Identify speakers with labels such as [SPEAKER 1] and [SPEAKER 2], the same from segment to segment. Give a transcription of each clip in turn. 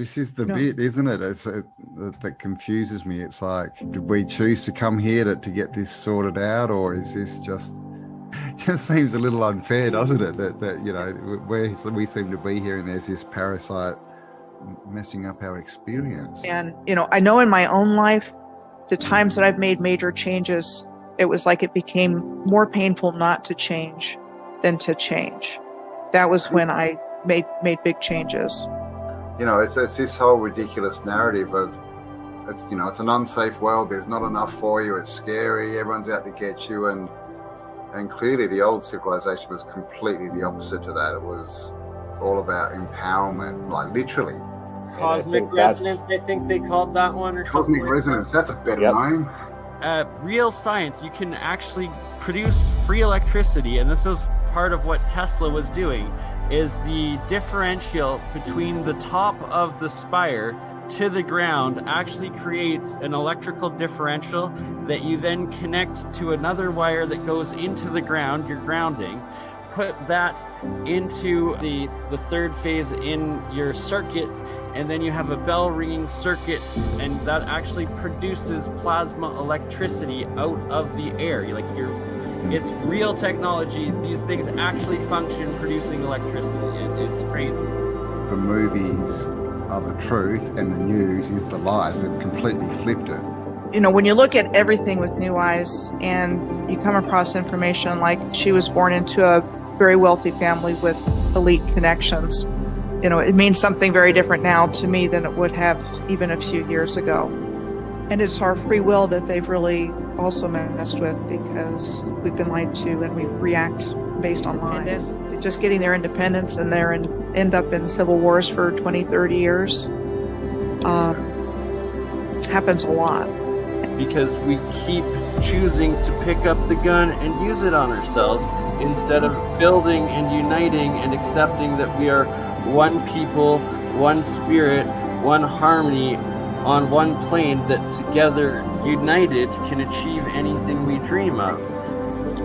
[SPEAKER 1] this is the bit, isn't it? That confuses me. It's like, did we choose to come here to get this sorted out, or is this just seems a little unfair, doesn't it? That you know, where we seem to be here, and there's this parasite messing up our experience.
[SPEAKER 2] And you know, I know in my own life, the times that I've made major changes, it was like it became more painful not to change than to change. That was when I made big changes.
[SPEAKER 1] You know, it's this whole ridiculous narrative of, it's, you know, it's an unsafe world, there's not enough for you, it's scary, everyone's out to get you, and clearly the old civilization was completely the opposite to that. It was all about empowerment, like literally.
[SPEAKER 3] Cosmic resonance, I think they called that one, or
[SPEAKER 1] cosmic resonance, that's a better name.
[SPEAKER 4] Real science, you can actually produce free electricity, and this is part of what Tesla was doing, is the differential between the top of the spire to the ground actually creates an electrical differential that you then connect to another wire that goes into the ground, your grounding. Put that into the third phase in your circuit, and then you have a bell ringing circuit, and that actually produces plasma electricity out of the air. It's real technology. These things actually function producing electricity. It's crazy.
[SPEAKER 1] The movies are the truth and the news is the lies. They've completely flipped it.
[SPEAKER 2] You know, when you look at everything with new eyes and you come across information like she was born into a very wealthy family with elite connections, you know, it means something very different now to me than it would have even a few years ago. And it's our free will that they've really also messed with, because we've been lied to and we react based on lies. Just getting their independence and end up in civil wars for 20, 30 years happens a lot.
[SPEAKER 4] Because we keep choosing to pick up the gun and use it on ourselves instead of building and uniting and accepting that we are one people, one spirit, one harmony, on one plane that together, united, can achieve anything we dream of.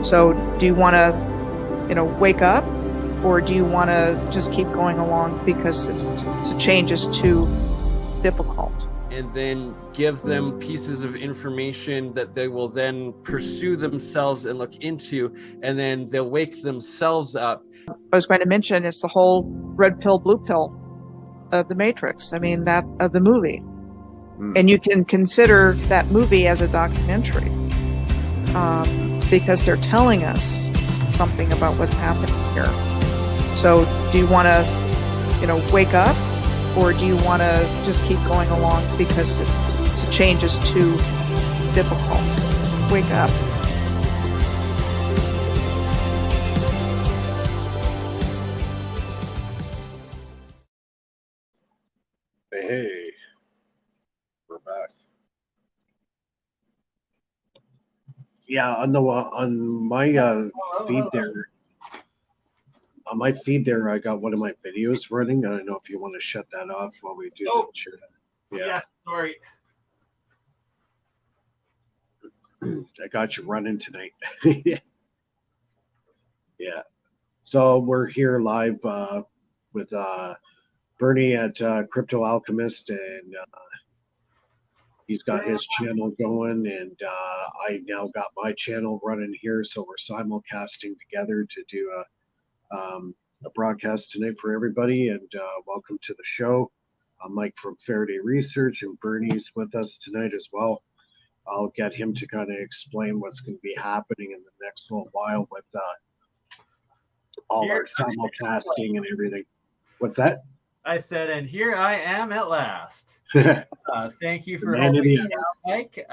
[SPEAKER 2] So do you want to, you know, wake up, or do you want to just keep going along because the change is too difficult?
[SPEAKER 4] And then give them pieces of information that they will then pursue themselves and look into, and then they'll wake themselves up.
[SPEAKER 2] I was going to mention, it's the whole red pill, blue pill of the Matrix. I mean, that of the movie. And you can consider that movie as a documentary because they're telling us something about what's happening here. So do you want to, you know, wake up, or do you want to just keep going along because the change is too difficult? Wake up.
[SPEAKER 5] Hey, we're back. Yeah, on my feed there. On my feed there, I got one of my videos running. I don't know if you want to shut that off while we do the chat. Yeah.
[SPEAKER 4] Yes, sorry.
[SPEAKER 5] I got you running tonight. Yeah. So we're here live with BurnEye at Crypto Alchemist, and he's got his channel going, and I now got my channel running here. So we're simulcasting together to do a broadcast tonight for everybody, and welcome to the show. I'm Mike from Faraday Research, and BurnEye's with us tonight as well. I'll get him to kind of explain what's going to be happening in the next little while with all our simulcasting and everything. What's that?
[SPEAKER 6] I said, and here I am at last. Thank you for helping me out, Mike.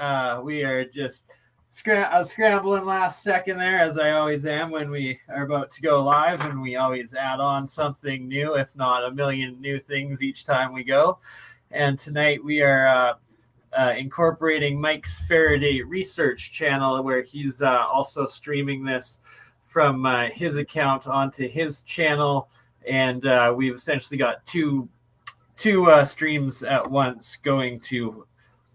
[SPEAKER 6] We are just scrambling last second there, as I always am when we are about to go live, and we always add on something new, if not a million new things each time we go. And tonight we are incorporating Mike's Faraday Research channel, where he's also streaming this from his account onto his channel. And we've essentially got two streams at once going to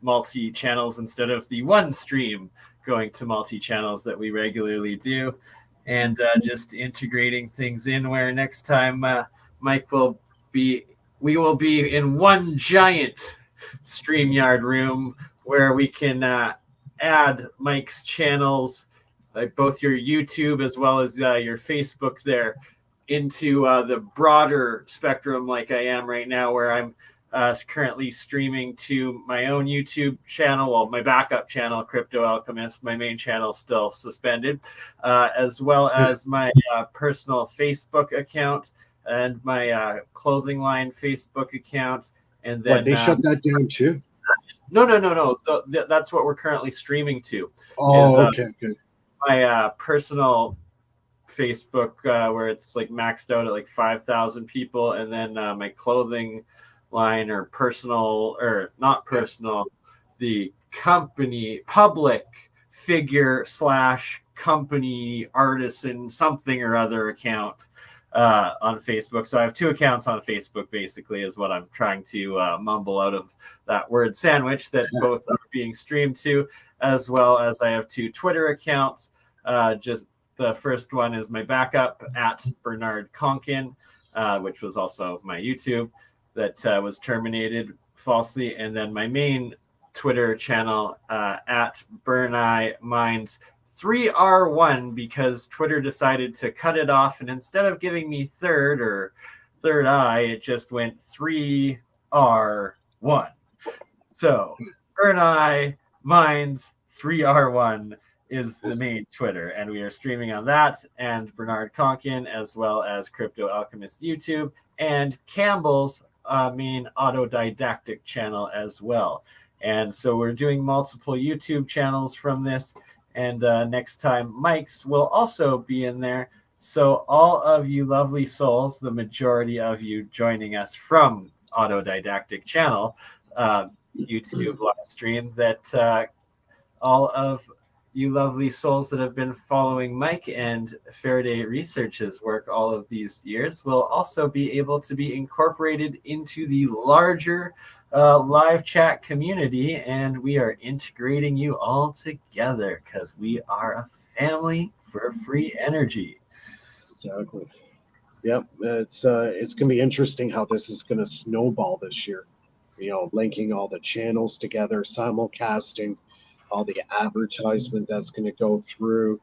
[SPEAKER 6] multi-channels instead of the one stream going to multi-channels that we regularly do, and just integrating things in where next time Mike will be we will be in one giant StreamYard room where we can add Mike's channels, like both your YouTube as well as your Facebook there, into the broader spectrum like I am right now, where I'm currently streaming to my own YouTube channel, well, my backup channel, Crypto Alchemist. My main channel is still suspended, as well as my personal Facebook account and my clothing line Facebook account. And then
[SPEAKER 5] they shut that down too?
[SPEAKER 6] No. That's what we're currently streaming to.
[SPEAKER 5] Oh, okay, good.
[SPEAKER 6] My personal Facebook, where it's like maxed out at like 5,000 people, and then my clothing line, or personal, or not personal, the company public figure / company artisan something or other account on Facebook. So I have 2 accounts on Facebook, basically, is what I'm trying to mumble out of that word sandwich, that both are being streamed to, as well as I have 2 Twitter accounts. Just the first one is my backup at Bernard Conkin, which was also my YouTube, that was terminated falsely. And then my main Twitter channel at BurnEye Minds 3R1, because Twitter decided to cut it off, and instead of giving me third eye, it just went 3R1. So BurnEye Minds 3R1 is the main Twitter, and we are streaming on that, and Bernard Conkin, as well as Crypto Alchemist YouTube, and Campbell's main autodidactic channel as well. And so we're doing multiple YouTube channels from this, and next time Mike's will also be in there. So all of you lovely souls, the majority of you joining us from autodidactic channel YouTube live stream, that all of you lovely souls that have been following Mike and Faraday Research's work all of these years will also be able to be incorporated into the larger live chat community, and we are integrating you all together because we are a family for free energy.
[SPEAKER 5] Exactly. Yep, it's going to be interesting how this is going to snowball this year. You know, linking all the channels together, simulcasting, all the advertisement that's going to go through,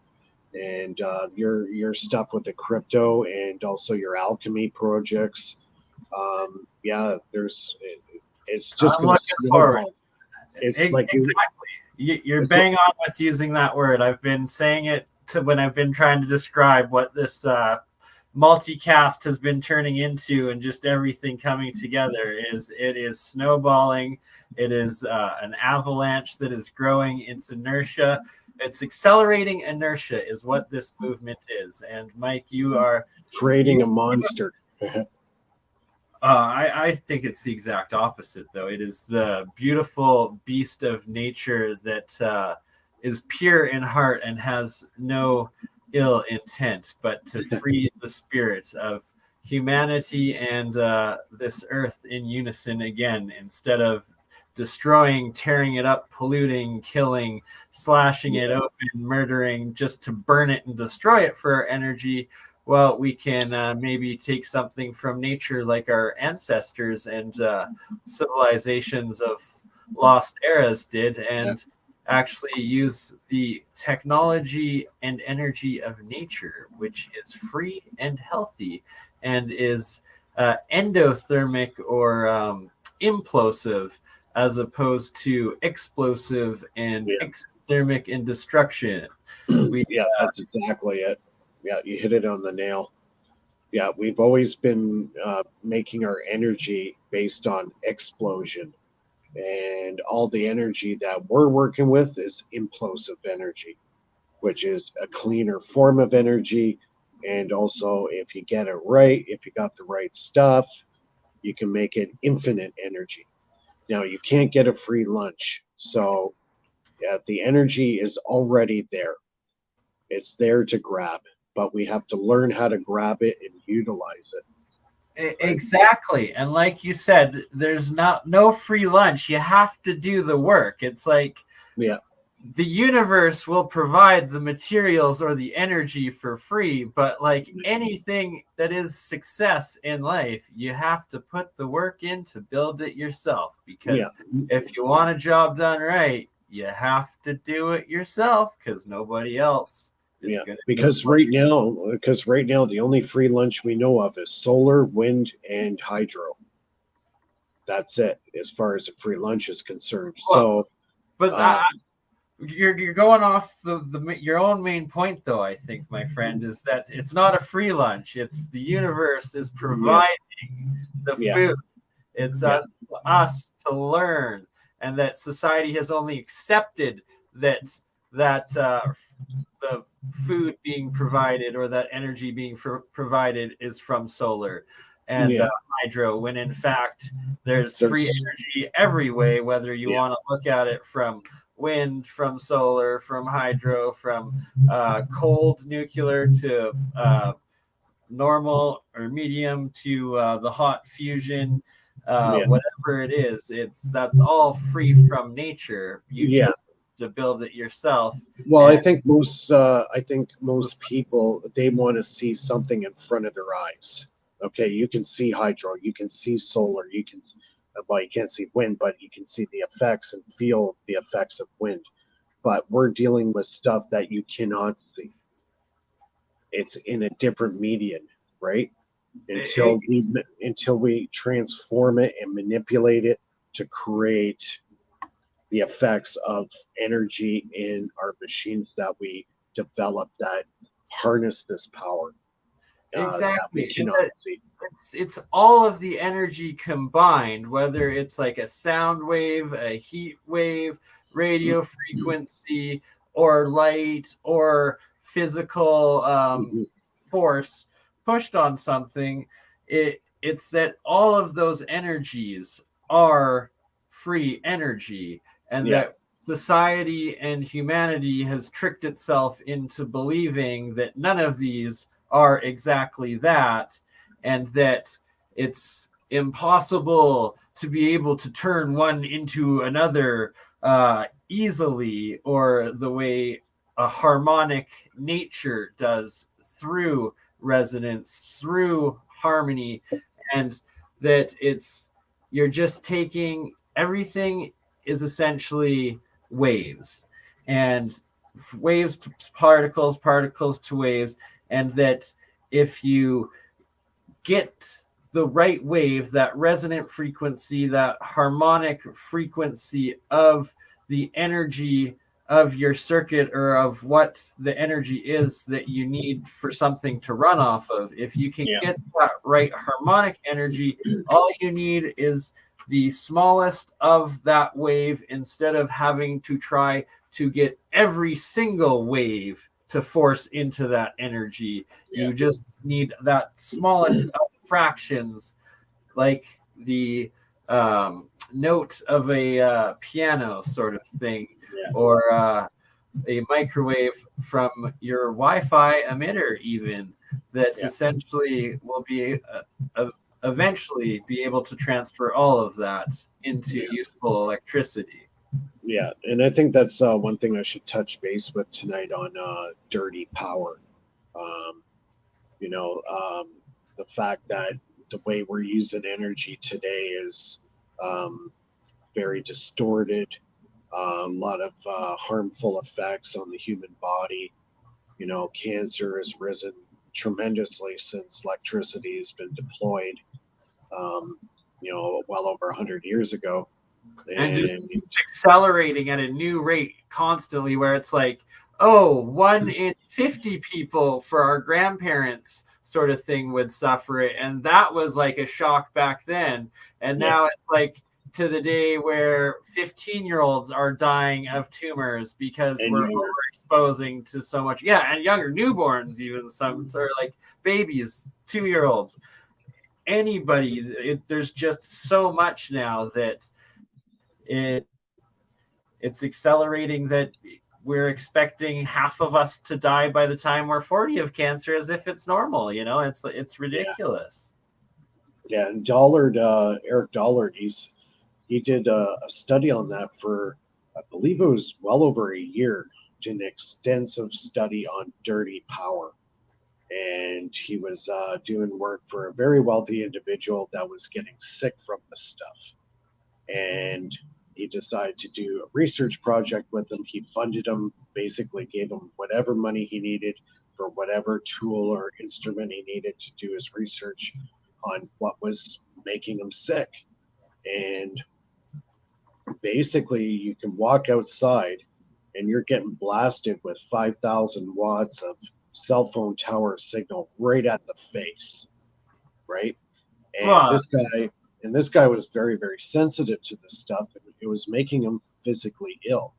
[SPEAKER 5] and your stuff with the crypto, and also your alchemy projects. It's just
[SPEAKER 6] I'm looking forward.
[SPEAKER 5] It's like
[SPEAKER 6] exactly. You're bang on with using that word. I've been saying it when I've been trying to describe what this multicast has been turning into, and just everything coming together. It is snowballing. It is an avalanche that is growing its inertia. It's accelerating inertia is what this movement is. And Mike, you are
[SPEAKER 5] creating a monster.
[SPEAKER 6] I think it's the exact opposite, though. It is the beautiful beast of nature that is pure in heart and has no ill intent, but to free the spirit of humanity and this earth in unison again, instead of destroying, tearing it up, polluting, killing, slashing it open, murdering, just to burn it and destroy it for our energy. Well, we can maybe take something from nature like our ancestors and civilizations of lost eras did, and actually use the technology and energy of nature, which is free and healthy and is endothermic or implosive, as opposed to explosive and exothermic in destruction.
[SPEAKER 5] That's exactly it. Yeah, you hit it on the nail. Yeah, we've always been making our energy based on explosion. And all the energy that we're working with is implosive energy, which is a cleaner form of energy. And also, if you get it right, if you got the right stuff, you can make it infinite energy. Now, you can't get a free lunch. So the energy is already there. It's there to grab. But we have to learn how to grab it and utilize it.
[SPEAKER 6] Exactly. And like you said, there's no free lunch. You have to do the work. It's like the universe will provide the materials or the energy for free, but like anything that is success in life, you have to put the work in to build it yourself, because if you want a job done right, you have to do it yourself, because nobody else is going to.
[SPEAKER 5] Because right now the only free lunch we know of is solar, wind, and hydro. That's it as far as the free lunch is concerned.
[SPEAKER 6] Well, but you're going off your own main point, though. I think, my friend, is that it's not a free lunch. It's the universe is providing the food. It's us to learn, and that society has only accepted that the food being provided or that energy being provided is from solar and hydro, when in fact there's free energy every way, whether you want to look at it from wind, from solar, from hydro, from cold nuclear to normal or medium to the hot fusion, whatever it is, that's all free from nature. You just to build it yourself.
[SPEAKER 5] Well, I think most people, they want to see something in front of their eyes. Okay, you can see hydro, you can see solar, you can't see wind, but you can see the effects and feel the effects of wind. But we're dealing with stuff that you cannot see. It's in a different medium, right? Until we transform it and manipulate it to create the effects of energy in our machines that we develop that harness this power.
[SPEAKER 6] Exactly. It's all of the energy combined, whether it's like a sound wave, a heat wave, radio frequency, or light, or physical force pushed on something. It's that all of those energies are free energy, and that society and humanity has tricked itself into believing that none of these are exactly that, and that it's impossible to be able to turn one into another easily, or the way a harmonic nature does, through resonance, through harmony, and that you're just taking everything is essentially waves, and waves to particles, particles to waves, and that if you get the right wave, that resonant frequency, that harmonic frequency of the energy of your circuit, or of what the energy is that you need for something to run off of, if you can get that right harmonic energy, all you need is the smallest of that wave, instead of having to try to get every single wave to force into that energy. You just need that smallest of fractions, like the note of a piano sort of thing, or a microwave from your Wi-Fi emitter, even, that's essentially will be eventually be able to transfer all of that into useful electricity.
[SPEAKER 5] Yeah, and I think that's one thing I should touch base with tonight on dirty power. The fact that the way we're using energy today is very distorted, a lot of harmful effects on the human body. Cancer has risen tremendously since electricity has been deployed, well over 100 years ago.
[SPEAKER 6] And just accelerating at a new rate constantly, where it's like, 1 in 50 people for our grandparents sort of thing would suffer it. And that was like a shock back then. And now it's like to the day where 15-year-olds are dying of tumors because we're overexposing to so much. And younger newborns, even some are like babies, 2-year-olds. Anybody, there's just so much now that it's accelerating, that we're expecting half of us to die by the time we're 40 of cancer, as if it's normal. It's ridiculous.
[SPEAKER 5] And Dollard, Eric Dollard, he did a study on that for I believe it was well over a year, did an extensive study on dirty power. And he was doing work for a very wealthy individual that was getting sick from this stuff. And he decided to do a research project with him. He funded him, basically gave him whatever money he needed for whatever tool or instrument he needed to do his research on what was making him sick. And basically, you can walk outside and you're getting blasted with 5,000 watts of cell phone tower signal right at the face, right? And
[SPEAKER 6] Wow.
[SPEAKER 5] this guy was very, very sensitive to this stuff. It was making him physically ill.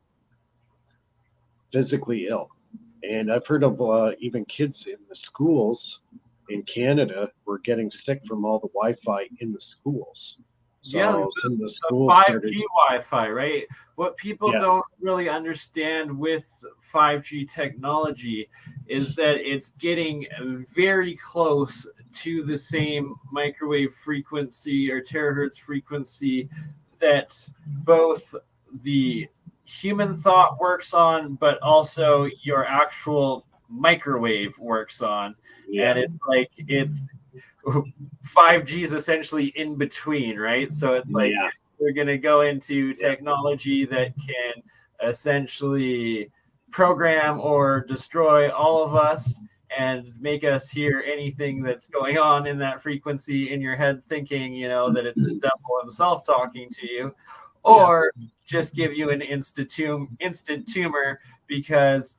[SPEAKER 5] And I've heard of even kids in the schools in Canada were getting sick from all the Wi-Fi in the schools. So
[SPEAKER 6] Yeah,
[SPEAKER 5] some of the
[SPEAKER 6] the
[SPEAKER 5] schools
[SPEAKER 6] 5G
[SPEAKER 5] started.
[SPEAKER 6] Wi-Fi, right? What people
[SPEAKER 5] Yeah.
[SPEAKER 6] don't really understand with 5G technology is that it's getting very close to the same microwave frequency or terahertz frequency that both the human thought works on, but also your actual microwave works on.
[SPEAKER 5] Yeah.
[SPEAKER 6] And it's like, it's 5G is essentially in between, right? So it's like
[SPEAKER 5] Yeah.
[SPEAKER 6] we're going to go into technology that can essentially program or destroy all of us and make us hear anything that's going on in that frequency in your head, thinking, you know, that it's the devil himself talking to you, or just give you an instant tumor because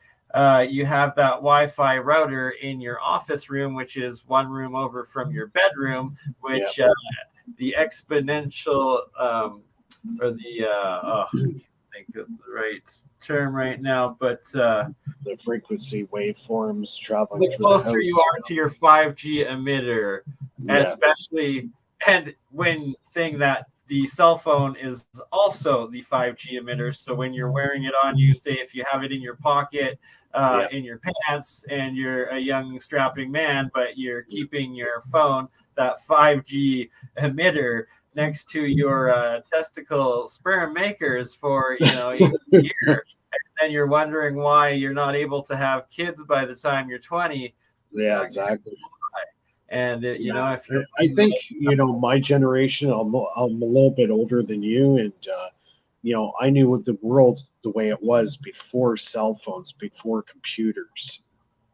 [SPEAKER 6] you have that Wi-Fi router in your office room, which is one room over from your bedroom, which the exponential or the I can't think of the right term right now, but
[SPEAKER 5] The frequency waveforms traveling
[SPEAKER 6] the
[SPEAKER 5] through the
[SPEAKER 6] closer
[SPEAKER 5] house.
[SPEAKER 6] you are to your 5G emitter,
[SPEAKER 5] Yeah.
[SPEAKER 6] especially, and when saying that, the cell phone is also the 5G emitter. So when you're wearing it on you, say if you have it in your pocket, in your pants, and you're a young strapping man, but you're keeping your phone, that 5G emitter, next to your testicle sperm makers for, you know, a year, and then you're wondering why you're not able to have kids by the time you're 20.
[SPEAKER 5] Yeah, exactly.
[SPEAKER 6] And you know, if you're,
[SPEAKER 5] I think, you know, my generation, I'm a little bit older than you, and you know, I knew the world the way it was before cell phones, before computers.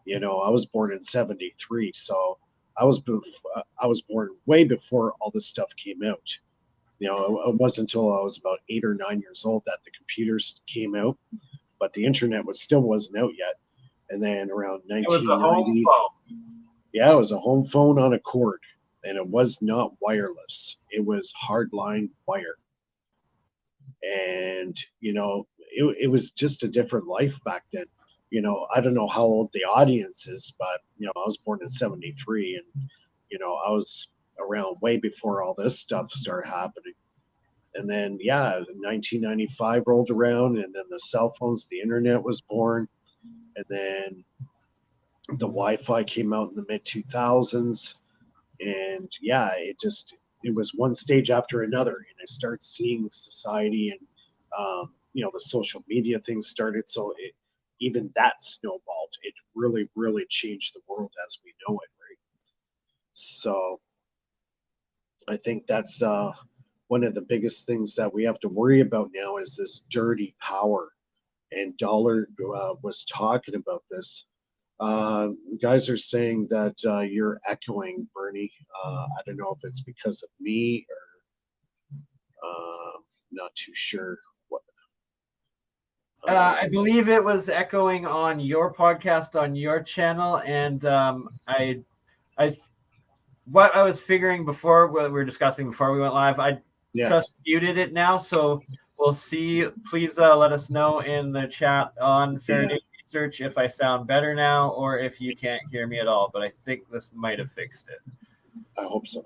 [SPEAKER 5] You know, I was born in '73, so I was born way before all this stuff came out. You know, it wasn't until I was about 8 or 9 years old that the computers came out, but the internet still wasn't out yet. And then around
[SPEAKER 6] it was a home
[SPEAKER 5] 1990,
[SPEAKER 6] phone.
[SPEAKER 5] yeah, it was a home phone on a cord, and it was not wireless. It was hardline wire. And, you know, it was just a different life back then. You know, I don't know how old the audience is, but, you know, I was born in '73, and, you know, I was around way before all this stuff started happening. And then, 1995 rolled around, and then the cell phones, the internet was born, and then the Wi-Fi came out in the mid 2000s, and it was one stage after another, and I started seeing society and you know, the social media thing started, so even that snowballed. It really, really changed the world as we know it, right? So I think that's one of the biggest things that we have to worry about now is this dirty power. And Dollar was talking about this. Guys are saying that you're echoing, Bernie. I don't know if it's because of me or not too sure what.
[SPEAKER 6] I believe it was echoing on your podcast on your channel, and what I was figuring before, what we were discussing before we went live, I just muted it now, so we'll see. Please let us know in the chat on Faraday Research if I sound better now or if you can't hear me at all, but I think this might have fixed it.
[SPEAKER 5] I hope so.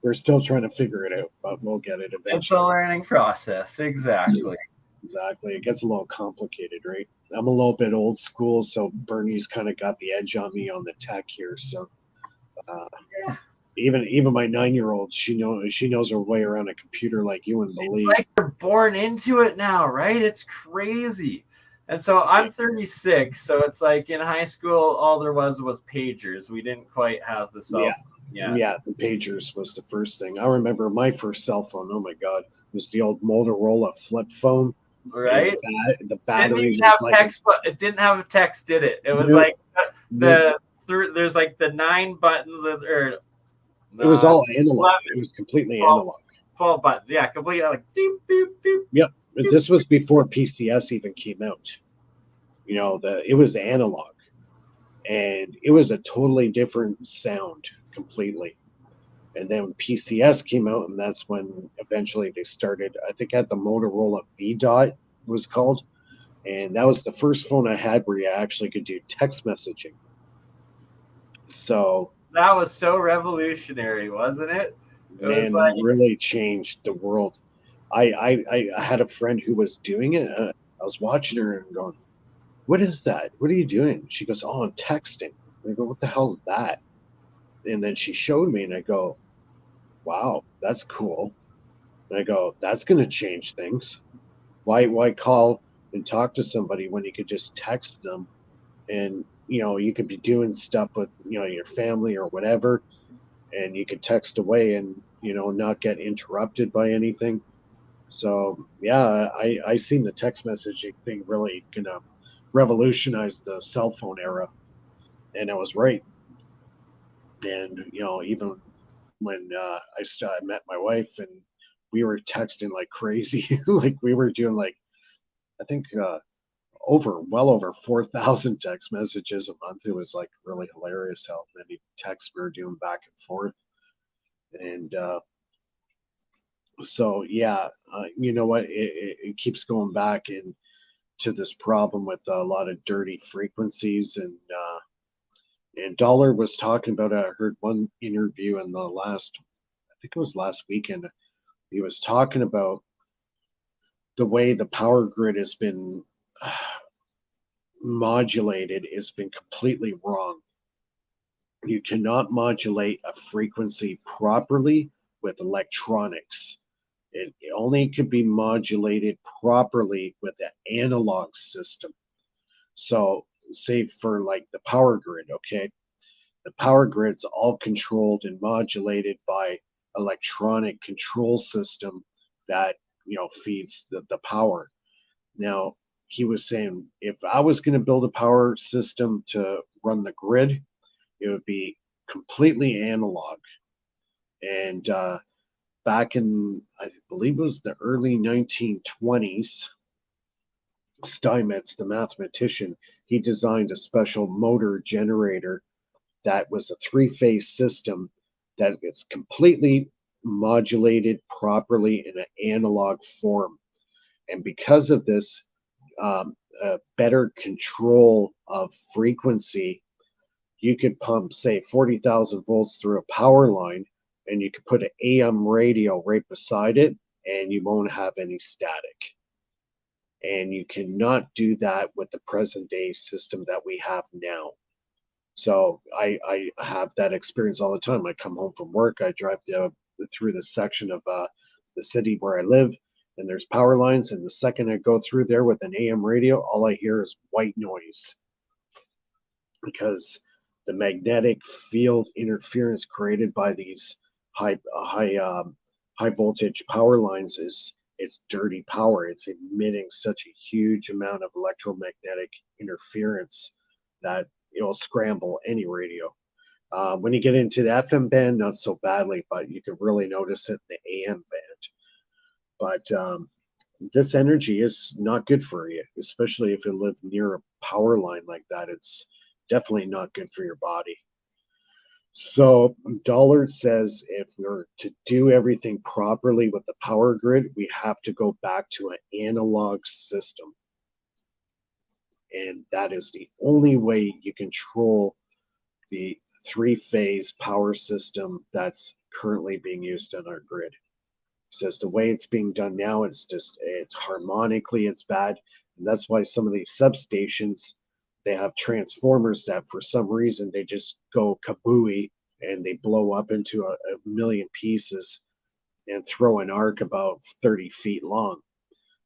[SPEAKER 5] We're still trying to figure it out, but we'll get it eventually.
[SPEAKER 6] It's a learning process, exactly.
[SPEAKER 5] Exactly. It gets a little complicated, right? I'm a little bit old school, so Bernie's kind of got the edge on me on the tech here, so... Even my 9-year-old, she knows her way around a computer like you wouldn't believe.
[SPEAKER 6] It's like they're born into it now, right? It's crazy. And so I'm 36, so it's like in high school, all there was pagers. We didn't quite have the cell phone.
[SPEAKER 5] Yeah, the pagers was the first thing. I remember my first cell phone. Oh my God, it was the old Motorola flip phone.
[SPEAKER 6] Right.
[SPEAKER 5] The battery
[SPEAKER 6] didn't have text, but it didn't have a text, did it? It was like there's like the 9 buttons or
[SPEAKER 5] it was all analog. It was completely analog.
[SPEAKER 6] 12 buttons, yeah, completely like beep beep beep.
[SPEAKER 5] Yep, this was before PCS even came out. You know, it was analog, and it was a totally different sound completely. And then when PCS came out, and that's when eventually they started. I think at the Motorola V Dot was called, and that was the first phone I had where you actually could do text messaging. So
[SPEAKER 6] that was so revolutionary, wasn't it?
[SPEAKER 5] It really changed the world. I had a friend who was doing it. I was watching her and going, "What is that? What are you doing?" She goes, "Oh, I'm texting." And I go, "What the hell is that?" And then she showed me, and I go, "Wow, that's cool." And I go, "That's going to change things. Why call and talk to somebody when you could just text them, and you could be doing stuff with your family or whatever, and you could text away and not get interrupted by anything." So yeah, I seen the text messaging thing really gonna revolutionize the cell phone era, and I was right. And even when I met my wife, and we were texting like crazy, like we were doing like I think well over 4,000 text messages a month. It was like really hilarious how many texts we were doing back and forth. And so yeah, you know what? It keeps going back into this problem with a lot of dirty frequencies, and Dollar was talking about it. I heard one interview in I think it was last weekend. He was talking about the way the power grid has been modulated has been completely wrong. You cannot modulate a frequency properly with electronics. It only could be modulated properly with an analog system. So, say for like the power grid, okay? The power grid's all controlled and modulated by electronic control system that feeds the power. Now, he was saying if I was going to build a power system to run the grid, it would be completely analog. And back in, I believe it was the early 1920s, Steinmetz, the mathematician, he designed a special motor generator that was a 3-phase system that is completely modulated properly in an analog form. And because of this better control of frequency, you could pump, say, 40,000 volts through a power line, and you could put an AM radio right beside it, and you won't have any static. And you cannot do that with the present day system that we have now. So I have that experience all the time. I come home from work, I drive through the section of the city where I live, and there's power lines, and the second I go through there with an AM radio, all I hear is white noise, because the magnetic field interference created by these high voltage power lines it's dirty power. It's emitting such a huge amount of electromagnetic interference that it will scramble any radio. When you get into the FM band, not so badly, but you can really notice it in the AM band. But this energy is not good for you, especially if you live near a power line like that. It's definitely not good for your body. So Dollard says if we're to do everything properly with the power grid, we have to go back to an analog system. And that is the only way you control the 3-phase power system that's currently being used on our grid. Says the way it's being done now, it's harmonically, it's bad. And that's why some of these substations, they have transformers that for some reason they just go kabooey and they blow up into a million pieces and throw an arc about 30 feet long.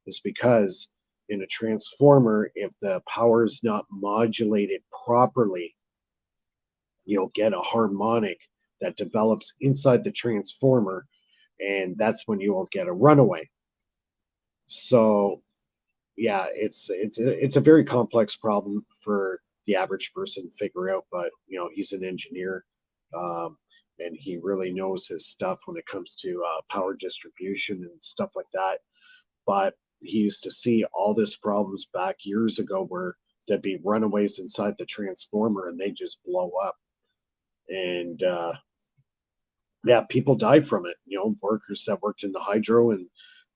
[SPEAKER 5] Is because in a transformer, if the power is not modulated properly, you'll get a harmonic that develops inside the transformer, and that's when you will get a runaway. So yeah, it's a very complex problem for the average person to figure out, but you know, he's an engineer, and he really knows his stuff when it comes to power distribution and stuff like that. But he used to see all this problems back years ago where there'd be runaways inside the transformer and they just blow up. And yeah, people die from it. You know, workers that worked in the hydro, and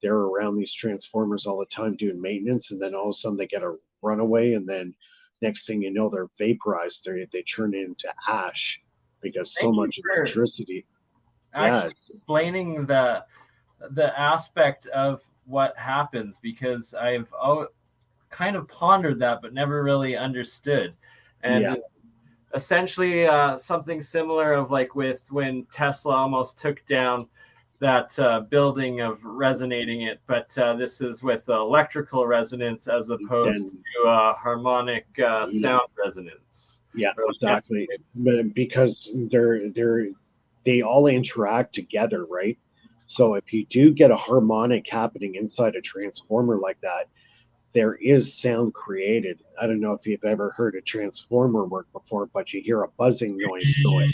[SPEAKER 5] they're around these transformers all the time doing maintenance, and then all of a sudden they get a runaway, and then next thing you know, they're vaporized. They turn into ash because so much electricity.
[SPEAKER 6] Actually, explaining the aspect of what happens, because I've kind of pondered that but never really understood. And it's essentially something similar of like with when Tesla almost took down that building of resonating it, but this is with electrical resonance as opposed to harmonic sound resonance.
[SPEAKER 5] Yeah, exactly. But because they all interact together, right? So if you do get a harmonic happening inside a transformer like that, there is sound created. I don't know if you've ever heard a transformer work before, but you hear a buzzing noise going.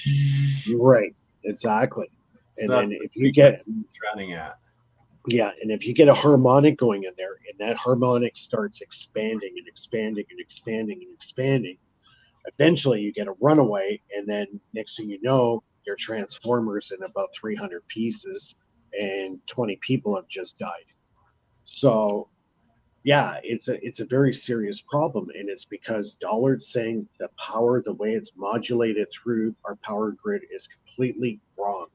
[SPEAKER 5] Right, exactly.
[SPEAKER 6] So
[SPEAKER 5] and then if you get
[SPEAKER 6] it's running at.
[SPEAKER 5] Yeah, and if you get a harmonic going in there, and that harmonic starts expanding and expanding and expanding and expanding, eventually you get a runaway, and then next thing you know, your transformer's in about 300 pieces, and 20 people have just died. So yeah, it's a very serious problem, and it's because Dollard's saying the power, the way it's modulated through our power grid, is completely wrong.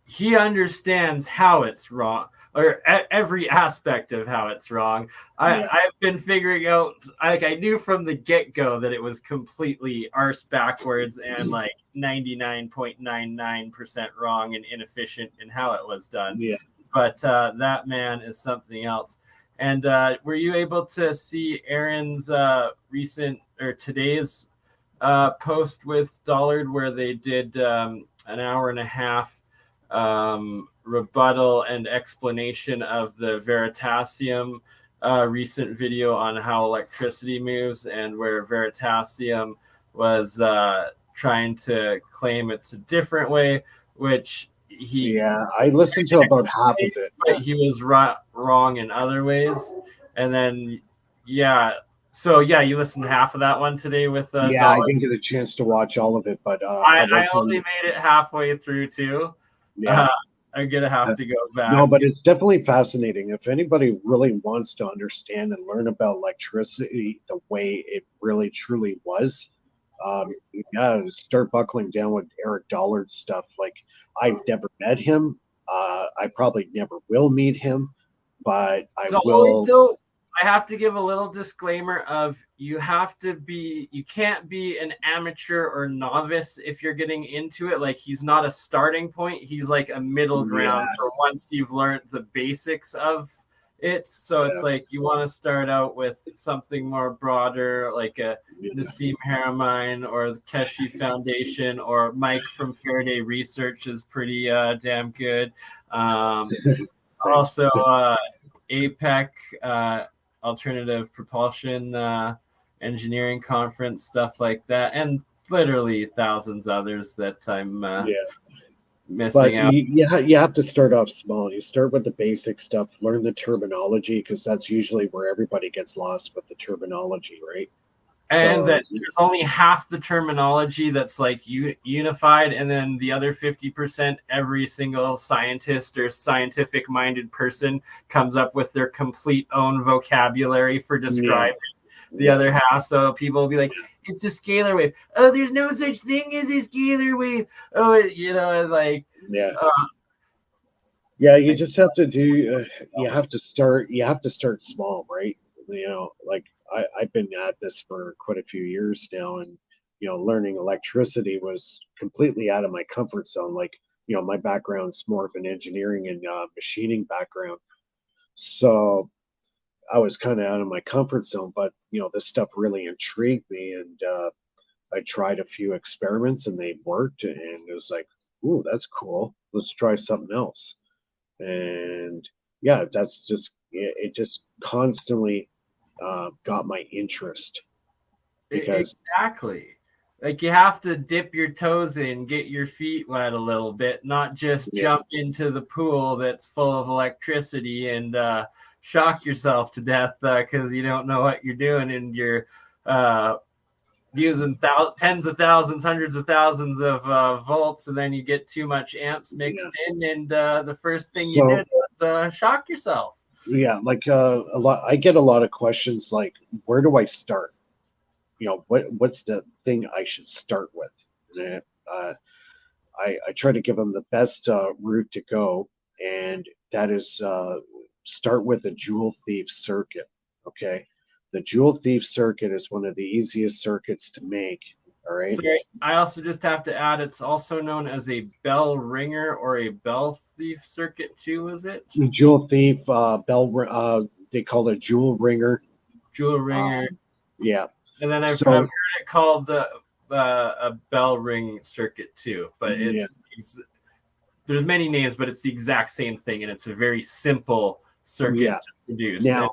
[SPEAKER 6] He understands how it's wrong, or every aspect of how it's wrong. I've been figuring out, like, I knew from the get-go that it was completely arse backwards and like 99.99% wrong and inefficient in how it was done.
[SPEAKER 5] Yeah.
[SPEAKER 6] But that man is something else. And were you able to see Aaron's recent or today's post with Dollard, where they did an hour and a half rebuttal and explanation of the Veritasium recent video on how electricity moves, and where Veritasium was trying to claim it's a different way, which
[SPEAKER 5] I listened to about half of it,
[SPEAKER 6] but he was wrong in other ways. And then so you listened to half of that one today with Dollard?
[SPEAKER 5] I didn't get a chance to watch all of it, but
[SPEAKER 6] I only made it halfway through too. I'm gonna have to go back.
[SPEAKER 5] No, but it's definitely fascinating. If anybody really wants to understand and learn about electricity the way it really truly was, start buckling down with Eric Dollard's stuff. Like, I've never met him. I probably never will meet him, but I will.
[SPEAKER 6] Though, I have to give a little disclaimer of you can't be an amateur or novice if you're getting into it. Like, he's not a starting point. He's like a middle ground for once you've learned the basics of it. So it's like you want to start out with something more broader, like a Nassim Haramein or the Keshe Foundation, or Mike from Faraday Research is pretty damn good. Also, APEC, Alternative Propulsion Engineering Conference, stuff like that, and literally thousands others that I'm missing out.
[SPEAKER 5] You have to start off small. You start with the basic stuff, learn the terminology, because that's usually where everybody gets lost with the terminology, right?
[SPEAKER 6] And that there's only half the terminology that's like unified, and then the other 50%, every single scientist or scientific-minded person comes up with their complete own vocabulary for describing the other half. So people will be like, it's a scalar wave. Oh, there's no such thing as a scalar wave. Oh, like...
[SPEAKER 5] you just have to do, you have to start small, right? Like, I've been at this for quite a few years now, and learning electricity was completely out of my comfort zone. Like, my background's more of an engineering and machining background. So I was kind of out of my comfort zone, but, this stuff really intrigued me. And I tried a few experiments and they worked. And it was like, ooh, that's cool. Let's try something else. And yeah, that's just, it just constantly got my interest. Because
[SPEAKER 6] exactly. Like you have to dip your toes in, get your feet wet a little bit, not just jump into the pool that's full of electricity and shock yourself to death because you don't know what you're doing and you're using tens of thousands, hundreds of thousands of volts, and then you get too much amps mixed in, and the first thing you did was shock yourself.
[SPEAKER 5] Yeah, like I get a lot of questions like, where do I start? What's the thing I should start with? And, I try to give them the best route to go, and that is start with a Joule thief circuit. Okay, the Joule thief circuit is one of the easiest circuits to make. All right.
[SPEAKER 6] Sorry, I also just have to add, it's also known as a bell ringer or a bell thief circuit too. Is it
[SPEAKER 5] Joule thief bell? They call it Joule ringer.
[SPEAKER 6] Joule ringer.
[SPEAKER 5] Yeah.
[SPEAKER 6] And then I've heard it called a bell ring circuit too, but it's there's many names, but it's the exact same thing, and it's a very simple circuit to produce.
[SPEAKER 5] Now,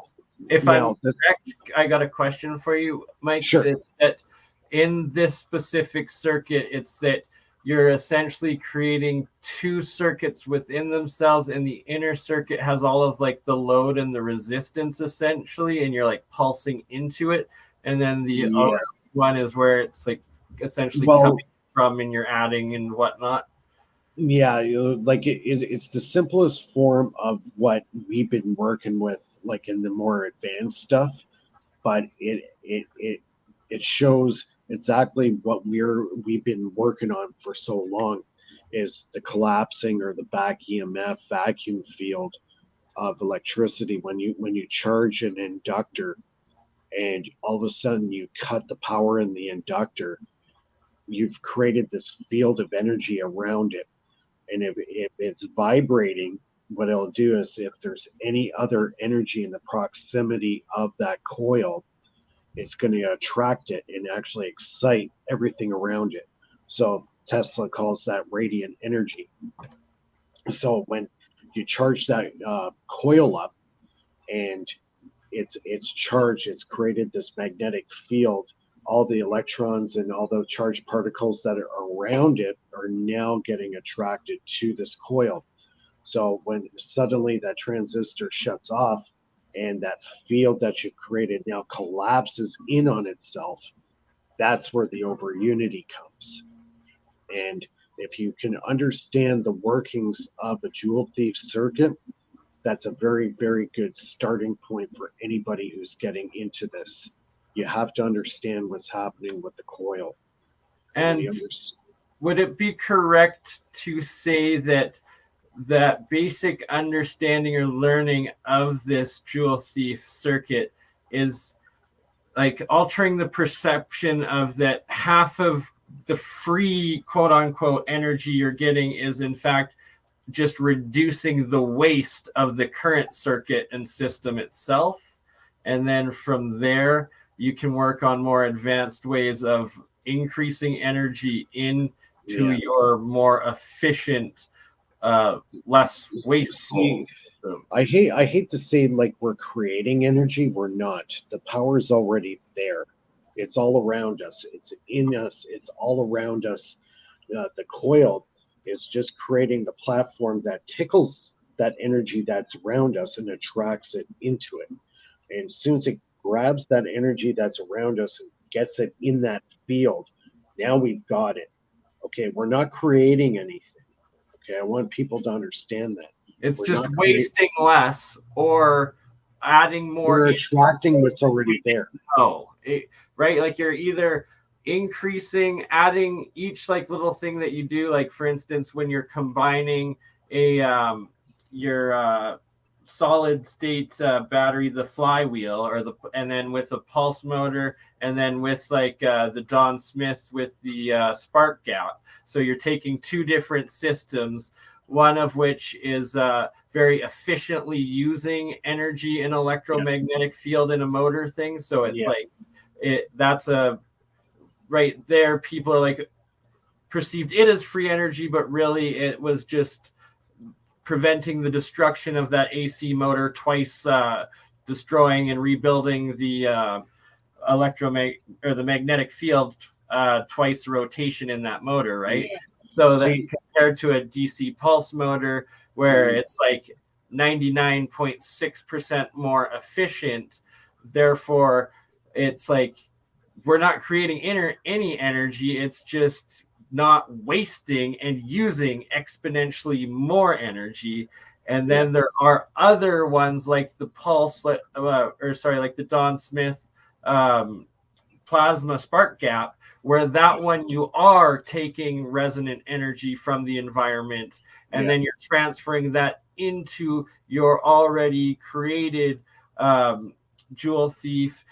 [SPEAKER 6] if I'm correct, I got a question for you, Mike.
[SPEAKER 5] Sure.
[SPEAKER 6] It's that in this specific circuit, it's that you're essentially creating two circuits within themselves, and the inner circuit has all of like the load and the resistance essentially, and you're like pulsing into it. And then the other one is where it's like essentially coming from and you're adding and whatnot.
[SPEAKER 5] Yeah, like it's the simplest form of what we've been working with, like in the more advanced stuff, but it shows exactly what we've been working on for so long, is the collapsing or the back EMF vacuum field of electricity when you charge an inductor. And all of a sudden you cut the power in the inductor, you've created this field of energy around it. And if it's vibrating, what it'll do is if there's any other energy in the proximity of that coil, it's going to attract it and actually excite everything around it. So Tesla calls that radiant energy. So when you charge that coil up and it's charged, it's created this magnetic field. All the electrons and all the charged particles that are around it are now getting attracted to this coil. So when suddenly that transistor shuts off and that field that you created now collapses in on itself, that's where the over unity comes. And if you can understand the workings of a Joule thief circuit, that's a very, very good starting point for anybody who's getting into this. You have to understand what's happening with the coil.
[SPEAKER 6] And would it be correct to say that that basic understanding or learning of this Joule thief circuit is like altering the perception of that half of the free quote unquote energy you're getting is in fact just reducing the waste of the current circuit and system itself. And then from there, you can work on more advanced ways of increasing energy into your more efficient, less wasteful system.
[SPEAKER 5] I hate to say like we're creating energy. We're not. The power's already there. It's all around us. It's in us. It's all around us. The coil is just creating the platform that tickles that energy that's around us and attracts it into it. And as soon as it grabs that energy that's around us and gets it in that field, now we've got it. Okay, we're not creating anything. Okay, I want people to understand that.
[SPEAKER 6] It's just wasting less or adding more.
[SPEAKER 5] We're attracting what's already there.
[SPEAKER 6] Right? Like you're either increasing, adding each like little thing that you do, like for instance when you're combining your
[SPEAKER 4] solid state battery, the flywheel, and then with a pulse motor, and then with like the Don Smith with the spark gap. So you're taking two different systems, one of which is very efficiently using energy in electromagnetic field in a motor thing. So it's that's a right there. People are like perceived it as free energy, but really it was just preventing the destruction of that AC motor twice, destroying and rebuilding the the magnetic field twice rotation in that motor, right? Yeah. So that compared to a DC pulse motor where it's like 99.6% more efficient, therefore it's like we're not creating any energy, it's just not wasting and using exponentially more energy. And then there are other ones like the pulse, like the Don Smith plasma spark gap, where that one you are taking resonant energy from the environment, and then you're transferring that into your already created jewel thief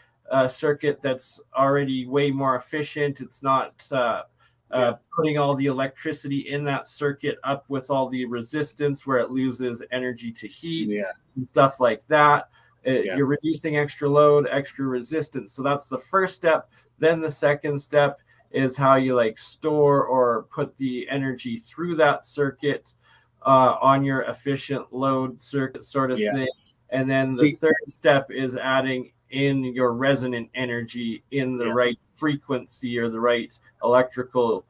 [SPEAKER 4] circuit that's already way more efficient. It's not putting all the electricity in that circuit up with all the resistance where it loses energy to heat and stuff like that. You're reducing extra load, extra resistance. So that's the first step. Then the second step is how you like store or put the energy through that circuit on your efficient load circuit sort of thing. And then the third step is adding in your resonant energy in the right frequency or the right electrical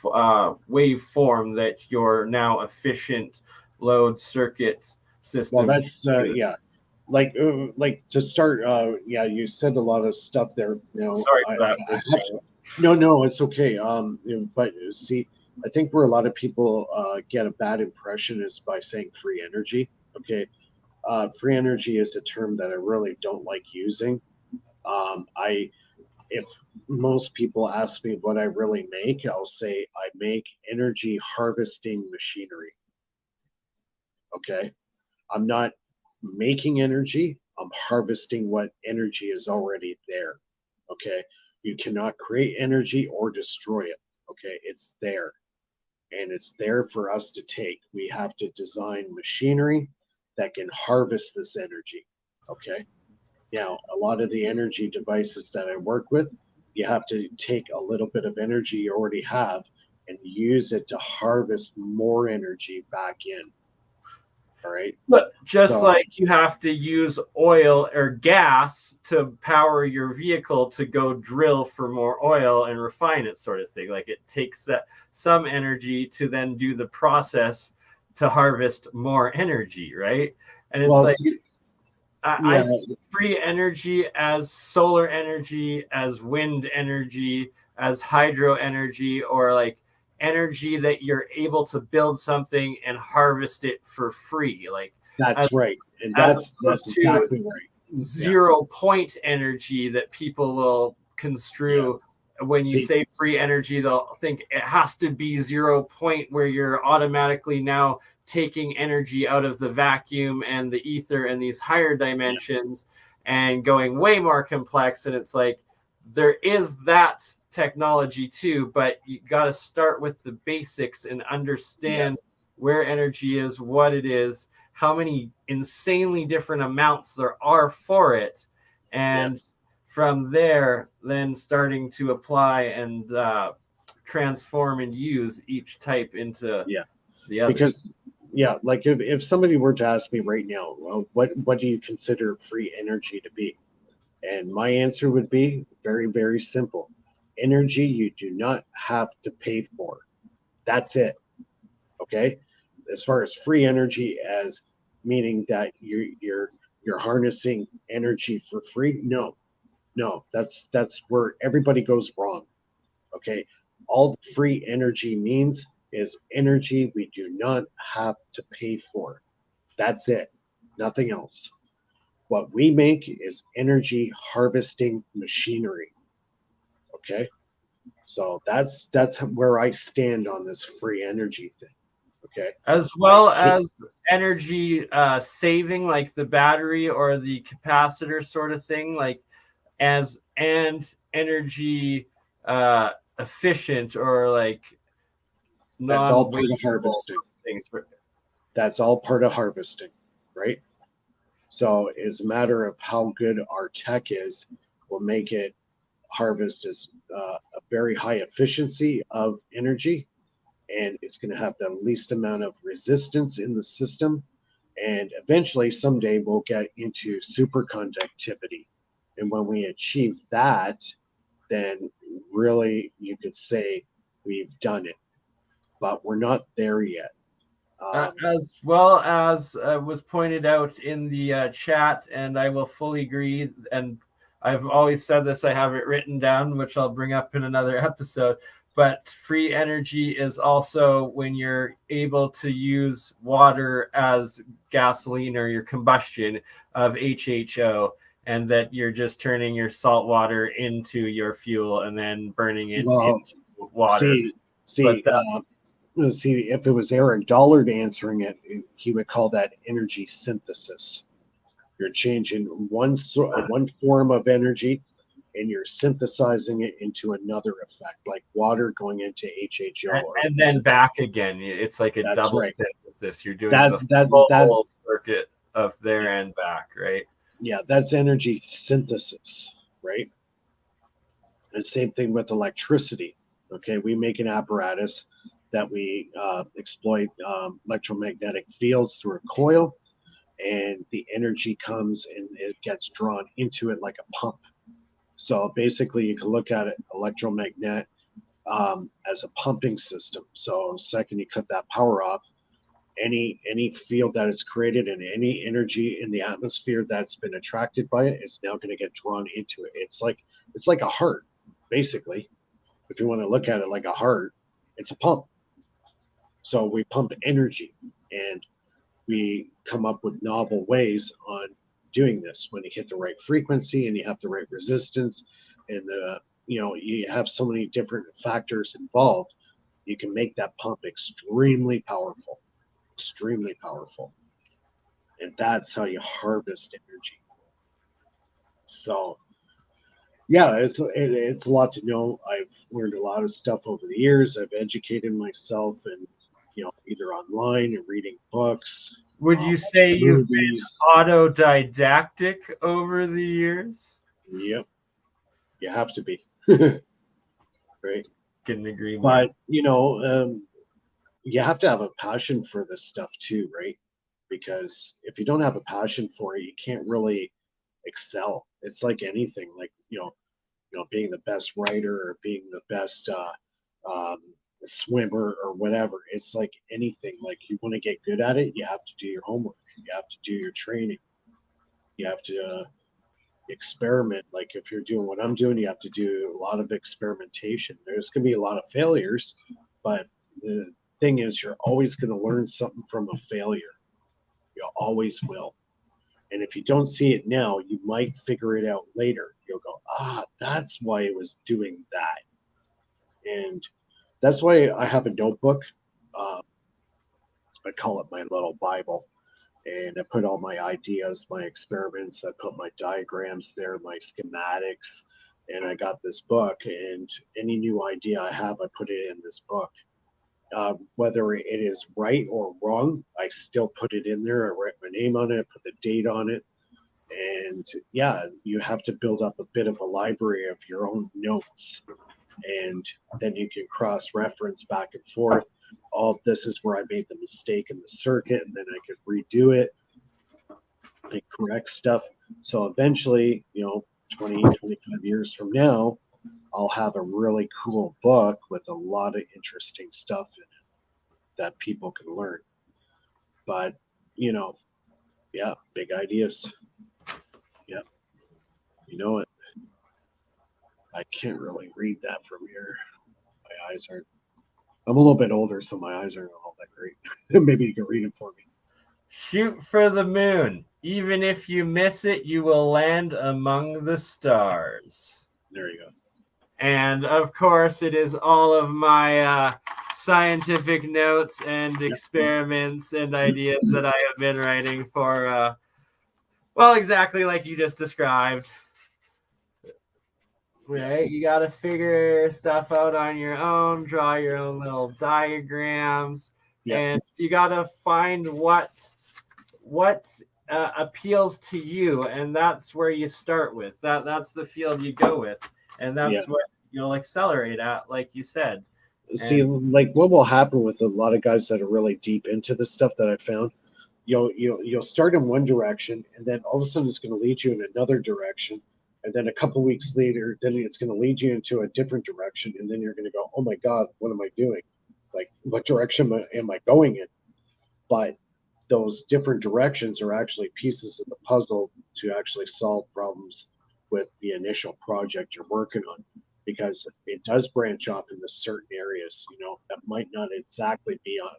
[SPEAKER 4] waveform that your now efficient load circuit system.
[SPEAKER 5] Well, that's like to start. You said a lot of stuff there. You know,
[SPEAKER 4] sorry for that.
[SPEAKER 5] No, it's okay. But see, I think where a lot of people get a bad impression is by saying free energy. Okay. Free energy is a term that I really don't like using. If most people ask me what I really make, I'll say I make energy harvesting machinery. Okay. I'm not making energy. I'm harvesting what energy is already there. Okay. You cannot create energy or destroy it. Okay. It's there. And it's there for us to take. We have to design machinery that can harvest this energy. Okay. Now, a lot of the energy devices that I work with, you have to take a little bit of energy you already have and use it to harvest more energy back in. All right.
[SPEAKER 4] But just like you have to use oil or gas to power your vehicle to go drill for more oil and refine it, sort of thing. Like it takes that some energy to then do the process to harvest more energy, right? And it's I see free energy as solar energy, as wind energy, as hydro energy, or like energy that you're able to build something and harvest it for free. Like
[SPEAKER 5] that's right. And that's exactly right.
[SPEAKER 4] 0 point energy that people will construe. When you say free energy, they'll think it has to be 0 point where you're automatically now taking energy out of the vacuum and the ether and these higher dimensions and going way more complex. And it's like, there is that technology too, but you got to start with the basics and understand where energy is, what it is, how many insanely different amounts there are for it. And from there, then starting to apply and transform and use each type into the other.
[SPEAKER 5] Because like if somebody were to ask me right now, well, what do you consider free energy to be? And my answer would be very, very simple. Energy you do not have to pay for. That's it. Okay? As far as free energy as meaning that you're harnessing energy for free, no, that's where everybody goes wrong. Okay? All free energy means is energy we do not have to pay for. That's it. Nothing else. What we make is energy harvesting machinery. Okay? So that's where I stand on this free energy thing. Okay.
[SPEAKER 4] As well as energy saving, like the battery or the capacitor sort of thing, like and energy efficient or like
[SPEAKER 5] That's all part of
[SPEAKER 4] non-wasteful
[SPEAKER 5] harvesting.
[SPEAKER 4] things.
[SPEAKER 5] That's all part of harvesting, right? So it's a matter of how good our tech is will make it harvest as a very high efficiency of energy, and it's going to have the least amount of resistance in the system. And eventually, someday, we'll get into superconductivity. And when we achieve that, then really you could say we've done it. But we're not there yet.
[SPEAKER 4] As well as was pointed out in the chat, and I will fully agree, and I've always said this, I have it written down, which I'll bring up in another episode, but free energy is also when you're able to use water as gasoline or your combustion of HHO, and that you're just turning your salt water into your fuel and then burning it into water.
[SPEAKER 5] See, if it was Eric Dollard answering it, he would call that energy synthesis. You're changing one form of energy, and you're synthesizing it into another effect, like water going into HHO.
[SPEAKER 4] And then back again. It's like a double synthesis. You're doing the whole circuit of there and back, right?
[SPEAKER 5] Yeah, that's energy synthesis, right? And same thing with electricity. Okay, we make an apparatus that we exploit electromagnetic fields through a coil, and the energy comes and it gets drawn into it like a pump. So basically, you can look at it electromagnet as a pumping system. So second you cut that power off, any field that is created and any energy in the atmosphere that's been attracted by it is now going to get drawn into it. It's like a heart, basically. If you want to look at it like a heart, it's a pump. So we pump energy, and we come up with novel ways on doing this. When you hit the right frequency and you have the right resistance, and you have so many different factors involved, you can make that pump extremely powerful, and that's how you harvest energy. So yeah, it's a lot to know. I've learned a lot of stuff over the years. I've educated myself, and either online and reading books.
[SPEAKER 4] Would you say you've been autodidactic over the years?
[SPEAKER 5] Yep, you have to be. Right.
[SPEAKER 4] Couldn't agree more.
[SPEAKER 5] But you have to have a passion for this stuff too, right? Because if you don't have a passion for it, you can't really excel. It's like anything, like being the best writer or being the best swimmer or whatever. It's like anything. Like, you want to get good at it, you have to do your homework, you have to do your training, you have to experiment. Like, if you're doing what I'm doing, you have to do a lot of experimentation. There's going to be a lot of failures, but the thing is, you're always going to learn something from a failure. You always will. And if you don't see it now, you might figure it out later. You'll go, that's why it was doing that. And that's why I have a notebook. I call it my little Bible. And I put all my ideas, my experiments, I put my diagrams there, my schematics, and I got this book. And any new idea I have, I put it in this book. Whether it is right or wrong, I still put it in there. I write my name on it, I put the date on it. And yeah, you have to build up a bit of a library of your own notes. And then you can cross-reference back and forth. This is where I made the mistake in the circuit, and then I could redo it and correct stuff. So eventually, 20, 25 years from now, I'll have a really cool book with a lot of interesting stuff in it that people can learn. But, yeah, big ideas. Yeah, it. I can't really read that from here. My eyes aren't. I'm a little bit older, so my eyes aren't all that great. Maybe you can read it for me.
[SPEAKER 4] Shoot for the moon. Even if you miss it, you will land among the stars.
[SPEAKER 5] There you go.
[SPEAKER 6] And of course, it is all of my scientific notes and experiments and ideas that I have been writing for, well, exactly like you just described. Right? You got to figure stuff out on your own, draw your own little diagrams, and you got to find what appeals to you, and that's where you start with. That's the field you go with, and that's what you'll accelerate at, like you said.
[SPEAKER 5] See, like what will happen with a lot of guys that are really deep into the stuff that I found, you'll start in one direction, and then all of a sudden it's going to lead you in another direction, and then a couple weeks later, then it's going to lead you into a different direction, and then you're going to go, oh my God, what am I doing? Like, what direction am I going in? But those different directions are actually pieces of the puzzle to actually solve problems with the initial project you're working on, because it does branch off into certain areas, that might not exactly be on,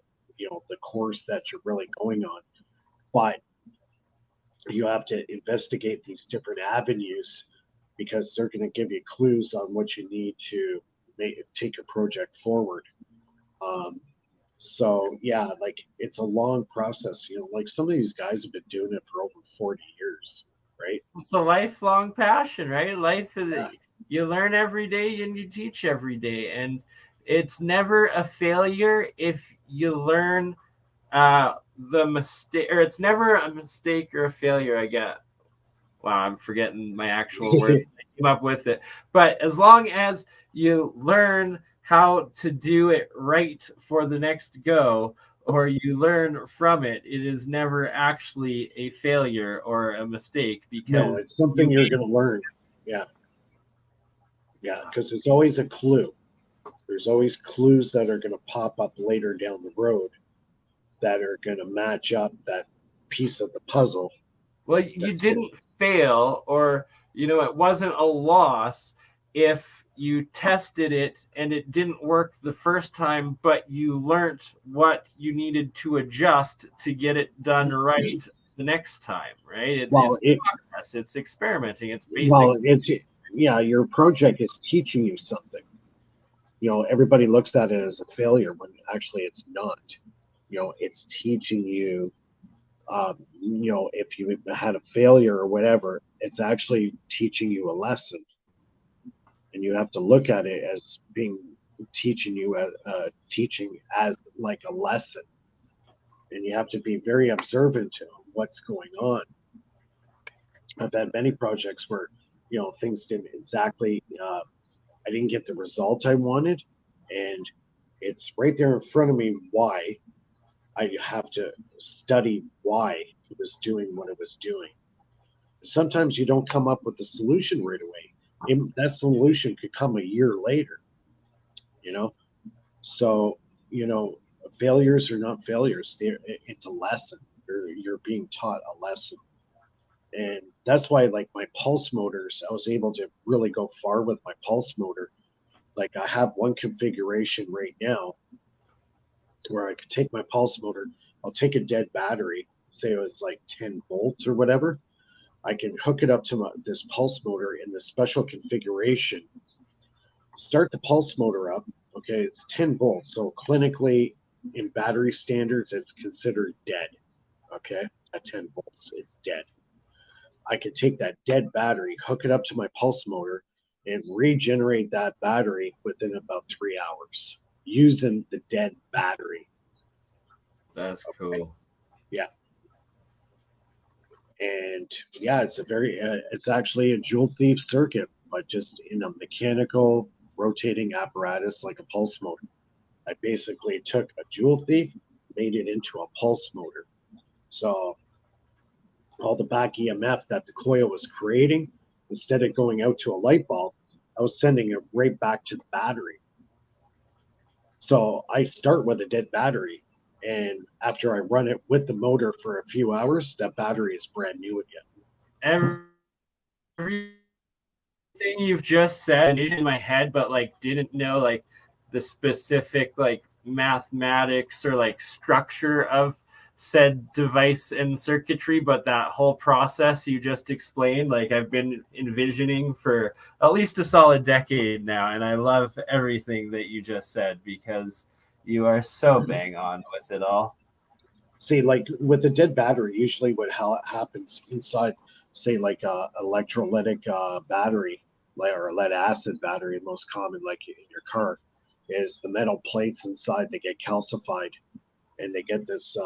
[SPEAKER 5] the course that you're really going on, but you have to investigate these different avenues because they're going to give you clues on what you need to take your project forward. So yeah, like it's a long process, like some of these guys have been doing it for over 40 years, right?
[SPEAKER 6] It's a lifelong passion, right? Life is, you learn every day and you teach every day, and it's never a failure if you learn the mistake, or it's never a mistake or a failure. Wow, I'm forgetting my actual words. I came up with it. But as long as you learn how to do it right for the next go, or you learn from it, it is never actually a failure or a mistake, because
[SPEAKER 5] it's something you're going to learn. Yeah, because there's always a clue. There's always clues that are going to pop up later down the road that are going to match up that piece of the puzzle.
[SPEAKER 6] Well, you didn't fail, or it wasn't a loss if you tested it and it didn't work the first time, but you learned what you needed to adjust to get it done right the next time, right? It's progress, it's experimenting, it's basics.
[SPEAKER 5] Your project is teaching you something. Everybody looks at it as a failure when actually it's not. It's teaching you, if you had a failure or whatever, it's actually teaching you a lesson. And you have to look at it as teaching as like a lesson. And you have to be very observant to what's going on. I've had many projects where, things didn't exactly, I didn't get the result I wanted. And it's right there in front of me why. I have to study why it was doing what it was doing. Sometimes you don't come up with the solution right away. That solution could come a year later, So, failures are not failures. It's a lesson. You're being taught a lesson. And that's why, like my pulse motors, I was able to really go far with my pulse motor. Like I have one configuration right now where I could take my pulse motor, I'll take a dead battery, say it was like 10 volts or whatever. I can hook it up to this pulse motor in this special configuration, start the pulse motor up. Okay, it's 10 volts. So clinically, in battery standards, it's considered dead. Okay, at 10 volts, it's dead. I can take that dead battery, hook it up to my pulse motor, and regenerate that battery within about 3 hours using the dead battery.
[SPEAKER 6] That's cool.
[SPEAKER 5] Yeah. And it's actually a joule thief circuit, but just in a mechanical rotating apparatus like a pulse motor. I basically took a joule thief, made it into a pulse motor. So all the back EMF that the coil was creating, instead of going out to a light bulb, I was sending it right back to the battery. So I start with a dead battery, and after I run it with the motor for a few hours, that battery is brand new again.
[SPEAKER 6] Everything you've just said is in my head, but didn't know the specific mathematics or structure of said device and circuitry, but that whole process you just explained, like I've been envisioning for at least a solid decade now. And I love everything that you just said because you are so bang on with it all.
[SPEAKER 5] See, like with a dead battery, usually what happens inside, say, like a electrolytic battery, like, or a lead acid battery, most common, like in your car, is the metal plates inside, they get calcified, and they get this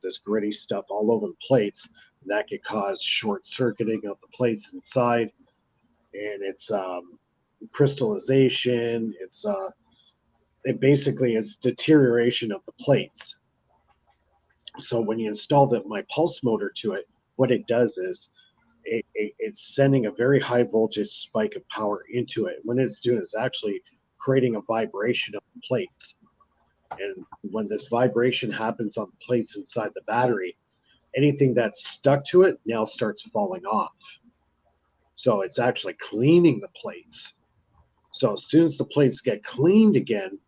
[SPEAKER 5] this gritty stuff all over the plates, and that could cause short circuiting of the plates inside, and it's crystallization. It basically is deterioration of the plates. So when you install my pulse motor to it, what it does is it's sending a very high voltage spike of power into it. When it's doing, it's actually creating a vibration of the plates. And when this vibration happens on the plates inside the battery, anything that's stuck to it now starts falling off. So it's actually cleaning the plates. So as soon as the plates get cleaned again,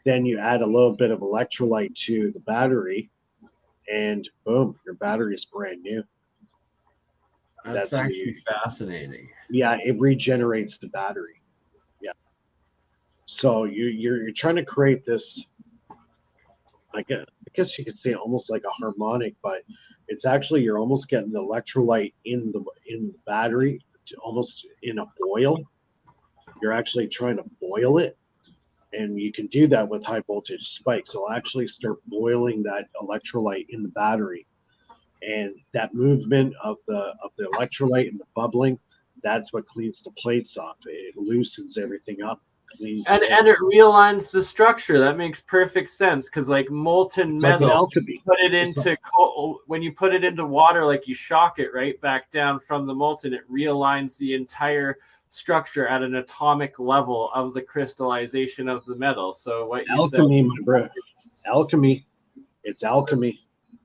[SPEAKER 5] then you add a little bit of electrolyte to the battery, and boom, your battery is brand new.
[SPEAKER 6] That's actually fascinating.
[SPEAKER 5] Yeah, it regenerates the battery. Yeah. So you're trying to create this, I guess you could say almost like a harmonic, but it's actually, you're almost getting the electrolyte in the battery, almost in a boil. You're actually trying to boil it, and you can do that with high voltage spikes. It'll actually start boiling that electrolyte in the battery, and that movement of the electrolyte and the bubbling, that's what cleans the plates off. It loosens everything up. And
[SPEAKER 6] it realigns the structure. That makes perfect sense, because like molten metal,
[SPEAKER 5] like alchemy,
[SPEAKER 6] put it into when you put it into water, like you shock it right back down from the molten, it realigns the entire structure at an atomic level of the crystallization of the metal. So what you
[SPEAKER 5] alchemy,
[SPEAKER 6] said,
[SPEAKER 5] my bro, alchemy, it's alchemy,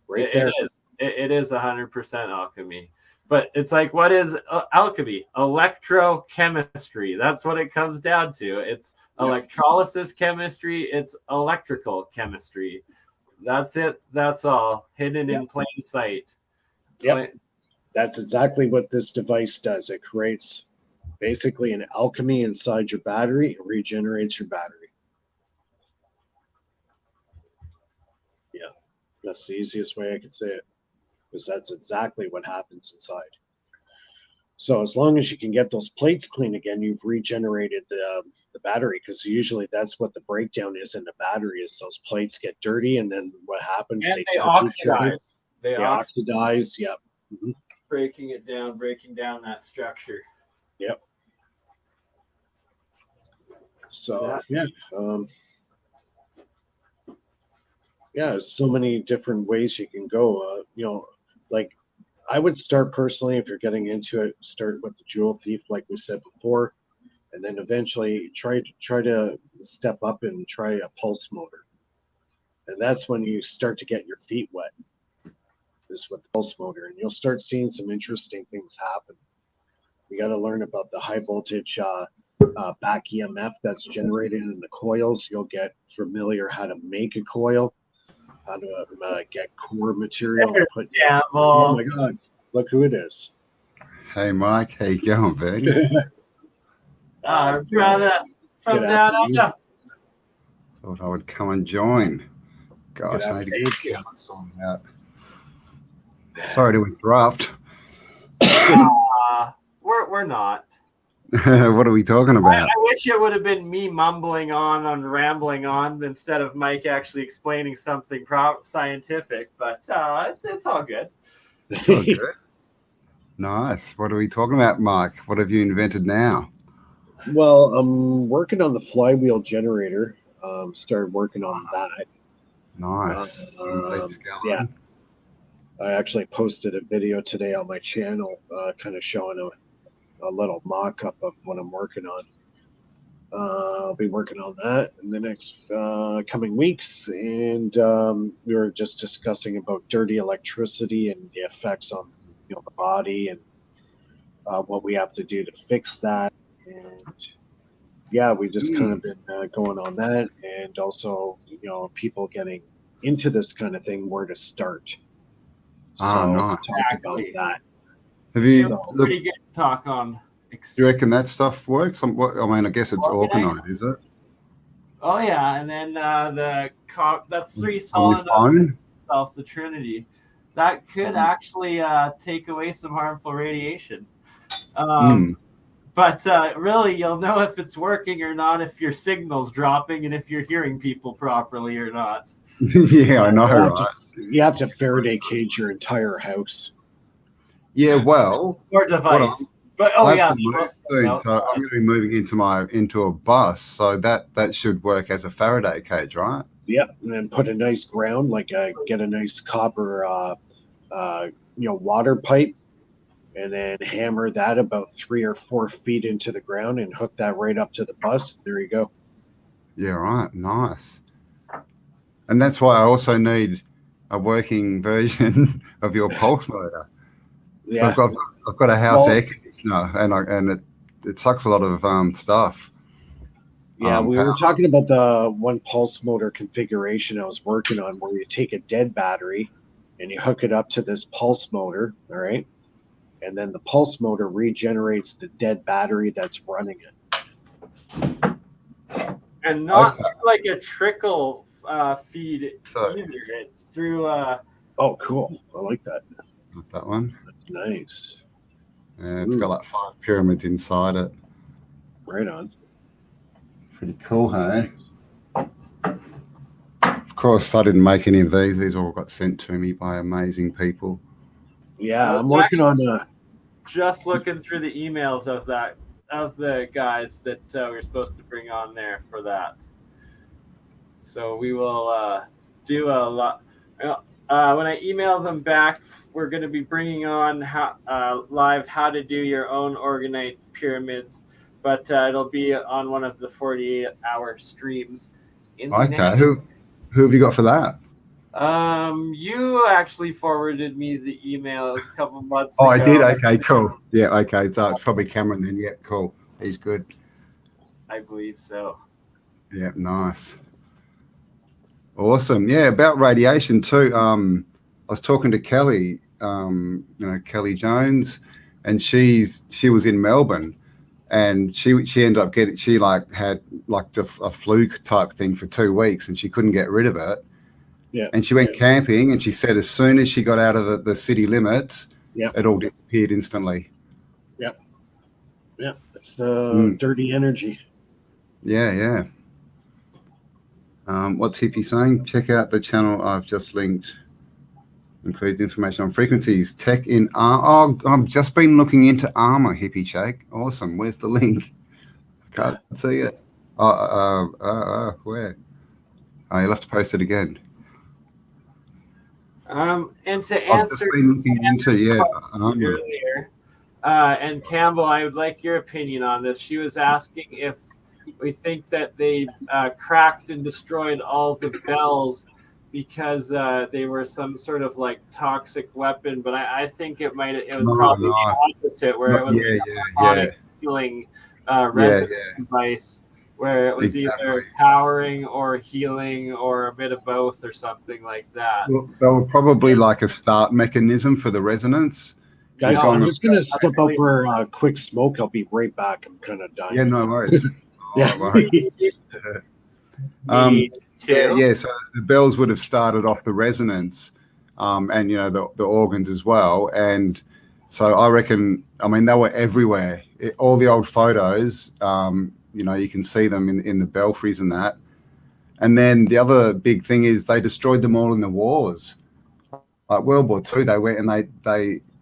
[SPEAKER 5] right there.
[SPEAKER 6] It is 100% alchemy. But it's like, what is alchemy? Electrochemistry. That's what it comes down to. It's electrolysis chemistry. It's electrical chemistry. That's it. That's all. Hidden in plain sight.
[SPEAKER 5] Yep. That's exactly what this device does. It creates basically an alchemy inside your battery and regenerates your battery. Yeah. That's the easiest way I could say it, because that's exactly what happens inside. So as long as you can get those plates clean again, you've regenerated the battery, because usually that's what the breakdown is in the battery, is those plates get dirty, and then what happens?
[SPEAKER 6] And they oxidize.
[SPEAKER 5] They oxidize. Yep. Mm-hmm.
[SPEAKER 6] Breaking down that structure.
[SPEAKER 5] Yep. So there's so many different ways you can go. Like I would start personally, if you're getting into it, start with the jewel thief, like we said before, and then eventually try to step up and try a pulse motor, and that's when you start to get your feet wet. Is with the pulse motor, and you'll start seeing some interesting things happen. You got to learn about the high voltage back EMF that's generated in the coils. You'll get familiar how to make a coil, how to get core material. Oh my God, look who it is.
[SPEAKER 1] Hey Mike, how you going, Bernie?
[SPEAKER 6] Brother, from down under.
[SPEAKER 1] Thought I would come and join. Gosh, I need to
[SPEAKER 5] get
[SPEAKER 1] this on out. Sorry to interrupt.
[SPEAKER 6] We're not.
[SPEAKER 1] What are we talking about?
[SPEAKER 6] I wish it would have been me mumbling on rambling on, instead of Mike actually explaining something scientific, but it's all good.
[SPEAKER 1] It's all good. Nice. What are we talking about, Mike? What have you invented now?
[SPEAKER 5] Well, I'm working on the flywheel generator. Started working on that.
[SPEAKER 1] Nice.
[SPEAKER 5] Yeah. I actually posted a video today on my channel, kind of showing a little mock-up of what I'm working on. I'll be working on that in the next coming weeks, and we were just discussing about dirty electricity and the effects on the body, and what we have to do to fix that. And yeah, we just kind of been going on that, and also people getting into this kind of thing, where to start.
[SPEAKER 1] Ah, nice.
[SPEAKER 5] Talk about that.
[SPEAKER 1] Have you?
[SPEAKER 6] It's pretty good talk on.
[SPEAKER 1] Do you reckon that stuff works? I mean, I guess it's organoid, is it?
[SPEAKER 6] Oh yeah, and then that's 3
[SPEAKER 1] On your
[SPEAKER 6] solid
[SPEAKER 1] phone?
[SPEAKER 6] itself, the Trinity. That could actually take away some harmful radiation. But really, you'll know if it's working or not if your signal's dropping and if you're hearing people properly or not.
[SPEAKER 1] Yeah, I know, right?
[SPEAKER 5] You have to Faraday cage your entire house.
[SPEAKER 1] Yeah, well,
[SPEAKER 6] Or device. But
[SPEAKER 1] I have
[SPEAKER 6] yeah,
[SPEAKER 1] to move soon, so I'm going to be moving into a bus, so that should work as a Faraday cage, right?
[SPEAKER 5] Yep, and then put a nice ground, like get a nice copper, water pipe, and then hammer that about 3 or 4 feet into the ground and hook that right up to the bus. There you go.
[SPEAKER 1] Yeah, right. Nice. And that's why I also need a working version of your pulse motor.
[SPEAKER 5] Yeah.
[SPEAKER 1] So I've got a house air conditioner, and it sucks a lot of stuff.
[SPEAKER 5] Yeah, we were talking about the one pulse motor configuration I was working on, where you take a dead battery and you hook it up to this pulse motor, all right? And then the pulse motor regenerates the dead battery that's running it.
[SPEAKER 6] And not through like a trickle feed either. It's through...
[SPEAKER 5] Oh, cool. I like that.
[SPEAKER 1] That one.
[SPEAKER 5] That's nice.
[SPEAKER 1] Yeah, it's got like 5 pyramids inside it.
[SPEAKER 5] Right on.
[SPEAKER 1] Pretty cool, hey? Of course, I didn't make any of these. These all got sent to me by amazing people.
[SPEAKER 5] Yeah, I'm working on
[SPEAKER 6] just looking through the emails of the guys that we were supposed to bring on there for that. So we will do a lot. When I email them back, we're going to be bringing on live how to do your own organite pyramids, but it'll be on one of the 48-hour streams.
[SPEAKER 1] Okay, who have you got for that?
[SPEAKER 6] You actually forwarded me the emails a couple months ago.
[SPEAKER 1] Oh, I did? Okay, cool. Yeah, okay. So it's probably Cameron then. Yeah, cool. He's good.
[SPEAKER 6] I believe so.
[SPEAKER 1] Yeah, nice. Awesome. Yeah, about radiation too. I was talking to Kelly, Kelly Jones, and she was in Melbourne, and she ended up had a flu type thing for 2 weeks, and she couldn't get rid of it. Yeah. And she went camping, and she said as soon as she got out of the city limits, it all disappeared instantly.
[SPEAKER 5] Yep. Yeah, it's the dirty energy.
[SPEAKER 1] Yeah, yeah. What's Hippie saying? Check out the channel I've just linked. Includes information on frequencies. Tech in armor. Oh, I've just been looking into armor, Hippie Shake. Awesome. Where's the link? Can't see it. Where? Oh, you'll have to post it again.
[SPEAKER 6] And to answer earlier, and Campbell, I would like your opinion on this. She was asking if we think that they cracked and destroyed all the bells because they were some sort of like toxic weapon, but I think it was probably the opposite, where it was a healing resonance device, where it was either powering or healing or a bit of both or something like that.
[SPEAKER 1] Well, they were probably like a start mechanism for the resonance.
[SPEAKER 5] Guys, I'm just going to slip out for a quick smoke. I'll be right back. I'm kind of dying.
[SPEAKER 1] Yeah, no worries.
[SPEAKER 5] Yeah.
[SPEAKER 1] So the bells would have started off the resonance, and the organs as well. And so I reckon, they were everywhere. All the old photos, you can see them in the belfries and that. And then the other big thing is they destroyed them all in the wars. Like World War II, they went and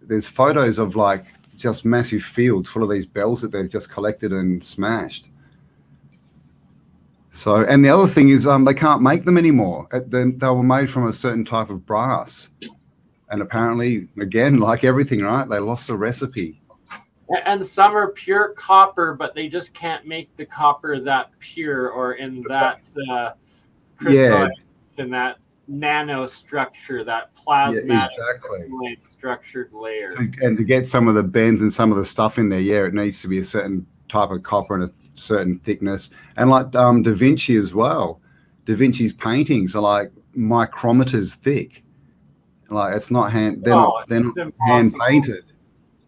[SPEAKER 1] there's photos of like just massive fields full of these bells that they've just collected and smashed. So, and the other thing is they can't make them anymore. They were made from a certain type of brass. And apparently, again, like everything, right, they lost the recipe.
[SPEAKER 6] And some are pure copper, but they just can't make the copper that pure or in that crystallization, that nanostructure, that plasmatic structured layer.
[SPEAKER 1] And to get some of the bends and some of the stuff in there, it needs to be a certain type of copper and a certain thickness. And like Da Vinci as well. Da Vinci's paintings are like micrometers thick. Like it's not hand. They're
[SPEAKER 6] No,
[SPEAKER 1] not
[SPEAKER 6] it's
[SPEAKER 1] hand
[SPEAKER 6] impossible.
[SPEAKER 1] painted.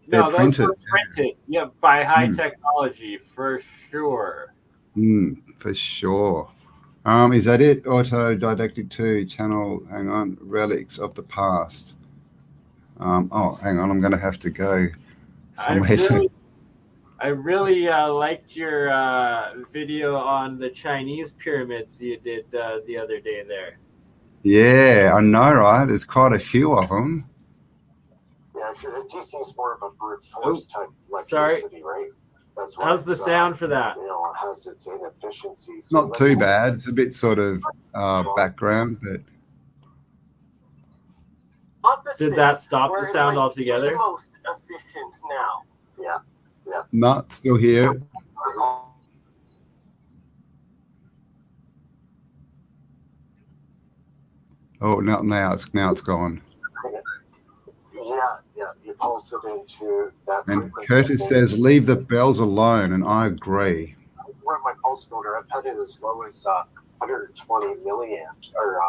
[SPEAKER 1] They're
[SPEAKER 6] No, those
[SPEAKER 1] printed.
[SPEAKER 6] were printed. Yeah, by high
[SPEAKER 1] Mm.
[SPEAKER 6] technology for sure.
[SPEAKER 1] For sure. Is that it? Autodidactic 2 channel. Hang on. Relics of the past. Oh, hang on. I'm going to have to go somewhere.
[SPEAKER 6] I really liked your video on the Chinese pyramids you did the other day there.
[SPEAKER 1] Yeah, I know, right? There's quite a few of them.
[SPEAKER 7] Yeah, DC is more of a brute force type
[SPEAKER 6] Sorry.
[SPEAKER 7] electricity, right? That's why
[SPEAKER 6] How's the sound for that?
[SPEAKER 7] You know, it has its inefficiencies.
[SPEAKER 1] Not too bad. It's a bit sort of background, but
[SPEAKER 6] Did that stop the sound altogether?
[SPEAKER 7] The most efficient now. Yeah.
[SPEAKER 1] not still here. Oh, now it's gone.
[SPEAKER 7] Yeah. You pulse it into that.
[SPEAKER 1] And Curtis says, "Leave the bells alone," and I agree.
[SPEAKER 7] Where my pulse motor, I've had it as low as 120 milliamps, or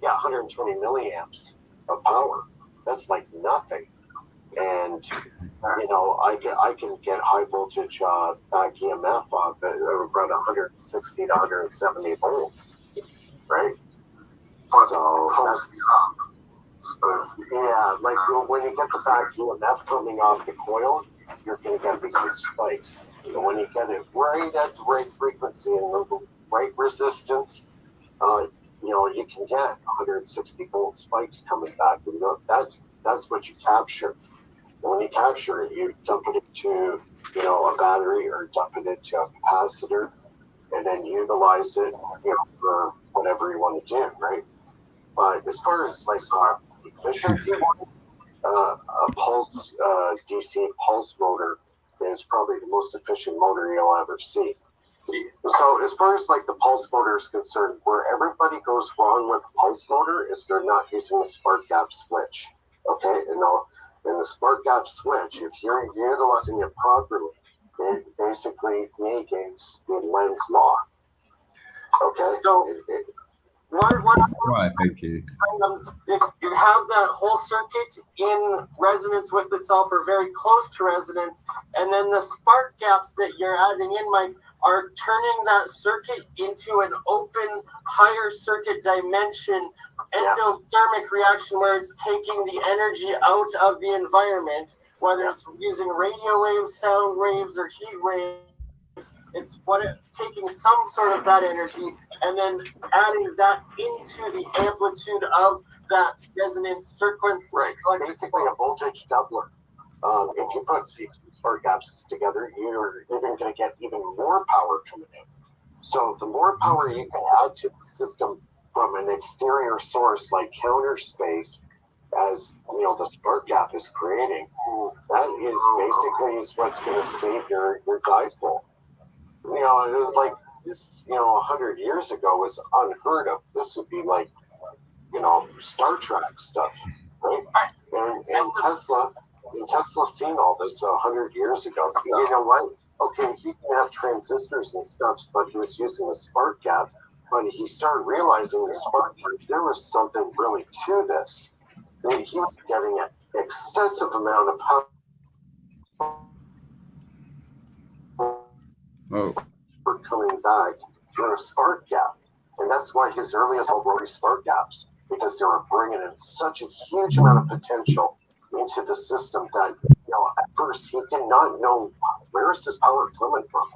[SPEAKER 7] 120 milliamps of power. That's like nothing. And you know, I can get high voltage back EMF off at around 160 to 170 volts, right? So that's, yeah, like when you get the back EMF coming off the coil, you're going to get these spikes. You know, when you get it right at the right frequency and the right resistance, you know, you can get 160 volt spikes coming back. You know, that's what you capture. And when you capture it, you dump it into, you know, a battery or dump it into a capacitor, and then utilize it, you know, for whatever you want to do, right? But as far as like efficiency, a pulse DC pulse motor is probably the most efficient motor you'll ever see. So as far as like the pulse motor is concerned, where everybody goes wrong with the pulse motor is they're not using a spark gap switch. Okay, and the spark gap switch, if you're utilizing it properly, it basically negates the Lenz's law. Okay, so
[SPEAKER 1] Right, thank you.
[SPEAKER 3] If you have that whole circuit in resonance with itself or very close to resonance, and then the spark gaps that you're adding in, Mike, are turning that circuit into an open higher circuit dimension endothermic reaction where it's taking the energy out of the environment, whether it's using radio waves, sound waves, or heat waves. It's taking some sort of that energy and then adding that into the amplitude of that resonance sequence.
[SPEAKER 7] Right, so basically a voltage doubler. If you put spark gaps together, you're even going to get even more power coming in. So the more power you can add to the system from an exterior source like counter space, as you know, the spark gap is creating, that is basically what's going to save your dipole. You know, it was like this, you know, 100 years ago was unheard of. This would be like, you know, Star Trek stuff, right? And Tesla seen all this 100 years ago. You know what? Okay, he can have transistors and stuff, but he was using a spark gap. But he started realizing the spark gap, there was something really to this. And he was getting an excessive amount of power. Were coming back through a spark gap, and that's why his earliest rotary spark gaps, because they were bringing in such a huge amount of potential into the system that, you know, at first he did not know where is this power coming from.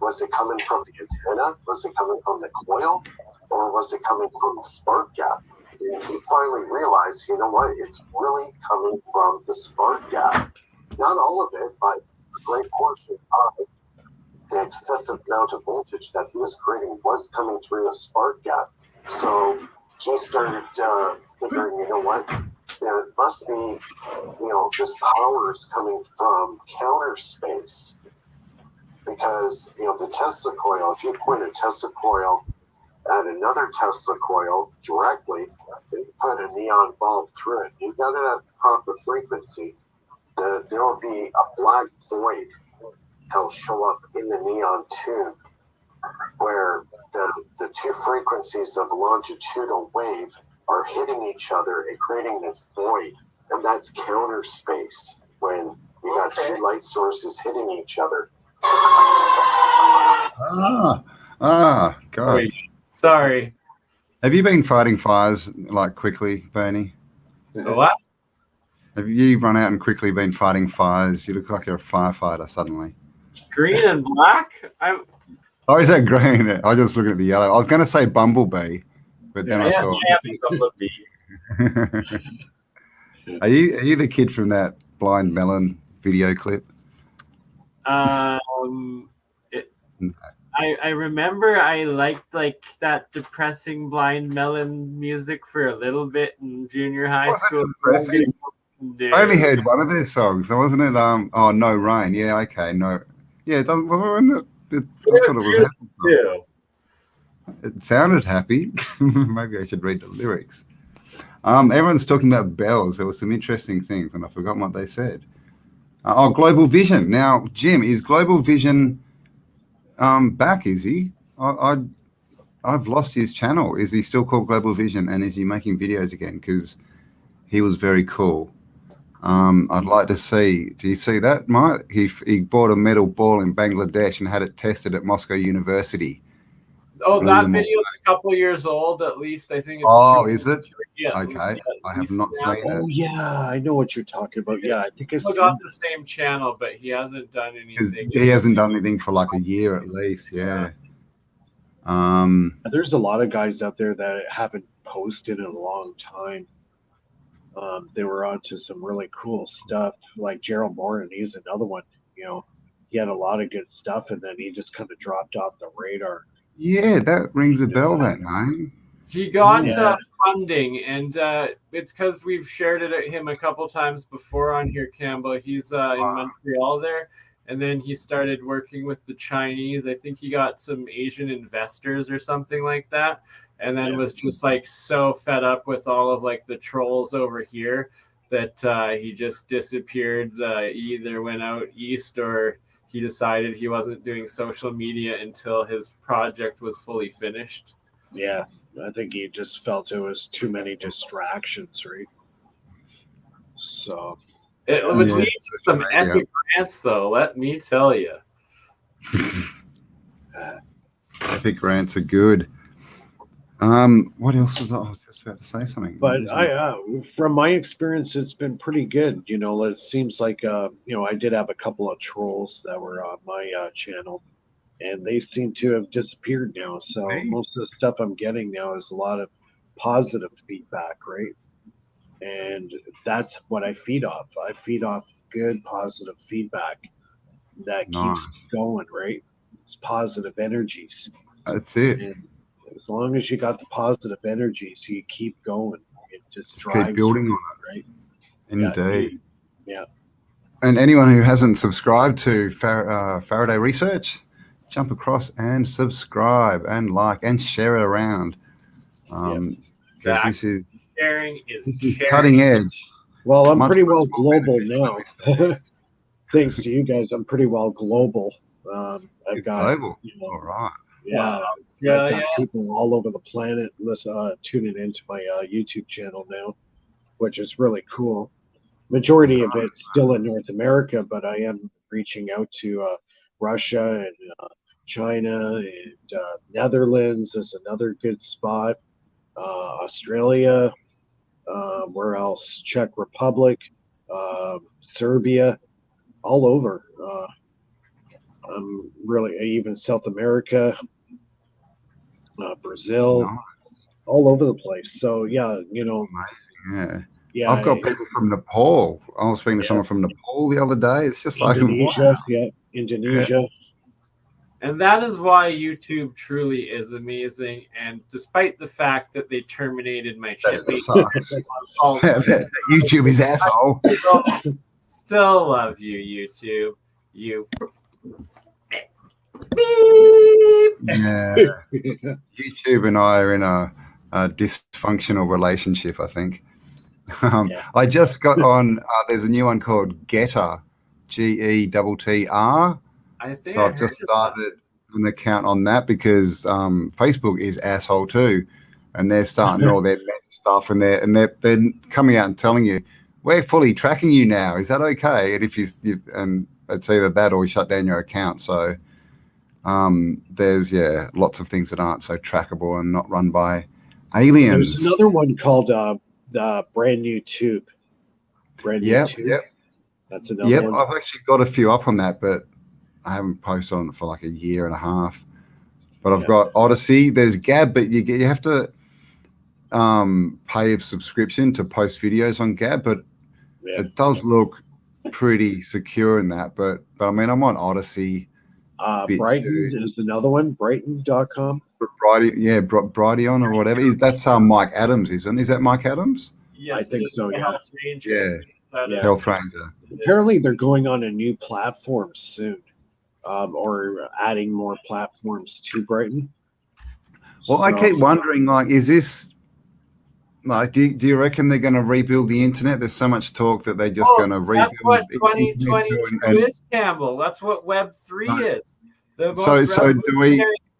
[SPEAKER 7] Was it coming from the antenna? Was it coming from the coil? Or was it coming from the spark gap? And he finally realized, you know what, it's really coming from the spark gap. Not all of it, but a great portion of it. The excessive amount of voltage that he was creating was coming through a spark gap. So he started figuring, you know what, there must be, you know, this power is coming from counter space. Because, you know, the Tesla coil, if you point a Tesla coil at another Tesla coil directly, and you put a neon bulb through it, you got it at proper frequency, there will be a black void that'll show up in the neon tube where the two frequencies of longitudinal wave are hitting each other and creating this void, and that's counter space when you got two light sources hitting each other.
[SPEAKER 1] God.
[SPEAKER 6] Sorry.
[SPEAKER 1] Have you been fighting fires like quickly, Bernie?
[SPEAKER 6] What?
[SPEAKER 1] Have you run out and quickly been fighting fires? You look like you're a firefighter suddenly.
[SPEAKER 6] Green and black?
[SPEAKER 1] Oh, is that green? I was just looking at the yellow. I was going to say bumblebee, but then I thought.
[SPEAKER 6] Bumblebee.
[SPEAKER 1] Are you the kid from that Blind Melon video clip?
[SPEAKER 6] I remember I liked like that depressing Blind Melon music for a little bit in junior high school.
[SPEAKER 1] Depressing? I only heard one of their songs. Wasn't it? Oh, No Rain. Yeah, okay. No. Yeah, it doesn't. I thought it was happy.
[SPEAKER 6] Too.
[SPEAKER 1] It sounded happy. Maybe I should read the lyrics. Everyone's talking about bells. There were some interesting things, and I forgot what they said. Global Vision. Now, Jim, is Global Vision back? Is he? I've lost his channel. Is he still called Global Vision, and is he making videos again? Because he was very cool. I'd like to see. Do you see that, Mike? He bought a metal ball in Bangladesh and had it tested at Moscow University.
[SPEAKER 6] Oh, that video is a couple years old, at least. I think it's.
[SPEAKER 1] Oh, is it?
[SPEAKER 6] Yeah.
[SPEAKER 1] Okay, I have not seen it.
[SPEAKER 5] Oh yeah, I know what you're talking about. Yeah, I think it's
[SPEAKER 6] got the same channel, but he hasn't done anything.
[SPEAKER 1] He hasn't done anything for like a year at least. Yeah.
[SPEAKER 5] There's a lot of guys out there that haven't posted in a long time. They were onto some really cool stuff, like Gerald Morin. He's another one. You know, he had a lot of good stuff, and then he just kind of dropped off the radar.
[SPEAKER 1] Yeah, that rings a bell. That name.
[SPEAKER 6] He got funding, and it's because we've shared it at him a couple times before on here, Campbell. He's in Montreal there, and then he started working with the Chinese. I think he got some Asian investors or something like that. And then was just like so fed up with all of like the trolls over here that he just disappeared. Either went out east or he decided he wasn't doing social media until his project was fully finished.
[SPEAKER 5] Yeah, I think he just felt it was too many distractions, right? So
[SPEAKER 6] it would lead to some epic rants, though. Let me tell you.
[SPEAKER 1] Epic rants are good. What else was I was just about to say something?
[SPEAKER 5] But from my experience, it's been pretty good. You know, it seems like, I did have a couple of trolls that were on my channel, and they seem to have disappeared now. So most of the stuff I'm getting now is a lot of positive feedback, right? And that's what I feed off. I feed off good, positive feedback that keeps going, right? It's positive energies.
[SPEAKER 1] That's it.
[SPEAKER 5] And as long as you got the positive energies, you keep going. It just
[SPEAKER 1] keep building on it,
[SPEAKER 5] right?
[SPEAKER 1] Indeed.
[SPEAKER 5] Yeah.
[SPEAKER 1] And anyone who hasn't subscribed to Faraday Research, jump across and subscribe and like and share it around. This is
[SPEAKER 6] sharing is
[SPEAKER 1] cutting edge.
[SPEAKER 5] Well, I'm pretty well global now. Thanks to you guys, I'm pretty well global. I've got
[SPEAKER 1] global. All right.
[SPEAKER 5] Yeah, I've got people all over the planet tuning into my YouTube channel now, which is really cool. Majority of it still in North America, but I am reaching out to Russia and China and Netherlands is another good spot. Australia, where else? Czech Republic, Serbia, all over. Really even South America, Brazil, all over the place. So yeah, yeah.
[SPEAKER 1] I've got people from Nepal. I was speaking to someone from Nepal the other day. It's just
[SPEAKER 5] Indonesia, Indonesia.
[SPEAKER 6] Yeah. And that is why YouTube truly is amazing. And despite the fact that they terminated my channel,
[SPEAKER 1] YouTube is asshole.
[SPEAKER 6] Still love you, YouTube. You.
[SPEAKER 1] Yeah. YouTube and I are in a dysfunctional relationship, I think. I just got on, there's a new one called Getter, GETTR. So I've just started an account on that because Facebook is asshole too. And they're starting all their stuff, and they're coming out and telling you, we're fully tracking you now. Is that okay? And if you and it's either that or we shut down your account. So there's lots of things that aren't so trackable and not run by aliens.
[SPEAKER 5] There's another one called the brand new tube.
[SPEAKER 1] Yep.
[SPEAKER 5] That's another one.
[SPEAKER 1] I've actually got a few up on that, but I haven't posted on it for like a year and a half. But I've got Odyssey. There's Gab, but you have to pay a subscription to post videos on Gab, but it does look pretty secure in that. But I mean, I'm on Odyssey.
[SPEAKER 5] Brighton is another one. Brighton.com.
[SPEAKER 1] Brighteon or whatever. That's Mike Adams, isn't? Is that Mike Adams?
[SPEAKER 6] Yes,
[SPEAKER 5] I think so. Yeah.
[SPEAKER 6] Health Ranger.
[SPEAKER 1] Health Ranger.
[SPEAKER 5] Apparently, they're going on a new platform soon, or adding more platforms to Brighton.
[SPEAKER 1] Well, I keep wondering, like, is this like? Do you reckon they're going to rebuild the internet? There's so much talk that they're just going to rebuild.
[SPEAKER 6] That's what 2022 is, Campbell. That's what Web 3 is. The most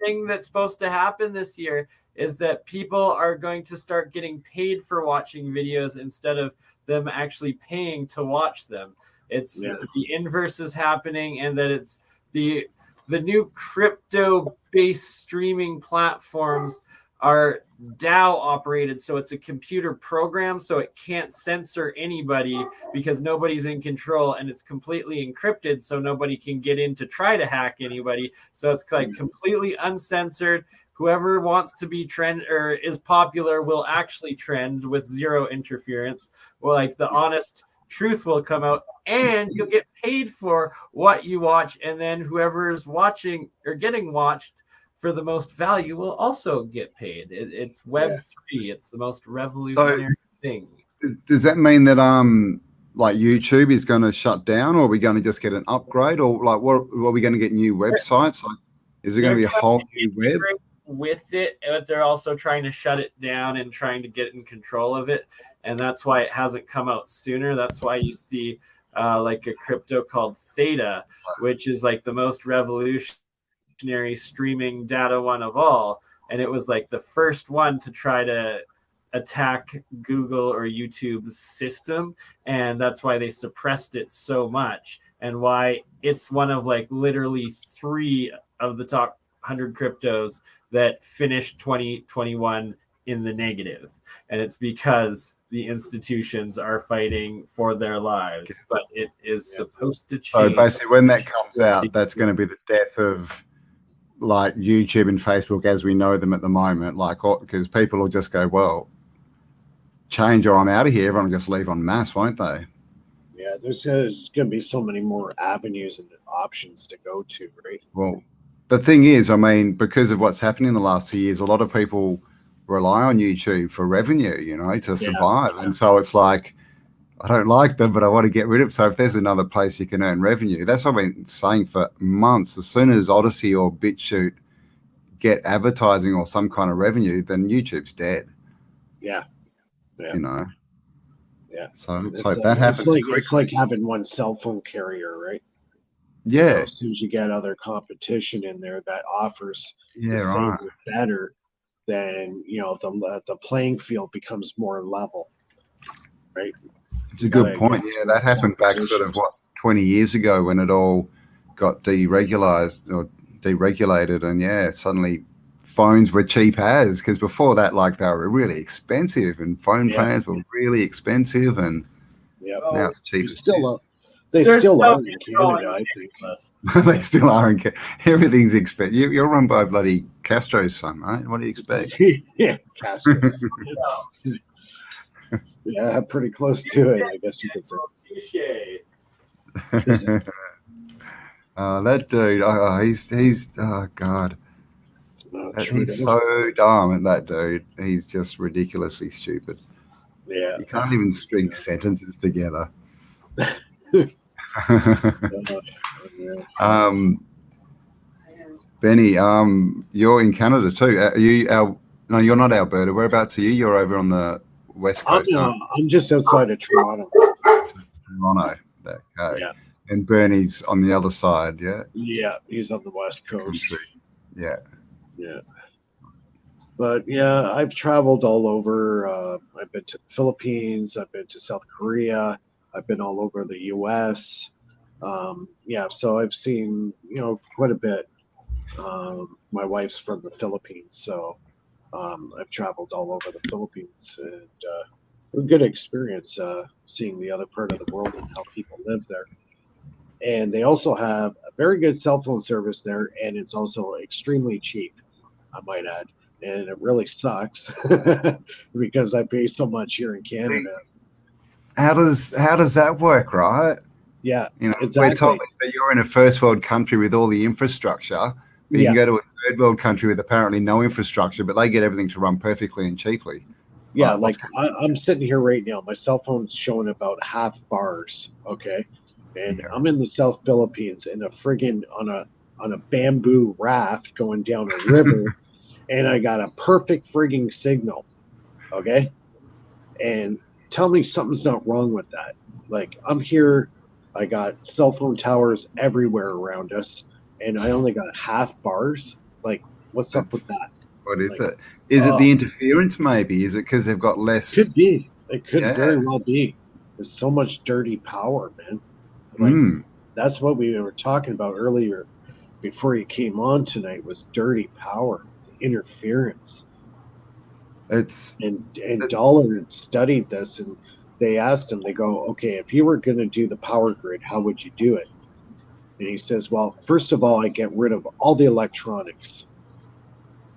[SPEAKER 6] thing that's supposed to happen this year is that people are going to start getting paid for watching videos instead of them actually paying to watch them. It's the inverse is happening, and that it's the new crypto-based streaming platforms are DAO operated, so it's a computer program, so it can't censor anybody because nobody's in control, and it's completely encrypted, so nobody can get in to try to hack anybody. So it's like completely uncensored. Whoever wants to be trend or is popular will actually trend with zero interference. Well, like the honest truth will come out, and you'll get paid for what you watch, and then whoever is watching or getting watched for the most value will also get paid. It's Web 3. It's the most revolutionary thing.
[SPEAKER 1] Does that mean that like YouTube is going to shut down, or are we going to just get an upgrade, or like what are we going to get new websites? Like, is there going to be a whole new web
[SPEAKER 6] with it? But they're also trying to shut it down and trying to get in control of it, and that's why it hasn't come out sooner. That's why you see like a crypto called Theta, which is like the most revolutionary streaming data one of all, and it was like the first one to try to attack Google or YouTube's system, and that's why they suppressed it so much, and why it's one of like literally 3 of the top 100 cryptos that finished 2021 in the negative. And it's because the institutions are fighting for their lives, but it is supposed to change.
[SPEAKER 1] So basically when that comes out, that's going to be the death of like YouTube and Facebook as we know them at the moment, like, because people will just go, well, change or I'm out of here. Everyone will just leave en masse, won't they?
[SPEAKER 5] Yeah, there's going to be so many more avenues and options to go to, right?
[SPEAKER 1] Well, the thing is, I mean, because of what's happened in the last 2 years, a lot of people rely on YouTube for revenue, you know, to survive. And so it's like, I don't like them, but I want to get rid of it. So if there's another place you can earn revenue, that's what I've been saying for months. As soon as Odyssey or BitChute get advertising or some kind of revenue, then YouTube's dead.
[SPEAKER 5] Yeah.
[SPEAKER 1] You know?
[SPEAKER 5] Yeah.
[SPEAKER 1] So let's hope that happens.
[SPEAKER 5] It's like having one cell phone carrier, right?
[SPEAKER 1] Yeah.
[SPEAKER 5] So as soon as you get other competition in there that offers
[SPEAKER 1] right.
[SPEAKER 5] better, then, you know, the playing field becomes more level, right?
[SPEAKER 1] It's a good point. Yeah, that happened back sort of 20 years ago when it all got deregulated, and suddenly phones were cheap as, because before that, like, they were really expensive, and phone plans were really expensive, and now it's cheap.
[SPEAKER 5] They still are in Canada, I think.
[SPEAKER 1] They still are in Canada. Everything's expensive. You're run by bloody Castro's son, right? What do you expect?
[SPEAKER 5] Yeah, Castro. Yeah, pretty close to it, I guess you could say.
[SPEAKER 1] That dude, he's oh god, he's so dumb. That dude, he's just ridiculously stupid.
[SPEAKER 5] Yeah,
[SPEAKER 1] you can't even string sentences together. Benny, you're in Canada too. Are you no, you're not Alberta. Whereabouts are you? You're over on the west coast.
[SPEAKER 5] I'm just outside of Toronto.
[SPEAKER 1] Toronto. Okay. Yeah. And Bernie's on the other side, yeah?
[SPEAKER 5] Yeah, he's on the west coast.
[SPEAKER 1] Yeah.
[SPEAKER 5] Yeah. But yeah, I've traveled all over. I've been to the Philippines. I've been to South Korea. I've been all over the U.S. Yeah, so I've seen quite a bit. My wife's from the Philippines, so I've traveled all over the Philippines, and a good experience seeing the other part of the world and how people live there. And they also have a very good cell phone service there, and it's also extremely cheap, I might add. And it really sucks because I pay so much here in Canada.
[SPEAKER 1] How does that work, right?
[SPEAKER 5] Yeah,
[SPEAKER 1] You know,
[SPEAKER 5] exactly.
[SPEAKER 1] we're told that you're in a first world country with all the infrastructure, but you can go to a third world country with apparently no infrastructure, but they get everything to run perfectly and cheaply.
[SPEAKER 5] Yeah,
[SPEAKER 1] Like,
[SPEAKER 5] I'm sitting here right now. My cell phone's showing about half bars. Okay, and
[SPEAKER 1] Yeah.
[SPEAKER 5] I'm in the South Philippines in a friggin' on a bamboo raft going down a river, and I got a perfect frigging signal. Okay, and tell me something's not wrong with that. Like I'm here, I got cell phone towers everywhere around us, and I only got half bars. Like, what's up with that?
[SPEAKER 1] What is
[SPEAKER 5] Like,
[SPEAKER 1] it? Is it the interference? Maybe is it because they've got less?
[SPEAKER 5] could be. It could
[SPEAKER 1] Yeah.
[SPEAKER 5] very well be. There's so much dirty power, man. Like that's what we were talking about earlier before you came on tonight was dirty power, interference.
[SPEAKER 1] It's
[SPEAKER 5] And Dollar studied this, and they asked him, they go, okay, if you were going to do the power grid, how would you do it? And he says, well, first of all, I get rid of all the electronics.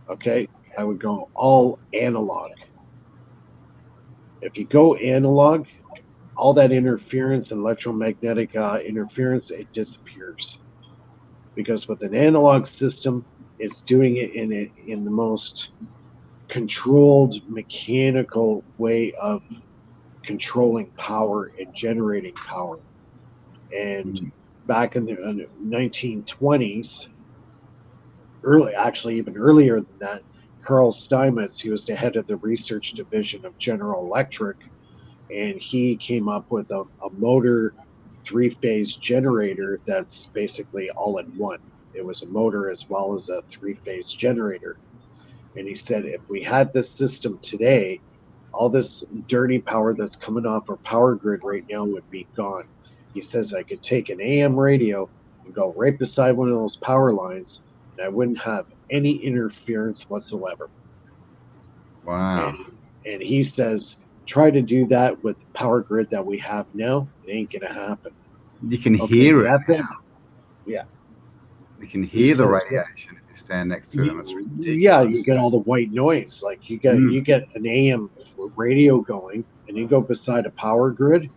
[SPEAKER 5] Okay, I would go all analog. If you go analog, all that interference, electromagnetic interference, it disappears. Because with an analog system, it's doing it in the most controlled mechanical way of controlling power and generating power. And back in the 1920s, actually even earlier than that, Carl Steinmetz, he was the head of the research division of General Electric, and he came up with a motor three-phase generator that's basically all in one. It was a motor as well as a three-phase generator. And he said, if we had this system today, all this dirty power that's coming off our power grid right now would be gone. He says I could take an AM radio and go right beside one of those power lines, and I wouldn't have any interference whatsoever.
[SPEAKER 1] wow.
[SPEAKER 5] And he says, try to do that with the power grid that we have now. It ain't gonna happen.
[SPEAKER 1] You can hear it.
[SPEAKER 5] Yeah.
[SPEAKER 1] You can hear the radiation if you stand next to them. It's ridiculous.
[SPEAKER 5] Yeah, you get all the white noise. Like you get an AM radio going, and you go beside a power grid.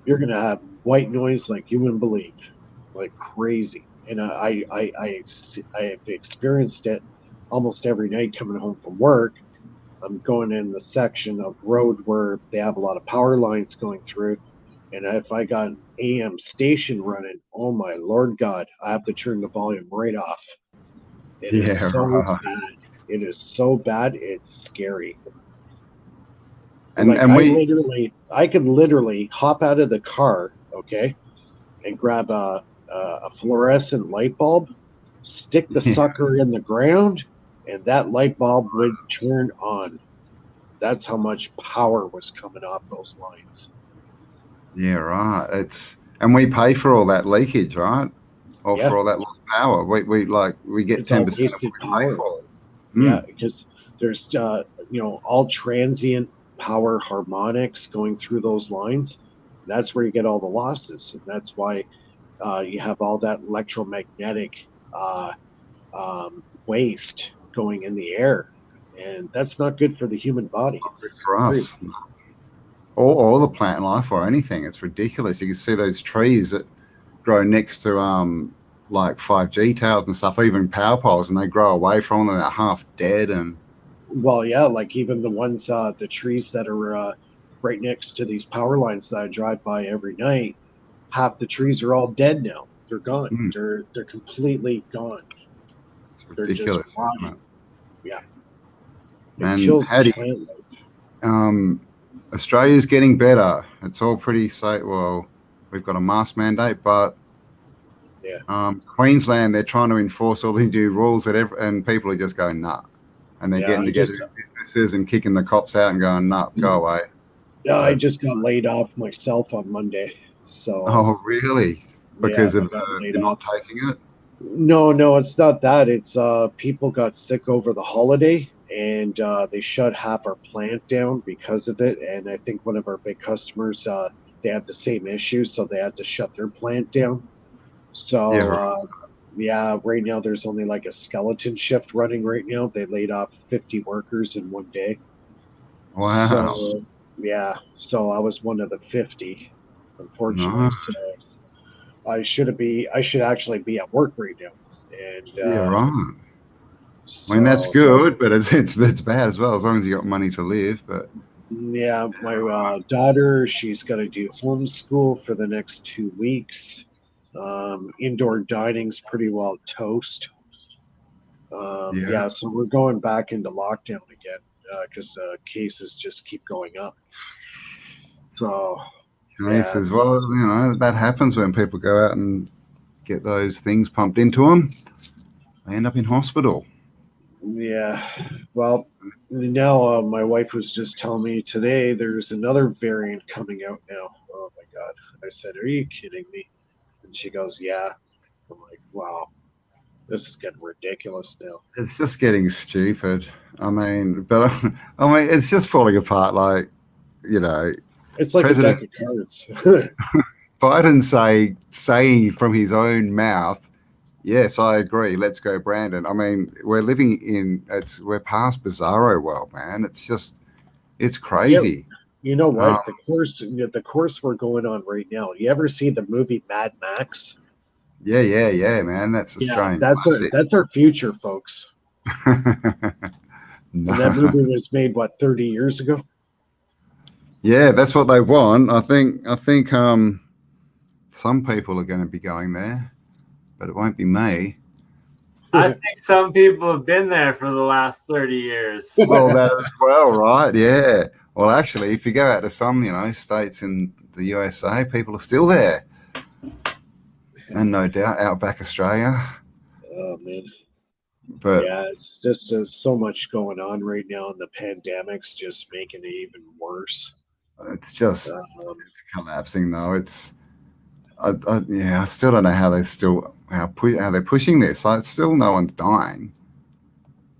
[SPEAKER 5] You're gonna have white noise like you wouldn't believe, like crazy. And I have experienced it almost every night coming home from work. I'm going in the section of road where they have a lot of power lines going through, and if I got an AM station running, oh my Lord God, I have to turn the volume right off. It is so bad. It is so bad. It's scary. And I could literally hop out of the car, okay, and grab a fluorescent light bulb, stick the sucker in the ground, and that light bulb would turn on. That's how much power was coming off those lines.
[SPEAKER 1] Yeah, right. And we pay for all that leakage, right? Or for all that lost power. We get 10% of what we pay for.
[SPEAKER 5] Yeah, because there's all transient power harmonics going through those lines. That's where you get all the losses, and that's why you have all that electromagnetic waste going in the air, and that's not good for the human body.
[SPEAKER 1] Not good for us, or the plant life or anything. It's ridiculous. You can see those trees that grow next to like 5G towers and stuff, even power poles, and they grow away from them. They're half dead. And
[SPEAKER 5] well, yeah, like even the ones, the trees that are right next to these power lines that I drive by every night, half the trees are all dead now. They're gone. They're completely gone.
[SPEAKER 1] It's ridiculous, isn't it?
[SPEAKER 5] Yeah.
[SPEAKER 1] And how do you, Australia's getting better. It's all pretty safe. Well, we've got a mask mandate, but Queensland, they're trying to enforce all these new rules and people are just going, nah. and they're getting together in businesses and kicking the cops out and going, "No, go away."
[SPEAKER 5] Yeah, I just got laid off myself on Monday. So.
[SPEAKER 1] Oh, really? Because
[SPEAKER 5] I
[SPEAKER 1] of
[SPEAKER 5] got laid
[SPEAKER 1] you're not
[SPEAKER 5] off.
[SPEAKER 1] taking it?
[SPEAKER 5] No, it's not that. It's people got sick over the holiday, and they shut half our plant down because of it. And I think one of our big customers, they had the same issue, so they had to shut their plant down. So right now there's only like a skeleton shift running right now. They laid off 50 workers in one day.
[SPEAKER 1] Wow.
[SPEAKER 5] So so I was one of the 50, unfortunately.
[SPEAKER 1] No.
[SPEAKER 5] So I should actually be at work right now. And
[SPEAKER 1] Right. I mean, that's good, but it's bad as well, as long as you got money to live. But
[SPEAKER 5] yeah, my daughter, she's got to do homeschool for the next 2 weeks. Indoor dining's pretty well toast. So we're going back into lockdown again because cases just keep going up. So
[SPEAKER 1] cases, well, that happens when people go out and get those things pumped into them. They end up in hospital.
[SPEAKER 5] Yeah, well, now my wife was just telling me today there's another variant coming out now. Oh my God. I said, are you kidding me? And she goes, yeah. I'm like, wow, this is getting ridiculous now.
[SPEAKER 1] It's just getting stupid. I mean, it's just falling apart. Like,
[SPEAKER 5] it's like
[SPEAKER 1] President,
[SPEAKER 5] a deck of cards.
[SPEAKER 1] Biden saying from his own mouth, yes, I agree. Let's go, Brandon. I mean, we're we're past bizarro world, man. It's crazy.
[SPEAKER 5] Yeah, you know what? The course we're going on right now. You ever see the movie Mad Max?
[SPEAKER 1] Yeah, man. That's a strange.
[SPEAKER 5] That's our future, folks.
[SPEAKER 1] No.
[SPEAKER 5] And that movie was made 30 years ago.
[SPEAKER 1] Yeah, that's what they want. I think some people are going to be going there, but it won't be me.
[SPEAKER 6] I think some people have been there for the last 30 years.
[SPEAKER 1] Well, that as well, right? Yeah. Well, actually, if you go out to some, states in the USA, people are still there. And no doubt outback Australia.
[SPEAKER 5] Oh, man.
[SPEAKER 1] But
[SPEAKER 5] yeah, it's just there's so much going on right now, and the pandemic's just making it even worse.
[SPEAKER 1] It's just it's collapsing, though. I still don't know how they're pushing this. Like, still no one's dying.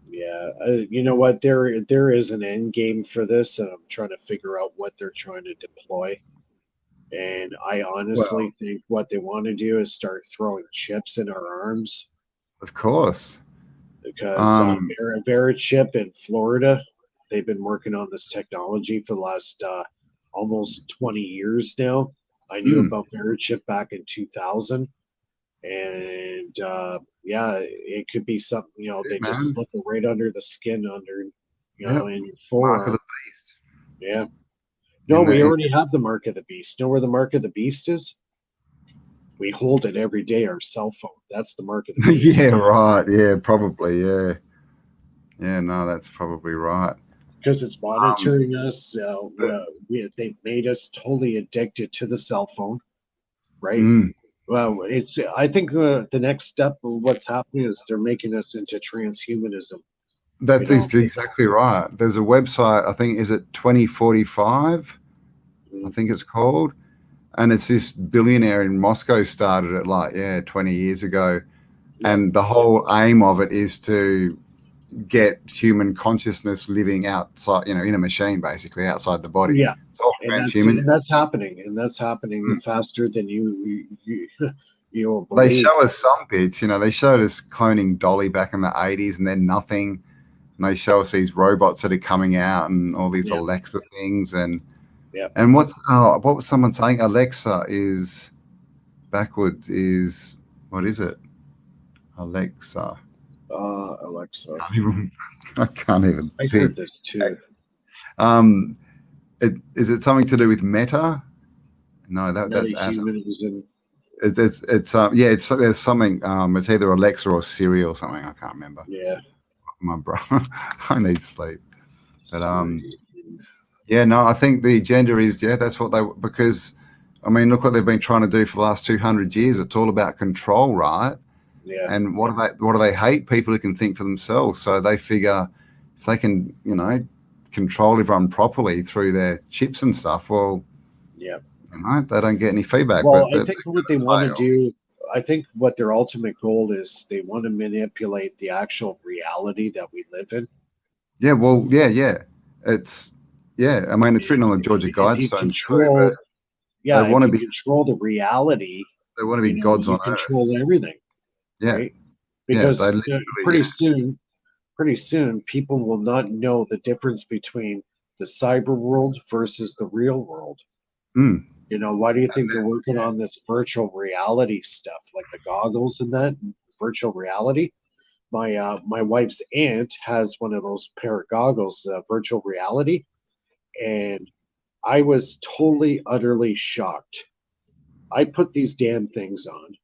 [SPEAKER 5] Yeah, you know what? There is an end game for this, and I'm trying to figure out what they're trying to deploy. And I honestly think what they want to do is start throwing chips in our arms.
[SPEAKER 1] Of course.
[SPEAKER 5] Because Chip in Florida, they've been working on this technology for the last almost 20 years now. I knew about Chip back in 2000. And it could be something, they just look right under the skin in your forearm.
[SPEAKER 1] Mark of the beast.
[SPEAKER 5] Yeah. No, we already have the mark of the beast. Know where the mark of the beast is? We hold it every day, our cell phone. That's the mark of the beast.
[SPEAKER 1] Yeah, right. Yeah, probably. Yeah. Yeah, no, that's probably right.
[SPEAKER 5] Because it's monitoring us. They've made us totally addicted to the cell phone, right? Well, I think the next step of what's happening is they're making us into transhumanism.
[SPEAKER 1] That's exactly right. There's a website, I think, is it 2045? I think it's called. And it's this billionaire in Moscow started it 20 years ago. And the whole aim of it is to get human consciousness living outside, in a machine, basically, outside the body.
[SPEAKER 5] Yeah.
[SPEAKER 1] It's all transhuman.
[SPEAKER 5] And that's happening faster than you will believe.
[SPEAKER 1] They show us some bits, they showed us cloning Dolly back in the 80s and then nothing. And they show us these robots that are coming out and all these Alexa things. And what was someone saying? Alexa is backwards is, what is it? Alexa.
[SPEAKER 5] Alexa.
[SPEAKER 1] I can't even
[SPEAKER 5] I heard this too.
[SPEAKER 1] Is it something to do with Meta? No, that's
[SPEAKER 5] Humanism.
[SPEAKER 1] There's something. It's either Alexa or Siri or something. I can't remember.
[SPEAKER 5] Yeah.
[SPEAKER 1] My bro, I need sleep. But I think the agenda is that's what because look what they've been trying to do for the last 200 years. It's all about control, right?
[SPEAKER 5] Yeah.
[SPEAKER 1] And what do they hate? People who can think for themselves. So they figure if they can, you know, control everyone properly through their chips and stuff, well,
[SPEAKER 5] yeah,
[SPEAKER 1] you know, they don't get any feedback.
[SPEAKER 5] well,
[SPEAKER 1] But
[SPEAKER 5] I think what they want to do, I think what their ultimate goal is, they want to manipulate the actual reality that we live in.
[SPEAKER 1] Yeah, well, yeah. It's, yeah, I mean, it's written on the Georgia
[SPEAKER 5] If you
[SPEAKER 1] Guidestones too,
[SPEAKER 5] control,
[SPEAKER 1] but
[SPEAKER 5] yeah,
[SPEAKER 1] they want to
[SPEAKER 5] if you
[SPEAKER 1] be,
[SPEAKER 5] control the reality,
[SPEAKER 1] they want to be
[SPEAKER 5] you know,
[SPEAKER 1] gods
[SPEAKER 5] you
[SPEAKER 1] on earth.
[SPEAKER 5] control everything,
[SPEAKER 1] Yeah,
[SPEAKER 5] right?
[SPEAKER 1] yeah,
[SPEAKER 5] Because
[SPEAKER 1] they literally,
[SPEAKER 5] pretty soon, people will not know the difference between the cyber world versus the real world.
[SPEAKER 1] Mm.
[SPEAKER 5] You know, why do you think they're working on this virtual reality stuff, like the goggles and that virtual reality? My wife's aunt has one of those pair of goggles, virtual reality, and I was totally, utterly shocked. I put these damn things on,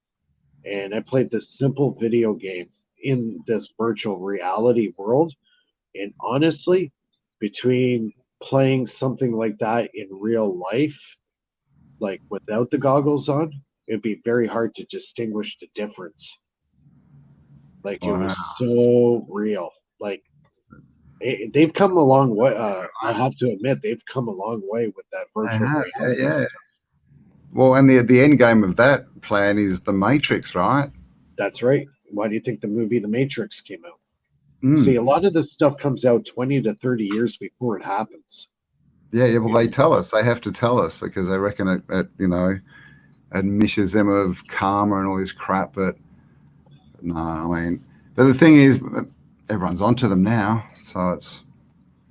[SPEAKER 5] and I played this simple video game in this virtual reality world. And honestly, between playing something like that in real life, like without the goggles on, it'd be very hard to distinguish the difference. Like it
[SPEAKER 1] wow.
[SPEAKER 5] was so real. Like they've come a long way. I have to admit, they've come a long way with that
[SPEAKER 1] They
[SPEAKER 5] virtual
[SPEAKER 1] have,
[SPEAKER 5] reality.
[SPEAKER 1] yeah. Well, and the end game of that plan is the Matrix, right?
[SPEAKER 5] That's right. Why do you think the movie The Matrix came out? See, a
[SPEAKER 1] Mm.
[SPEAKER 5] lot of this stuff comes out 20 to 30 years before it happens.
[SPEAKER 1] Yeah. Well, they tell us. They have to tell us because they reckon it you know, admissions them of karma and all this crap. But no, I mean, but the thing is, everyone's onto them now, so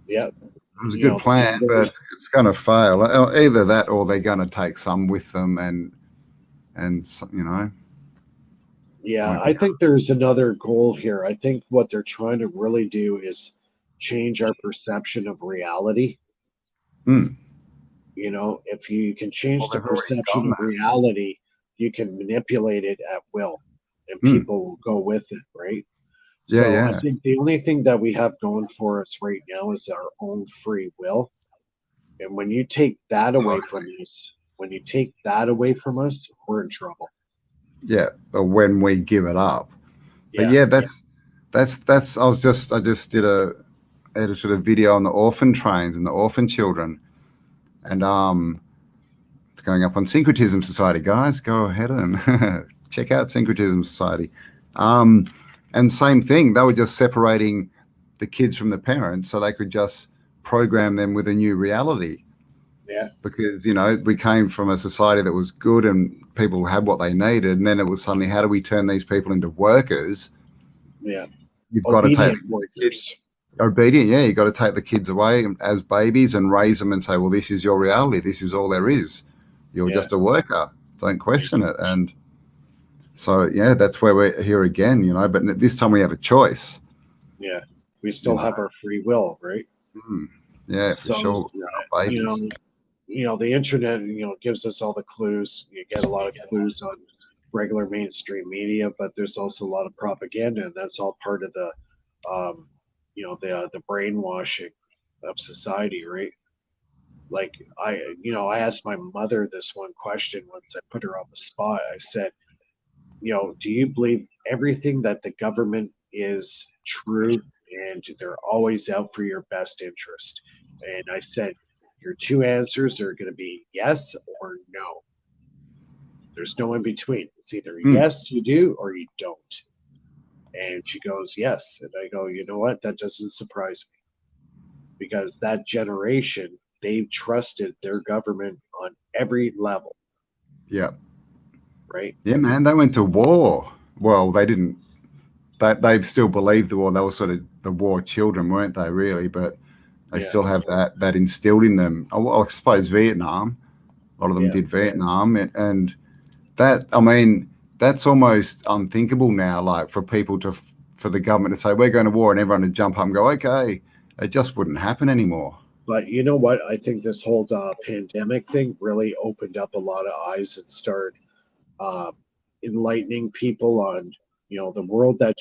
[SPEAKER 5] Yeah.
[SPEAKER 1] it was a
[SPEAKER 5] You
[SPEAKER 1] good
[SPEAKER 5] know,
[SPEAKER 1] plan, but it's going to fail. Either that, or they're going to take some with them, and you know,
[SPEAKER 5] yeah,
[SPEAKER 1] won't be.
[SPEAKER 5] I think there's another goal here. I think what they're trying to really do is change our perception of reality.
[SPEAKER 1] Mm.
[SPEAKER 5] You know, if you can change
[SPEAKER 1] Well,
[SPEAKER 5] the
[SPEAKER 1] they've already
[SPEAKER 5] perception
[SPEAKER 1] done
[SPEAKER 5] of
[SPEAKER 1] that.
[SPEAKER 5] reality, you can manipulate it at will, and
[SPEAKER 1] Mm.
[SPEAKER 5] people will go with it, right?
[SPEAKER 1] Yeah,
[SPEAKER 5] So I
[SPEAKER 1] yeah.
[SPEAKER 5] think the only thing that we have going for us right now is our own free will. And when you take that away from us, we're in trouble.
[SPEAKER 1] Yeah, but when we give it up. But
[SPEAKER 5] Yeah,
[SPEAKER 1] yeah, that's. I just did edited a video on the orphan trains and the orphan children, and it's going up on Syncretism Society, guys. Go ahead and check out Syncretism Society. And same thing, they were just separating the kids from the parents so they could just program them with a new reality.
[SPEAKER 5] yeah,
[SPEAKER 1] Because, you know, we came from a society that was good and people had what they needed. And then it was suddenly, how do we turn these people into workers?
[SPEAKER 5] yeah.
[SPEAKER 1] You've got to take
[SPEAKER 5] Obedient
[SPEAKER 1] the
[SPEAKER 5] workers.
[SPEAKER 1] kids obedient. Yeah, you've got to take the kids away as babies and raise them and say, well, this is your reality. This is all there is. You're
[SPEAKER 5] Yeah.
[SPEAKER 1] just a worker. Don't question it. And so, yeah, that's where we're here again, you know, but this time we have a choice.
[SPEAKER 5] Yeah, we still have our free will, right?
[SPEAKER 1] Mm, yeah, for
[SPEAKER 5] So,
[SPEAKER 1] sure.
[SPEAKER 5] you
[SPEAKER 1] Babies.
[SPEAKER 5] know, the internet, gives us all the clues. You get a lot of clues on regular mainstream media, but there's also a lot of propaganda, and that's all part of the, the brainwashing of society, right? Like I asked my mother this one question once I put her on the spot. I said, do you believe everything that the government is true and they're always out for your best interest? And I said, your two answers are going to be yes or no. There's no in between. It's either yes, you do, or you don't. And she goes, yes. And I go, you know what? That doesn't surprise me. Because that generation, they've trusted their government on every level.
[SPEAKER 1] Yeah.
[SPEAKER 5] Right?
[SPEAKER 1] Yeah, man, they went to war. Well, they didn't. They've still believed the war. They were sort of the war children, weren't they, really? But they still have that instilled in them. I suppose Vietnam. A lot of them did Vietnam. And that, I mean, that's almost unthinkable now, like for the government to say, we're going to war, and everyone to jump up and go, okay. It just wouldn't happen anymore.
[SPEAKER 5] But you know what? I think this whole pandemic thing really opened up a lot of eyes and started enlightening people on, the world that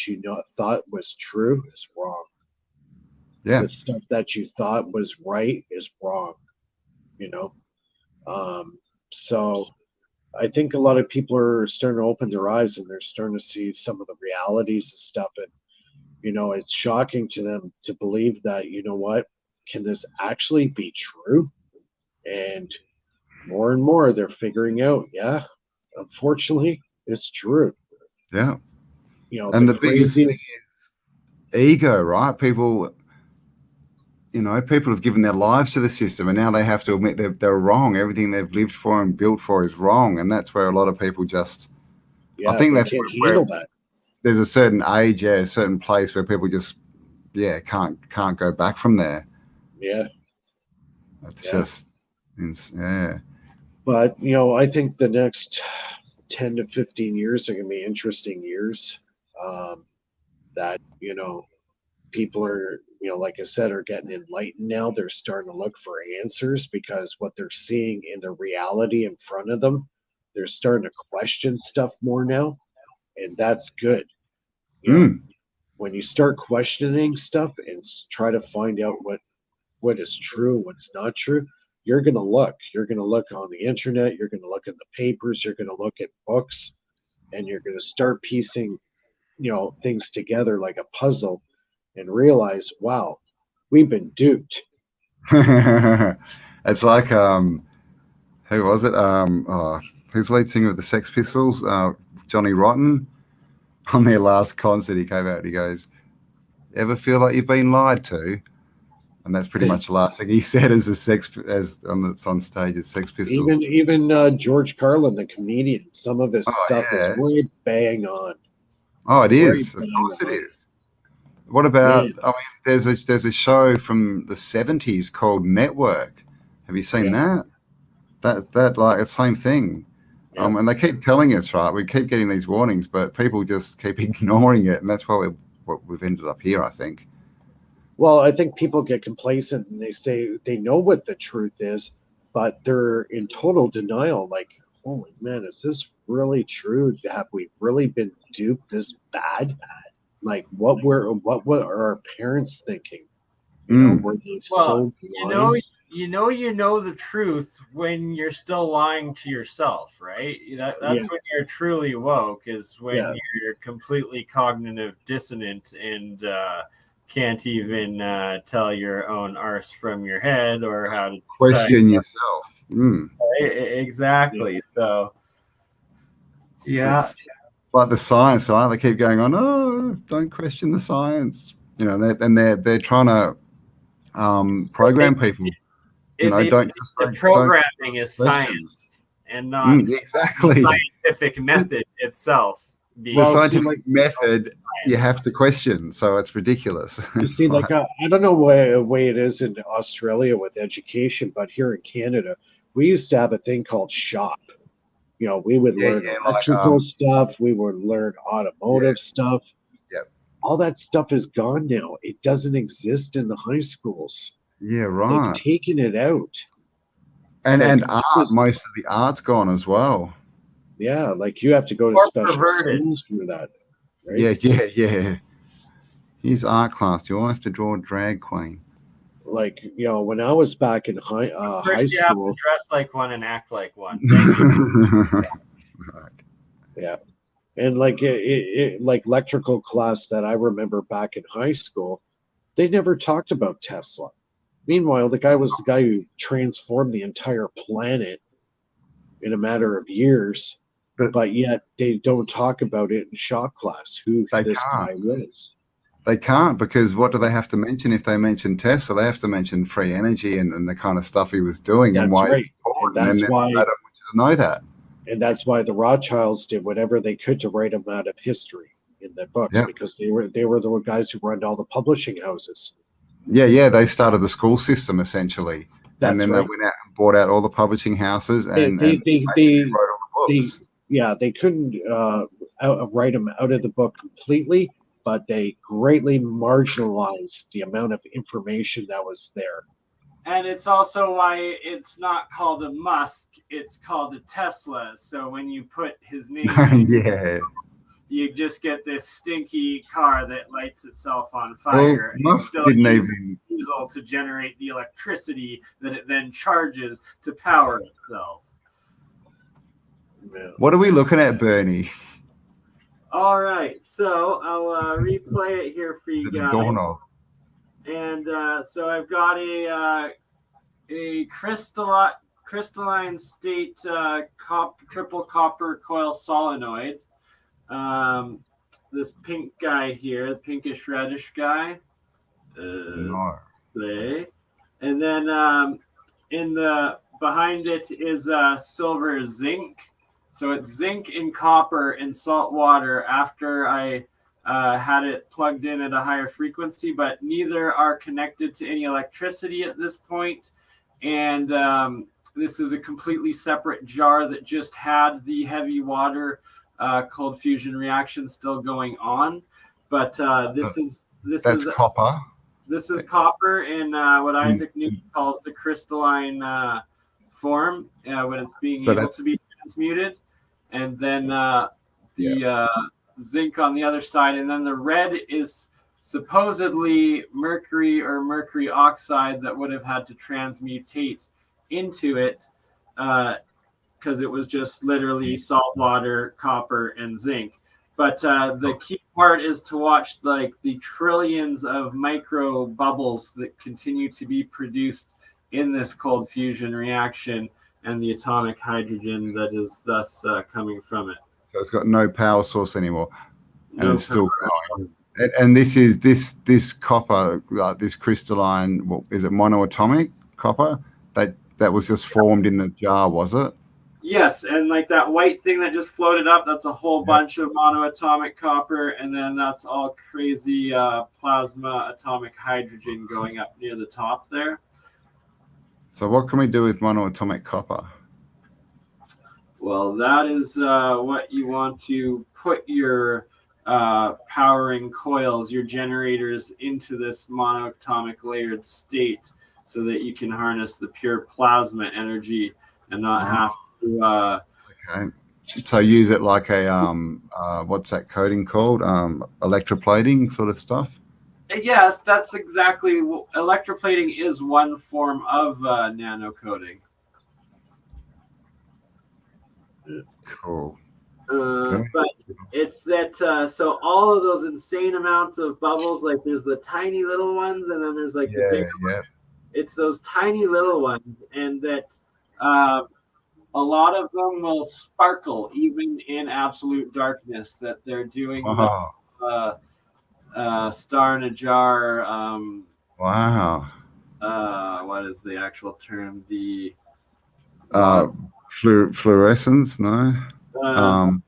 [SPEAKER 5] thought was true is wrong.
[SPEAKER 1] Yeah.
[SPEAKER 5] The stuff that you thought was right is wrong. So I think a lot of people are starting to open their eyes and they're starting to see some of the realities and stuff. And it's shocking to them to believe that, what, can this actually be true? And more they're figuring out, yeah, unfortunately, it's true.
[SPEAKER 1] Yeah. And the biggest thing is ego, right? People have given their lives to the system, and now they have to admit they're wrong. Everything they've lived for and built for is wrong, and that's where a lot of people just. I think
[SPEAKER 5] they
[SPEAKER 1] that's
[SPEAKER 5] can't
[SPEAKER 1] where
[SPEAKER 5] handle that.
[SPEAKER 1] there's a certain age, a certain place where people just, can't go back from there.
[SPEAKER 5] Yeah,
[SPEAKER 1] It's just, yeah.
[SPEAKER 5] But I think the next 10 to 15 years are going to be interesting years. That people are, like I said, are getting enlightened now. They're starting to look for answers because what they're seeing in the reality in front of them, they're starting to question stuff more now, and that's good. When you start questioning stuff and try to find out what is true, what's not true, you're going to look. You're going to look on the internet. You're going to look in the papers. You're going to look at books, and you're going to start piecing, things together like a puzzle, and realize, wow, we've been duped.
[SPEAKER 1] It's like who was it? Who's the lead singer of the Sex Pistols? Johnny Rotten. On their last concert, he came out and he goes, "Ever feel like you've been lied to?" And that's pretty much the last thing he said as on stage as Sex Pistols.
[SPEAKER 5] Even George Carlin, the comedian, some of his stuff is really bang on.
[SPEAKER 1] Oh, it is. Of course it is. What about? I mean, there's a show from the 70s called Network. Have you seen that? That like the same thing.
[SPEAKER 5] Yeah.
[SPEAKER 1] And they keep telling us, right? We keep getting these warnings, but people just keep ignoring it, and that's why we've ended up here, I think.
[SPEAKER 5] Well, I think people get complacent and they say they know what the truth is, but they're in total denial. Like, holy man, is this really true? Have we really been duped this bad? Like, what were our parents thinking? Were they so blind?
[SPEAKER 6] You know the truth when you're still lying to yourself, right? That's when you're truly woke, is when you're completely cognitive dissonant and can't even tell your own arse from your head or how to
[SPEAKER 1] question yourself.
[SPEAKER 6] Exactly. So
[SPEAKER 1] it's like the science, right? They keep going on, oh, don't question the science, and they're trying to program people.
[SPEAKER 6] Programming is science and not
[SPEAKER 1] exactly
[SPEAKER 6] the scientific method itself.
[SPEAKER 1] The scientific method you have to question, so it's ridiculous.
[SPEAKER 5] See, I don't know way it is in Australia with education, but here in Canada, we used to have a thing called shop. We would learn electrical stuff. We would learn automotive stuff.
[SPEAKER 1] Yep.
[SPEAKER 5] All that stuff is gone now. It doesn't exist in the high schools.
[SPEAKER 1] Yeah, right.
[SPEAKER 5] They've taken it out.
[SPEAKER 1] And art, most of the art's gone as well.
[SPEAKER 5] Yeah, like you have to go to special schools for that. Right?
[SPEAKER 1] Yeah. Here's art class. You all have to draw a drag queen.
[SPEAKER 5] Like, when I was back in high
[SPEAKER 6] school,
[SPEAKER 5] have to
[SPEAKER 6] dress like one and act like one.
[SPEAKER 5] Yeah, and like like electrical class that I remember back in high school, they never talked about Tesla. Meanwhile, the guy was the guy who transformed the entire planet in a matter of years, but yet they don't talk about it in shop class. Who this guy was?
[SPEAKER 1] They can't, because what do they have to mention if they mention Tesla? They have to mention free energy and the kind of stuff he was doing and why.
[SPEAKER 5] Right. And that's why
[SPEAKER 1] I don't want you to know that.
[SPEAKER 5] And that's why the Rothschilds did whatever they could to write him out of history in their books, because they were the guys who run all the publishing houses.
[SPEAKER 1] Yeah, they started the school system essentially, and then they went out and bought out all the publishing houses and
[SPEAKER 5] they
[SPEAKER 1] wrote all the books.
[SPEAKER 5] They couldn't write them out of the book completely, but they greatly marginalized the amount of information that was there.
[SPEAKER 6] And it's also why it's not called a Musk, it's called a Tesla. So when you put his name in, you just get this stinky car that lights itself on fire.
[SPEAKER 1] Well, Musk didn't even
[SPEAKER 6] diesel to generate the electricity that it then charges to power itself.
[SPEAKER 1] What are we looking at, Bernie?
[SPEAKER 6] All right, so I'll replay it here for you
[SPEAKER 1] Is it a
[SPEAKER 6] guys.
[SPEAKER 1] doorknob?
[SPEAKER 6] And so I've got a crystalline state triple copper coil solenoid. This pink guy here, the pinkish reddish guy.
[SPEAKER 1] No.
[SPEAKER 6] Play. And then in the behind it is silver zinc. So it's zinc and copper and salt water after I had it plugged in at a higher frequency, but neither are connected to any electricity at this point. And this is a completely separate jar that just had the heavy water cold fusion reaction still going on. But
[SPEAKER 1] That's copper.
[SPEAKER 6] This is copper in what Isaac Newton calls the crystalline form when it's being able to be transmuted. And then the zinc on the other side. And then the red is supposedly mercury or mercury oxide that would have had to transmutate into it because it was just literally salt water, copper, and zinc. But the key part is to watch like the trillions of micro bubbles that continue to be produced in this cold fusion reaction and the atomic hydrogen that is thus coming from it.
[SPEAKER 1] So it's got no power source anymore, and
[SPEAKER 6] No
[SPEAKER 1] it's still going. And this is this copper, this crystalline. Well, is it monoatomic copper? That was just formed in the jar, was it?
[SPEAKER 6] Yes, and like that white thing that just floated up, that's a whole bunch of monoatomic copper, and then that's all crazy plasma atomic hydrogen going up near the top there.
[SPEAKER 1] So what can we do with monoatomic copper?
[SPEAKER 6] Well, that is what you want to put your powering coils, your generators into this monoatomic layered state so that you can harness the pure plasma energy and not have to...
[SPEAKER 1] Okay. So use it like a, what's that coating called? Electroplating sort of stuff?
[SPEAKER 6] Yes, that's exactly... Electroplating is one form of nano coating.
[SPEAKER 1] Cool.
[SPEAKER 6] But it's that so all of those insane amounts of bubbles, like there's the tiny little ones and then there's like the big ones. It's those tiny little ones, and that a lot of them will sparkle even in absolute darkness, that they're doing star in a jar.
[SPEAKER 1] Wow.
[SPEAKER 6] What is the actual term? The
[SPEAKER 1] Fluorescence? No.
[SPEAKER 6] No,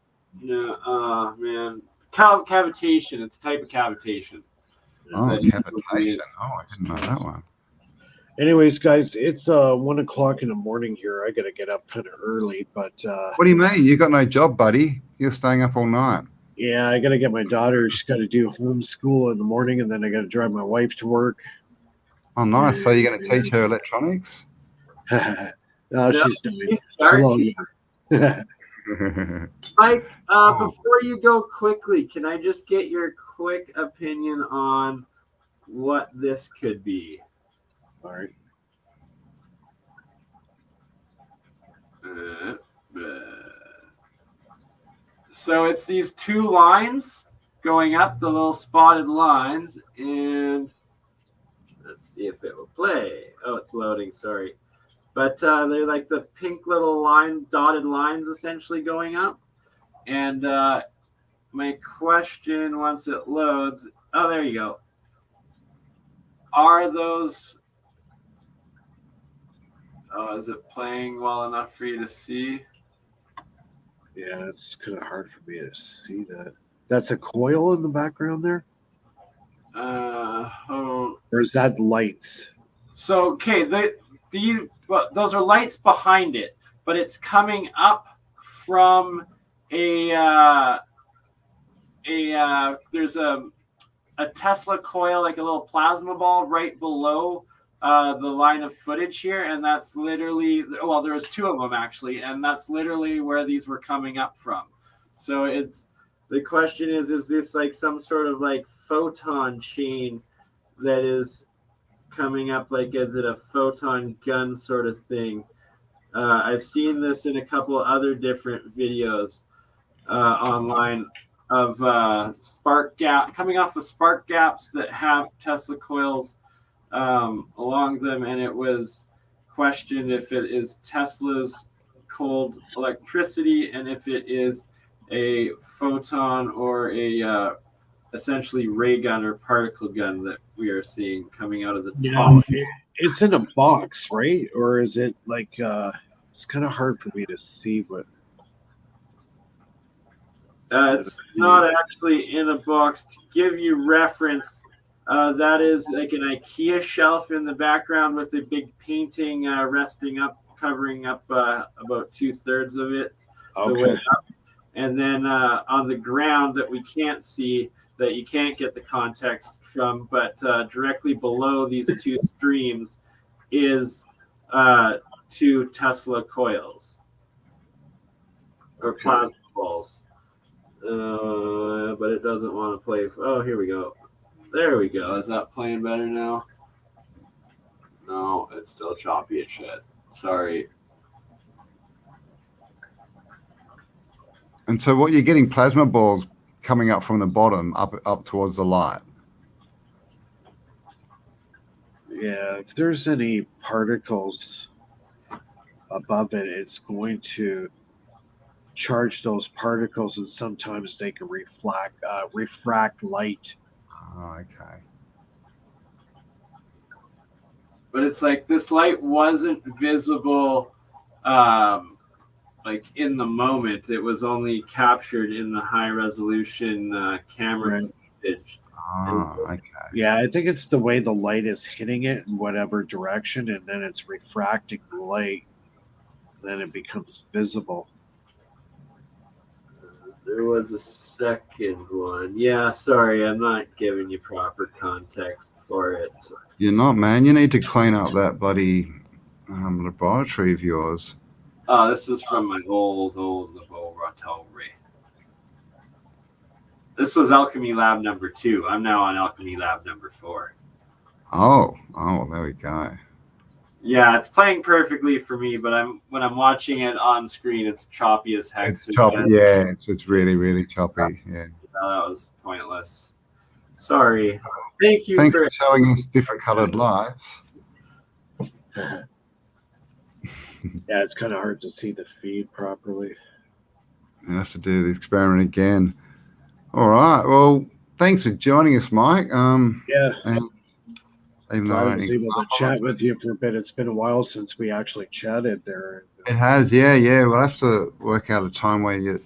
[SPEAKER 6] man. Cavitation. It's a type of cavitation.
[SPEAKER 1] Oh, cavitation. Oh, I didn't know that one.
[SPEAKER 5] Anyways, guys, it's 1 o'clock in the morning here. I gotta get up kind of early, but
[SPEAKER 1] what do you mean? You got no job, buddy? You're staying up all night.
[SPEAKER 5] Yeah, I gotta get my daughter. She's got to do homeschool in the morning, and then I gotta drive my wife to work.
[SPEAKER 1] Oh, nice. So you're going to teach her electronics?
[SPEAKER 5] No, she's
[SPEAKER 6] doing. Mike, before you go quickly, can I just get your quick opinion on what this could be?
[SPEAKER 5] All right.
[SPEAKER 6] So it's these two lines going up, the little spotted lines, and let's see if it will play. Oh, it's loading, sorry. But they're like the pink little dotted lines essentially going up. And my question, once it loads, oh, there you go. Are those... Oh, is it playing well enough for you to see?
[SPEAKER 5] Yeah, it's kind of hard for me to see that. That's a coil in the background there? Or is that lights?
[SPEAKER 6] So, okay, those are lights behind it, but it's coming up from there's a Tesla coil, like a little plasma ball right below the line of footage here, and that's literally, well, there was two of them actually, and that's literally where these were coming up from. So it's, the question is this like some sort of like photon chain that is coming up, like, is it a photon gun sort of thing? I've seen this in a couple other different videos online. spark gap coming off the spark gaps that have Tesla coils along them, and it was questioned if it is Tesla's cold electricity and if it is a photon or a essentially ray gun or particle gun that we are seeing coming out of the top.
[SPEAKER 5] It's in a box, right? Or is it like it's kind of hard for me to see what.
[SPEAKER 6] It's not actually in a box. To give you reference, that is like an IKEA shelf in the background with a big painting resting up, covering up about 2/3 of it.
[SPEAKER 5] Okay.
[SPEAKER 6] And then on the ground that we can't see, that you can't get the context from, but directly below these two streams is 2 Tesla coils or plasma balls. But it doesn't want to play. Oh, here we go. There we go. Is that playing better now? No, it's still choppy as shit. Sorry.
[SPEAKER 1] And so what you're getting plasma balls coming up from the bottom up towards the light.
[SPEAKER 5] Yeah, if there's any particles above it, it's going to charge those particles, and sometimes they can refract light.
[SPEAKER 1] Oh, okay.
[SPEAKER 6] But it's like this light wasn't visible like in the moment. It was only captured in the high resolution camera footage.
[SPEAKER 1] Okay.
[SPEAKER 5] Yeah, I think it's the way the light is hitting it in whatever direction, and then it's refracting the light. Then it becomes visible.
[SPEAKER 6] There was a second one. Yeah, sorry, I'm not giving you proper context for it.
[SPEAKER 1] You're not, man. You need to clean up that bloody laboratory of yours.
[SPEAKER 6] Oh, this is from my old laboratory. This was Alchemy Lab number 2. I'm now on Alchemy Lab number 4.
[SPEAKER 1] Oh, there we go.
[SPEAKER 6] Yeah, it's playing perfectly for me, but when I'm watching it on screen, it's choppy as heck.
[SPEAKER 1] It's choppy. Yeah, it's really, really choppy. Yeah.
[SPEAKER 6] That was pointless. Sorry. Thanks
[SPEAKER 1] for showing us different colored lights.
[SPEAKER 5] Yeah, it's kind of hard to see the feed properly.
[SPEAKER 1] You have to do the experiment again. All right. Well, thanks for joining us, Mike.
[SPEAKER 5] Yeah.
[SPEAKER 1] And even
[SPEAKER 5] I was able to chat with you for a bit. It's been a while since we actually chatted there.
[SPEAKER 1] It has, yeah. We'll have to work out a time where you.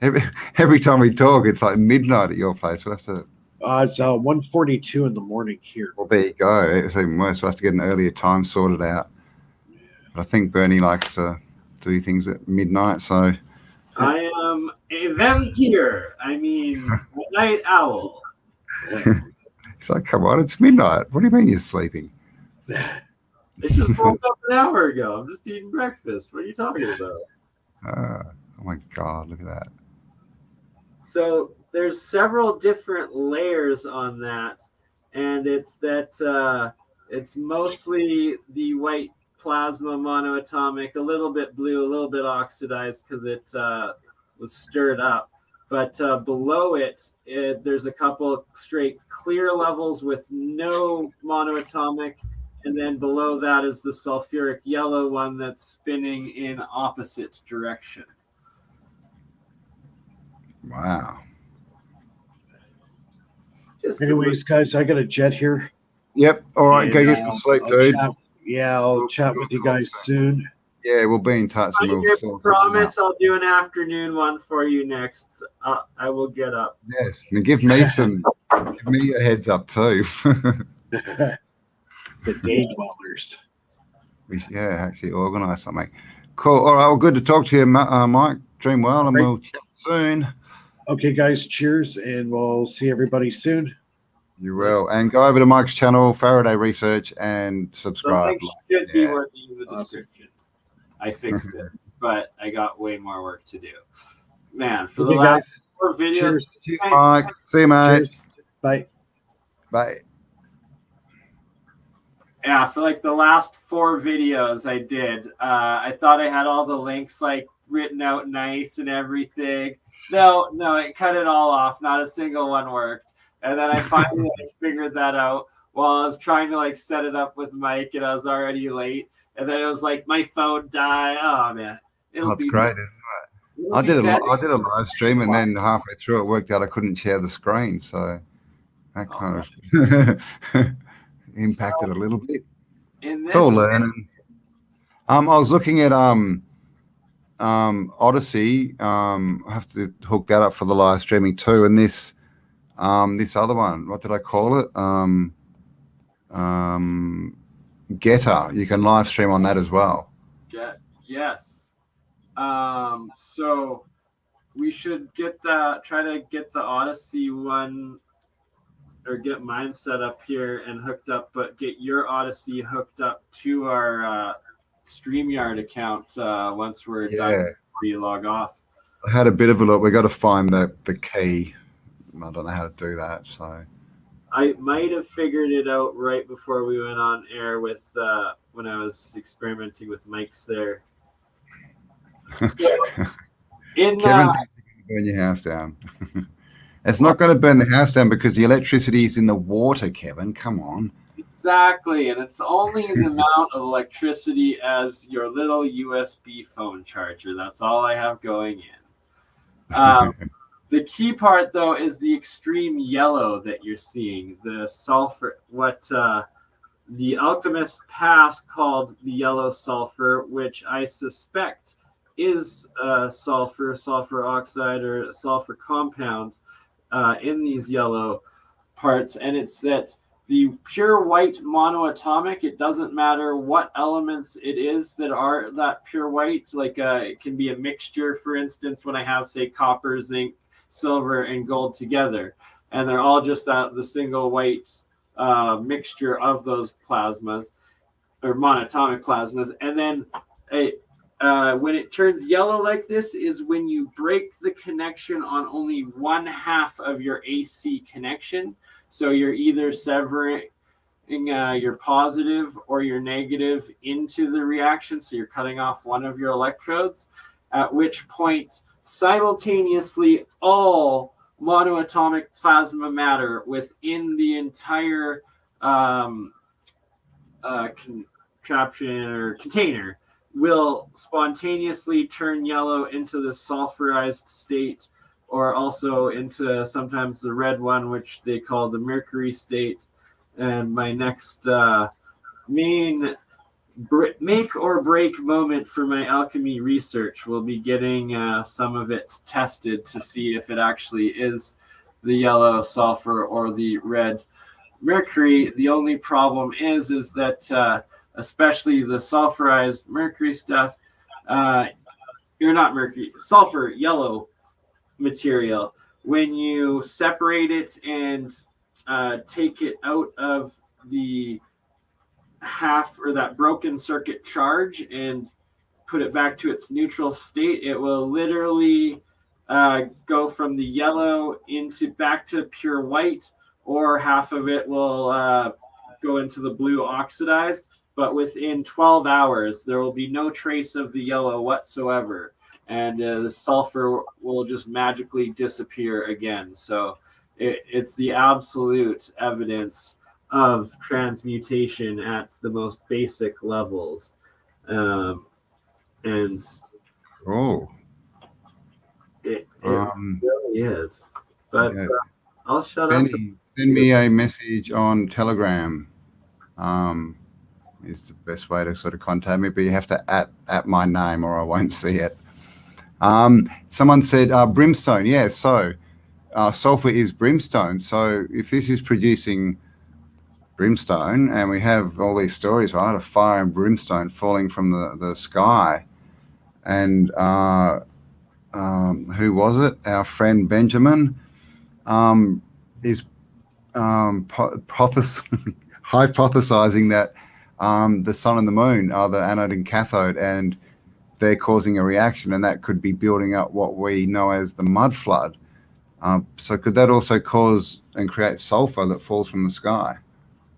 [SPEAKER 1] Every time we talk, it's like midnight at your place. We'll have to.
[SPEAKER 5] It's 1:42 in the morning here.
[SPEAKER 1] Well, there you go. It's even worse. We'll have to get an earlier time sorted out. But I think BurnEye likes to do things at midnight, so.
[SPEAKER 6] I am a vampire. I mean, night owl.
[SPEAKER 1] It's like, come on, it's midnight. What do you mean you're sleeping?
[SPEAKER 6] I just woke up an hour ago. I'm just eating breakfast. What are you talking about?
[SPEAKER 1] Oh my God, look at that.
[SPEAKER 6] So there's several different layers on that, and it's that it's mostly the white plasma monoatomic, a little bit blue, a little bit oxidized because it was stirred up. But below it, there's a couple straight clear levels with no monoatomic. And then below that is the sulfuric yellow one that's spinning in opposite direction.
[SPEAKER 1] Wow.
[SPEAKER 5] Anyways, guys, I got a jet here.
[SPEAKER 1] Yep. All right, go get some sleep, dude.
[SPEAKER 5] I'll chat with you guys soon.
[SPEAKER 1] Yeah, we'll be in touch. And
[SPEAKER 6] I promise I'll do an afternoon one for you next. I will get up.
[SPEAKER 1] Yes, and give me a heads up too.
[SPEAKER 5] The day dwellers.
[SPEAKER 1] We should, actually organise something. Cool. All right. Well, good to talk to you, Mike. Dream well, and we'll chat soon.
[SPEAKER 5] Okay, guys. Cheers, and we'll see everybody soon.
[SPEAKER 1] You will. And go over to Mike's channel, Faraday Research, and subscribe.
[SPEAKER 6] The link should be in the description. I fixed it, but I got way more work to do. Man, for the last 4 videos.
[SPEAKER 1] Cheers, Mike. See you, mate.
[SPEAKER 5] Cheers. Bye.
[SPEAKER 1] Bye.
[SPEAKER 6] Yeah, for like the last 4 videos I did, I thought I had all the links like written out nice and everything. No, it cut it all off. Not a single one worked. And then I finally figured that out while I was trying to like set it up with Mike, and I was already late. And then it was like my phone died. Oh man,
[SPEAKER 1] That's great, isn't it? I did a live stream, and then halfway through it worked out I couldn't share the screen, so that kind of impacted a little bit. It's all learning. I was looking at Odyssey. I have to hook that up for the live streaming too. And this other one, what did I call it? Getter. You can live stream on that as well.
[SPEAKER 6] Yes. So we should try to get the Odyssey one, or get mine set up here and hooked up, but get your Odyssey hooked up to our StreamYard account once we're done before you log off.
[SPEAKER 1] I had a bit of a look. We got to find the key. I don't know how to do that, so
[SPEAKER 6] I might have figured it out right before we went on air with when I was experimenting with mics there. So,
[SPEAKER 1] Kevin, thinks you're going to burn your house down. It's not going to burn the house down because the electricity is in the water, Kevin. Come on.
[SPEAKER 6] Exactly, and it's only the amount of electricity as your little USB phone charger. That's all I have going in. The key part, though, is the extreme yellow that you're seeing. The sulfur, what the alchemist past called the yellow sulfur, which I suspect is sulfur oxide, or sulfur compound in these yellow parts. And it's that the pure white monoatomic, it doesn't matter what elements it is that are that pure white. Like it can be a mixture, for instance, when I have, say, copper, zinc, silver, and gold together, and they're all just the single white mixture of those plasmas, or monatomic plasmas. And then when it turns yellow like this is when you break the connection on only one half of your AC connection. So you're either severing your positive or your negative into the reaction, so you're cutting off one of your electrodes, at which point simultaneously all monoatomic plasma matter within the entire contraption or container will spontaneously turn yellow into the sulfurized state, or also into sometimes the red one, which they call the mercury state. And my next main make or break moment for my alchemy research will be getting some of it tested to see if it actually is the yellow sulfur or the red mercury. The only problem is that especially the sulfurized mercury stuff, you're not mercury, sulfur yellow material, when you separate it and take it out of the half, or that broken circuit charge, and put it back to its neutral state, it will literally go from the yellow into back to pure white, or half of it will go into the blue oxidized. But within 12 hours, there will be no trace of the yellow whatsoever, and the sulfur will just magically disappear again. So it's the absolute evidence of transmutation at the most basic levels. And it really is. But I'll shut up.
[SPEAKER 1] Send me a message on Telegram. Is the best way to sort of contact me, but you have to at my name or I won't see it. Someone said brimstone. Yeah, so sulfur is brimstone. So if this is producing brimstone, and we have all these stories, right, of fire and brimstone falling from the sky, and who was it? Our friend Benjamin is hypothesizing that the sun and the moon are the anode and cathode, and they're causing a reaction, and that could be building up what we know as the mud flood. So could that also cause and create sulfur that falls from the sky?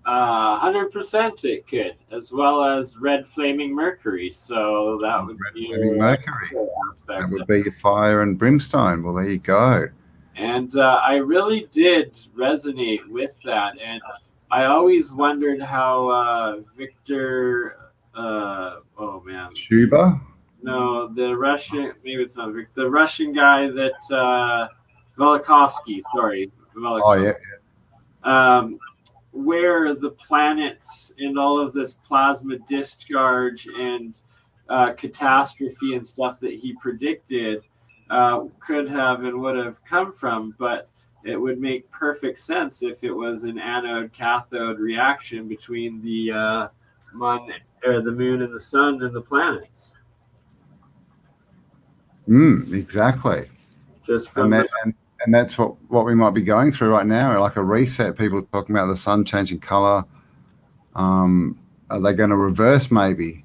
[SPEAKER 6] 100% it could, as well as red flaming mercury. So that would
[SPEAKER 1] Red
[SPEAKER 6] be
[SPEAKER 1] flaming mercury.
[SPEAKER 6] aspect.
[SPEAKER 1] That would be your fire and brimstone. Well, there you go.
[SPEAKER 6] And I really did resonate with that. And I always wondered how Victor, oh man.
[SPEAKER 1] Shuba?
[SPEAKER 6] No, the Russian, maybe it's not Victor, the Russian guy that, Velikovsky, sorry. Velikovsky.
[SPEAKER 1] Oh, yeah.
[SPEAKER 6] Where the planets and all of this plasma discharge and catastrophe and stuff that he predicted could have and would have come from, but it would make perfect sense if it was an anode-cathode reaction between the moon and the sun and the planets.
[SPEAKER 1] Exactly.
[SPEAKER 6] Just from
[SPEAKER 1] and that's what we might be going through right now, like a reset. People are talking about the sun changing color. Are they going to reverse maybe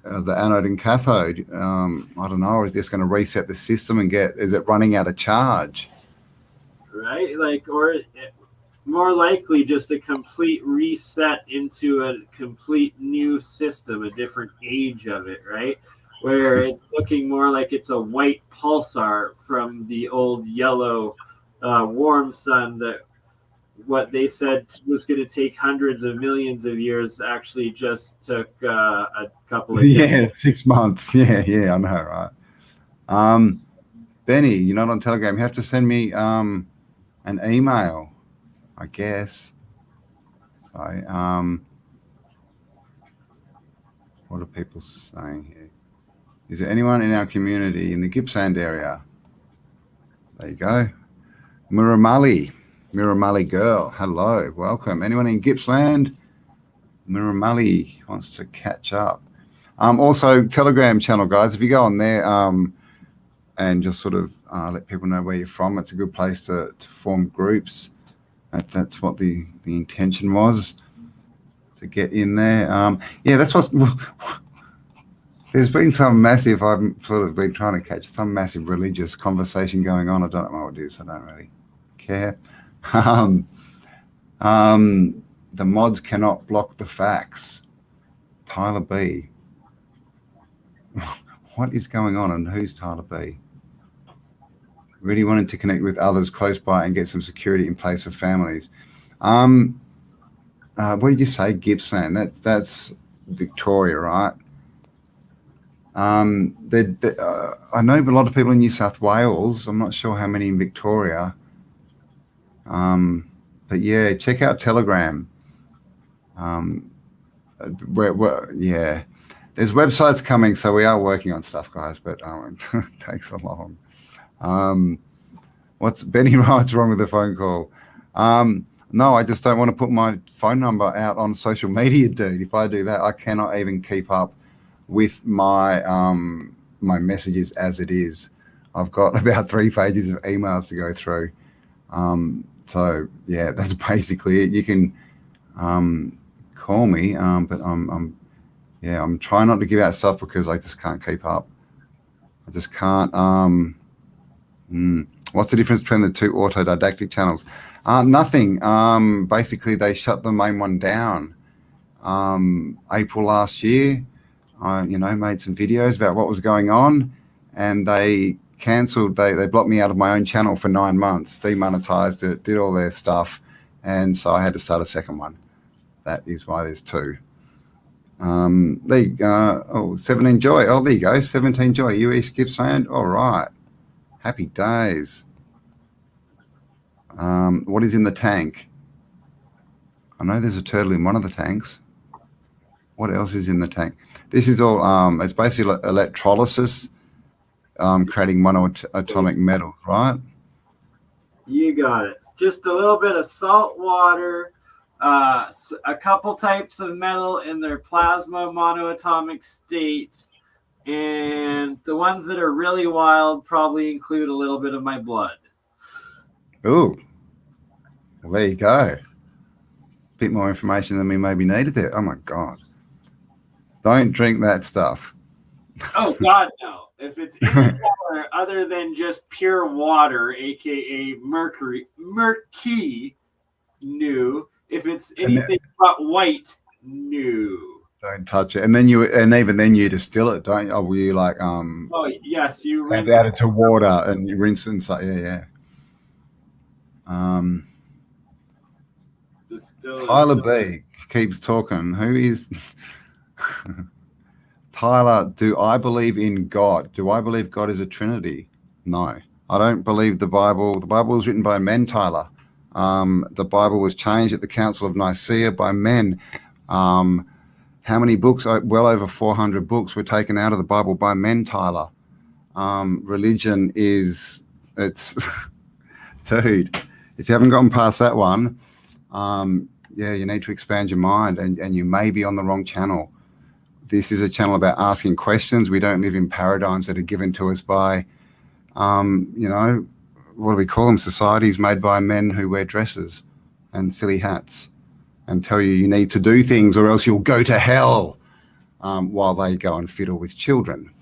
[SPEAKER 1] the anode and cathode? I don't know. Or is this going to reset the system and is it running out of charge?
[SPEAKER 6] Right, like, or more likely just a complete reset into a complete new system, a different age of it, right? Where it's looking more like it's a white pulsar from the old yellow warm sun that what they said was going to take hundreds of millions of years actually just took a couple of
[SPEAKER 1] years. 6 months. Yeah, I know, right? Benny, you're not on Telegram. You have to send me an email, I guess. So, what are people saying here? Is there anyone in our community in the Gippsland area? There you go. Miramali girl, hello, welcome. Anyone in Gippsland? Miramali wants to catch up. Also, Telegram channel, guys. If you go on there and just sort of let people know where you're from, it's a good place to form groups. That's what the intention was, to get in there. Yeah, that's what. There's been some massive, I've sort of been trying to catch some massive religious conversation going on. I don't know what it is. I don't really care. The mods cannot block the facts. Tyler B. What is going on and who's Tyler B? Really wanted to connect with others close by and get some security in place for families. What did you say? Gippsland. That's Victoria, right? I know a lot of people in New South Wales. I'm not sure how many in Victoria. But yeah, check out Telegram. Yeah, there's websites coming, so we are working on stuff, guys. But it takes so long. What's Benny? What's wrong with the phone call? No, I just don't want to put my phone number out on social media, dude. If I do that, I cannot even keep up with my my messages as it is. I've got about 3 pages of emails to go through. So yeah, that's basically it. You can call me, but I'm trying not to give out stuff because I just can't keep up. I just can't. What's the difference between the two autodidactic channels? Nothing. Basically, they shut the main one down April last year. I made some videos about what was going on, and they cancelled. They blocked me out of my own channel for 9 months, demonetized it, did all their stuff, and so I had to start a second one. That is why there's 2. There you go. Oh, 17 Joy. Oh, there you go. 17 Joy. You East Gippsland. All right. Happy days. What is in the tank? I know there's a turtle in one of the tanks. What else is in the tank? This is all, it's basically electrolysis, creating monoatomic metal, right?
[SPEAKER 6] You got it. It's just a little bit of salt water, a couple types of metal in their plasma monoatomic state, and the ones that are really wild probably include a little bit of my blood.
[SPEAKER 1] Ooh, well, there you go. Bit more information than we maybe needed there. Oh my God. Don't drink that stuff.
[SPEAKER 6] Oh God, no. If it's any color other than just pure water, aka mercury, new, If it's anything but white, no.
[SPEAKER 1] Don't touch it. And then even then you distill it, don't you? Or you like
[SPEAKER 6] Oh yes, you rinse
[SPEAKER 1] add it to water and you rinse it and so yeah. Tyler B keeps talking. Who is Tyler? Do I believe in God? Do I believe God is a Trinity? No, I don't believe the Bible. The Bible was written by men, Tyler. The Bible was changed at the Council of Nicaea by men. How many books? Well over 400 books were taken out of the Bible by men, Tyler. Religion it's dude, if you haven't gotten past that one, you need to expand your mind, and you may be on the wrong channel. This is a channel about asking questions. We don't live in paradigms that are given to us by, what do we call them? Societies made by men who wear dresses and silly hats and tell you need to do things or else you'll go to hell, while they go and fiddle with children.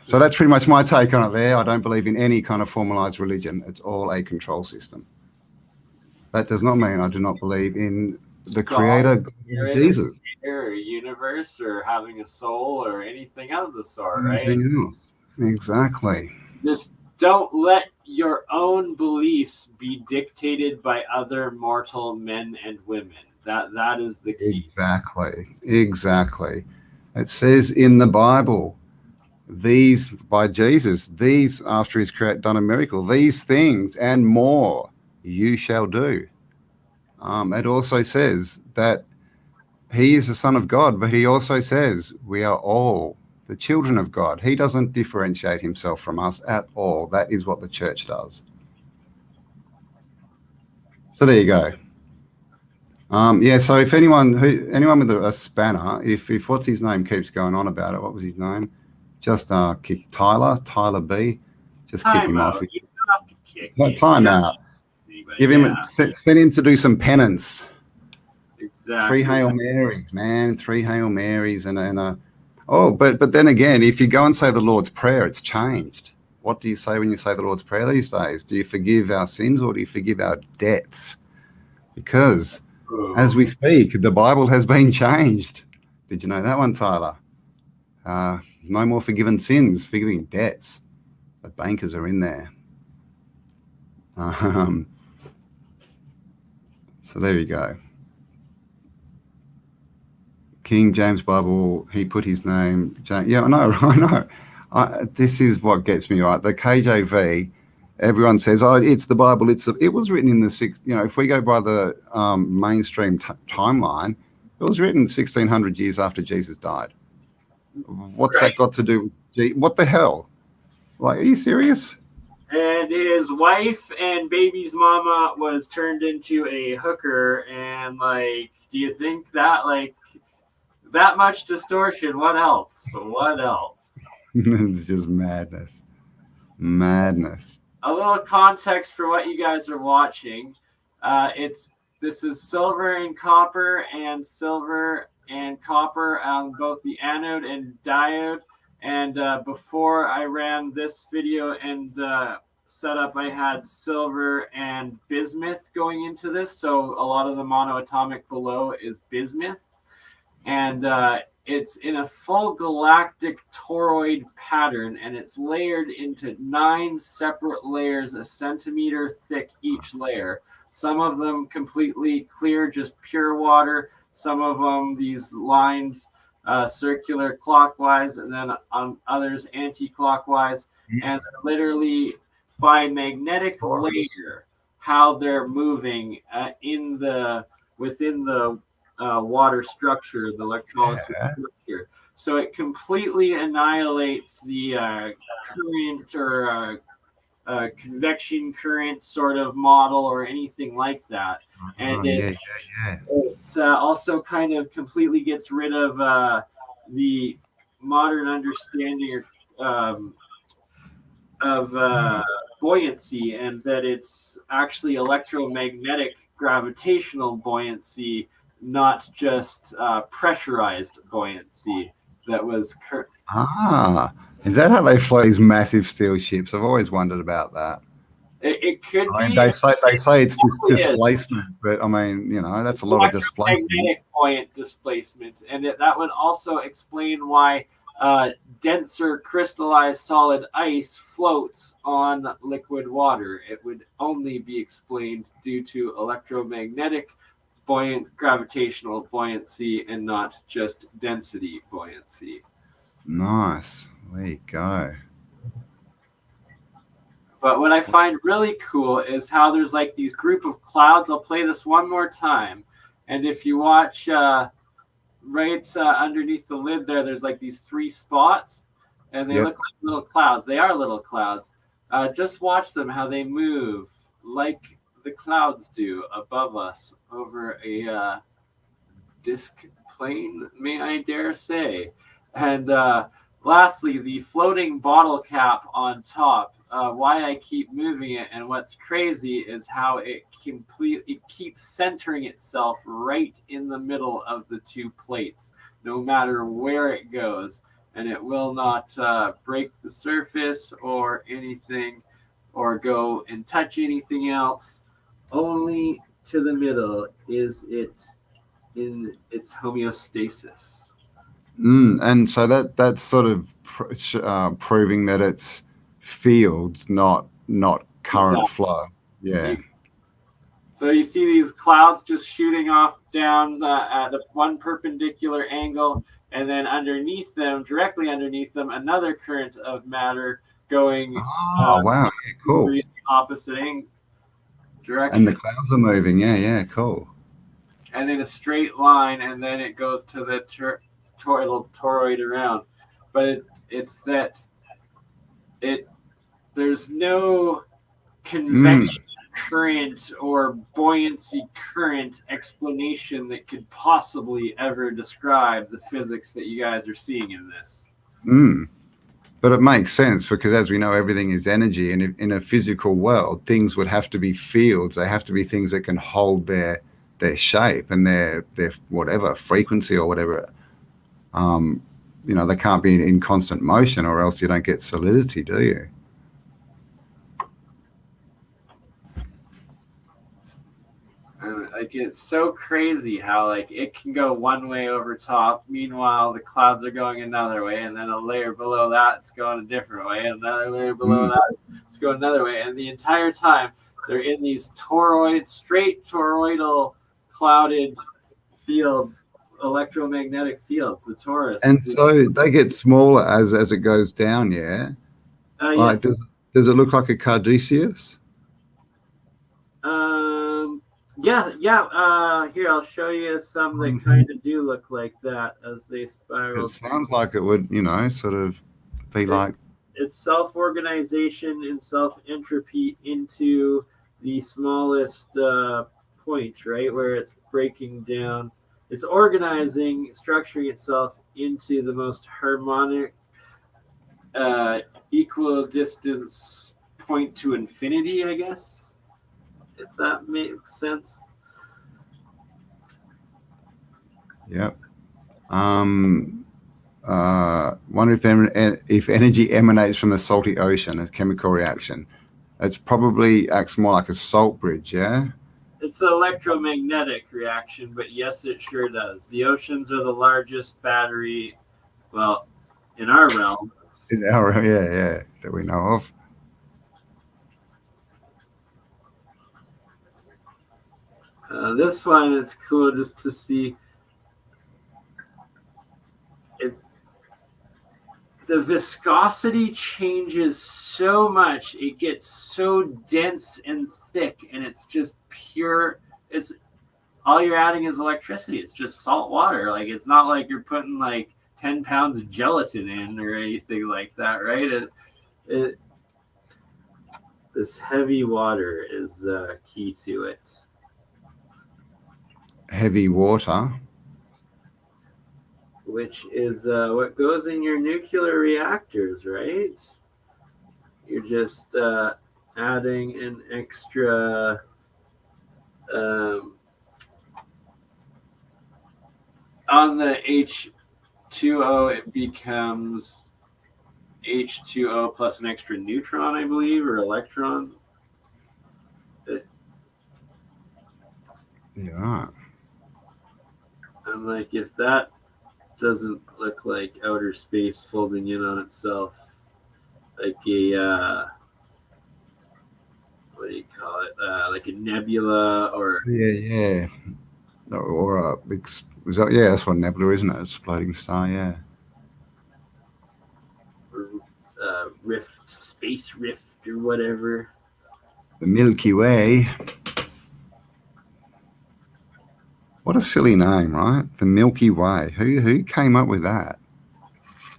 [SPEAKER 1] So that's pretty much my take on it there. I don't believe in any kind of formalized religion. It's all a control system. That does not mean I do not believe in the creator, Jesus.
[SPEAKER 6] Or universe or having a soul or anything of the sort, right?
[SPEAKER 1] Anything else. Exactly.
[SPEAKER 6] Just don't let your own beliefs be dictated by other mortal men and women. That is the key.
[SPEAKER 1] Exactly. It says in the Bible, these by Jesus, these after he's done a miracle, these things and more you shall do. It also says that he is the Son of God, but he also says we are all the children of God. He doesn't differentiate himself from us at all. That is what the church does. So there you go. So if anyone with a spanner, if what's his name keeps going on about it, what was his name? Just kick Tyler B. Just kick him off.
[SPEAKER 6] You don't have to kick him.
[SPEAKER 1] Time out. Give him send him to do some penance.
[SPEAKER 6] Exactly.
[SPEAKER 1] 3 Hail Marys, man. 3 Hail Marys and a. Oh, but then again, if you go and say the Lord's Prayer, it's changed. What do you say when you say the Lord's Prayer these days? Do you forgive our sins or do you forgive our debts? Because as we speak, the Bible has been changed. Did you know that one, Tyler? No more forgiven sins, forgiving debts. The bankers are in there. So there you go. King James Bible, he put his name. Yeah, I know. This is what gets me right. The KJV, everyone says, "Oh, it's the Bible." It was written in the sixth. If we go by the mainstream timeline, it was written 1600 years after Jesus died. What's that got to do with what the hell? Like, are you serious?
[SPEAKER 6] And his wife and baby's mama was turned into a hooker, and do you think that that much distortion? What else?
[SPEAKER 1] It's just madness.
[SPEAKER 6] A little context for what you guys are watching. This is silver and copper on both the anode and diode. And before I ran this video and setup, I had silver and bismuth going into this. So a lot of the monoatomic below is bismuth. And it's in a full galactic toroid pattern, and it's layered into 9 separate layers, a centimeter thick each layer. Some of them completely clear, just pure water. Some of them, these lines, circular clockwise, and then on others anti-clockwise. And literally by magnetic layer, how they're moving within the water structure, the electrolysis structure. So it completely annihilates the current or convection current sort of model or anything like that. And it also kind of completely gets rid of the modern understanding of buoyancy, and that it's actually electromagnetic gravitational buoyancy, not just pressurized buoyancy. That was
[SPEAKER 1] is that how they fly these massive steel ships? I've always wondered about that.
[SPEAKER 6] It could
[SPEAKER 1] I mean,
[SPEAKER 6] be.
[SPEAKER 1] they say it's this
[SPEAKER 6] It is.
[SPEAKER 1] displacement, but I mean, you know, that's a lot of displacement.
[SPEAKER 6] Electromagnetic buoyant displacement, and that would also explain why denser crystallized solid ice floats on liquid water. It would only be explained due to electromagnetic buoyant gravitational buoyancy and not just density buoyancy.
[SPEAKER 1] Nice. There you go.
[SPEAKER 6] But what I find really cool is how there's like these group of clouds. I'll play this one more time. And if you watch right underneath the lid there, there's like these 3 spots. And they look like little clouds. They are little clouds. Just watch them, how they move like the clouds do above us over a disk plane, may I dare say. And lastly, the floating bottle cap on top. Why I keep moving it, and what's crazy is how it keeps centering itself right in the middle of the 2 plates, no matter where it goes, and it will not break the surface or anything, or go and touch anything else. Only to the middle is it in its homeostasis.
[SPEAKER 1] And so that's sort of proving that it's fields, not current flow. Yeah.
[SPEAKER 6] So you see these clouds just shooting off down at one perpendicular angle, and then underneath them, directly underneath them, another current of matter going.
[SPEAKER 1] Oh wow! Yeah, cool.
[SPEAKER 6] Opposite direction.
[SPEAKER 1] And the clouds are moving. Yeah, cool.
[SPEAKER 6] And in a straight line, and then it goes to the toroid around. But it's that there's no convection current or buoyancy current explanation that could possibly ever describe the physics that you guys are seeing in this.
[SPEAKER 1] But it makes sense, because as we know, everything is energy, and in a physical world, things would have to be fields. They have to be things that can hold their shape and their whatever frequency or whatever. You know, they can't be in constant motion, or else you don't get solidity, do you?
[SPEAKER 6] Like, it's so crazy how like it can go one way over top. Meanwhile, the clouds are going another way, and then a layer below that, it's going a different way, and another layer below that, it's going another way. And the entire time, they're in these straight toroidal clouded fields, electromagnetic fields, the torus.
[SPEAKER 1] And so they get smaller as it goes down, yeah? Like,
[SPEAKER 6] Yes.
[SPEAKER 1] does it look like a caduceus?
[SPEAKER 6] Yeah. Here, I'll show you some that kind of do look like that as they spiral.
[SPEAKER 1] It sounds like it would, you know, sort of be like...
[SPEAKER 6] It's self-organization and self-entropy into the smallest point, right, where it's breaking down. It's organizing, structuring itself into the most harmonic, equal distance point to infinity, I guess, if that makes sense.
[SPEAKER 1] Yep. Wonder if energy emanates from the salty ocean, a chemical reaction. It's probably acts more like a salt bridge, yeah?
[SPEAKER 6] It's an electromagnetic reaction, but yes, it sure does. The oceans are the largest battery, well, in our realm.
[SPEAKER 1] In our realm, yeah, that we know of.
[SPEAKER 6] This one, it's cool just to see it. The viscosity changes so much. It gets so dense and thick, and it's just pure. It's all you're adding is electricity. It's just salt water. Like, it's not like you're putting like 10 pounds of gelatin in or anything like that, right? This heavy water is key to it.
[SPEAKER 1] Heavy water,
[SPEAKER 6] which is what goes in your nuclear reactors, right? You're just adding an extra on the H2O, it becomes H2O plus an extra neutron, I believe, or electron.
[SPEAKER 1] Yeah.
[SPEAKER 6] I'm like, if that doesn't look like outer space folding in on itself, like a what do you call it? Like a nebula or
[SPEAKER 1] Yeah. Or a big. Yeah, that's what nebula, isn't it? Exploding star. Yeah.
[SPEAKER 6] rift, space rift, or whatever.
[SPEAKER 1] The Milky Way. What a silly name, right? The Milky Way. Who came up with that?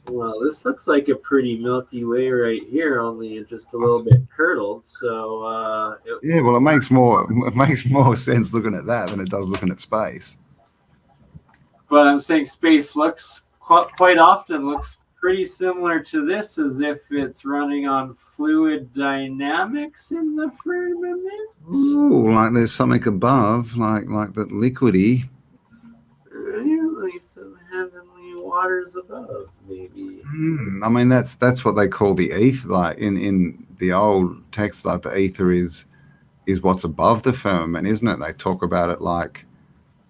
[SPEAKER 6] Well, this looks like a pretty Milky Way right here, only just a little bit curdled. So
[SPEAKER 1] yeah, well, it makes more sense looking at that than it does looking at space.
[SPEAKER 6] But I'm saying space looks quite often looks pretty similar to this, as if it's running on fluid dynamics in the firmament.
[SPEAKER 1] Ooh, like there's something above, like that liquidy.
[SPEAKER 6] Really, some heavenly waters above, maybe.
[SPEAKER 1] I mean, that's what they call the ether. Like in the old text, like the ether is what's above the firmament, isn't it? They talk about it like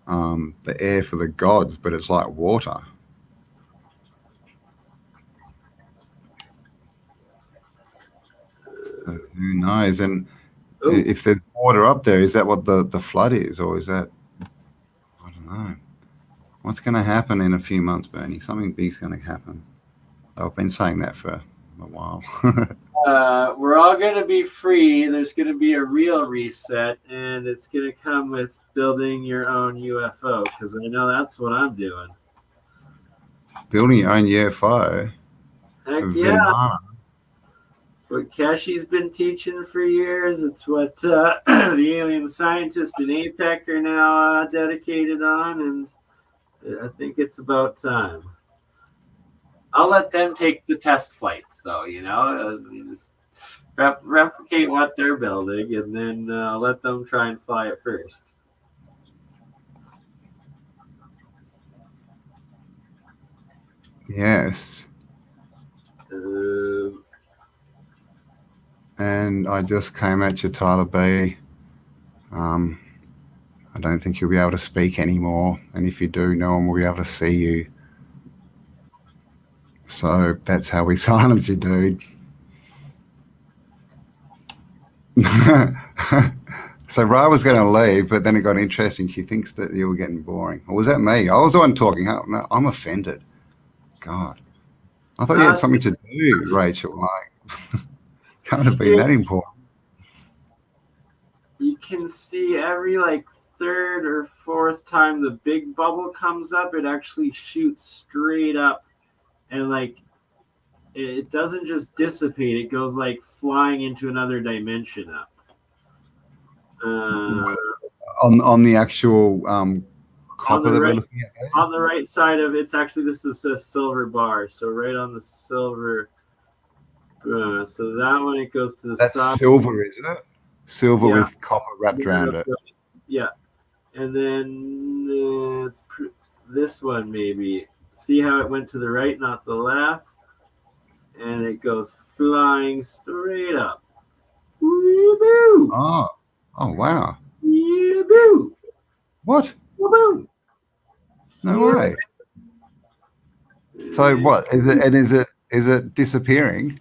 [SPEAKER 1] the air for the gods, but it's like water. So who knows? And if there's water up there, is that what the flood is, or is that? I don't know. What's going to happen in a few months, Bernie? Something big's going to happen. I've been saying that for a while.
[SPEAKER 6] We're all going to be free. There's going to be a real reset, and it's going to come with building your own UFO, because I know that's what I'm doing.
[SPEAKER 1] Building your own UFO?
[SPEAKER 6] Heck yeah. It's what Keshi's been teaching for years. It's what the alien scientists in APEC are now dedicated on, and I think it's about time. I'll let them take the test flights, though, you know. Just replicate what they're building, and then let them try and fly it first.
[SPEAKER 1] Yes. And I just came at you, Tyler B. I don't think you'll be able to speak anymore, and if you do, no one will be able to see you. So that's how we silence you, dude. So Ra was going to leave, but then it got interesting. She thinks that you were getting boring. Or was that me? I was the one talking. No, I'm offended. God. I thought you had something to do, Rachel. Like, can't have been that important.
[SPEAKER 6] You can see every third or fourth time the big bubble comes up, it actually shoots straight up, and it doesn't just dissipate, it goes flying into another dimension up.
[SPEAKER 1] On the actual copper that we're looking at there?
[SPEAKER 6] On the right side of it's actually, this is a silver bar, so right on the silver, so that one, it goes to the
[SPEAKER 1] That's
[SPEAKER 6] stop.
[SPEAKER 1] silver, isn't it? Silver with copper wrapped around it.
[SPEAKER 6] Yeah. And then it's this one, maybe. See how it went to the right, not the left? And it goes flying straight up. Woo-boo!
[SPEAKER 1] Oh wow.
[SPEAKER 6] Woo-boo!
[SPEAKER 1] What?
[SPEAKER 6] Woo-boo!
[SPEAKER 1] No way. So what is it? And is it disappearing?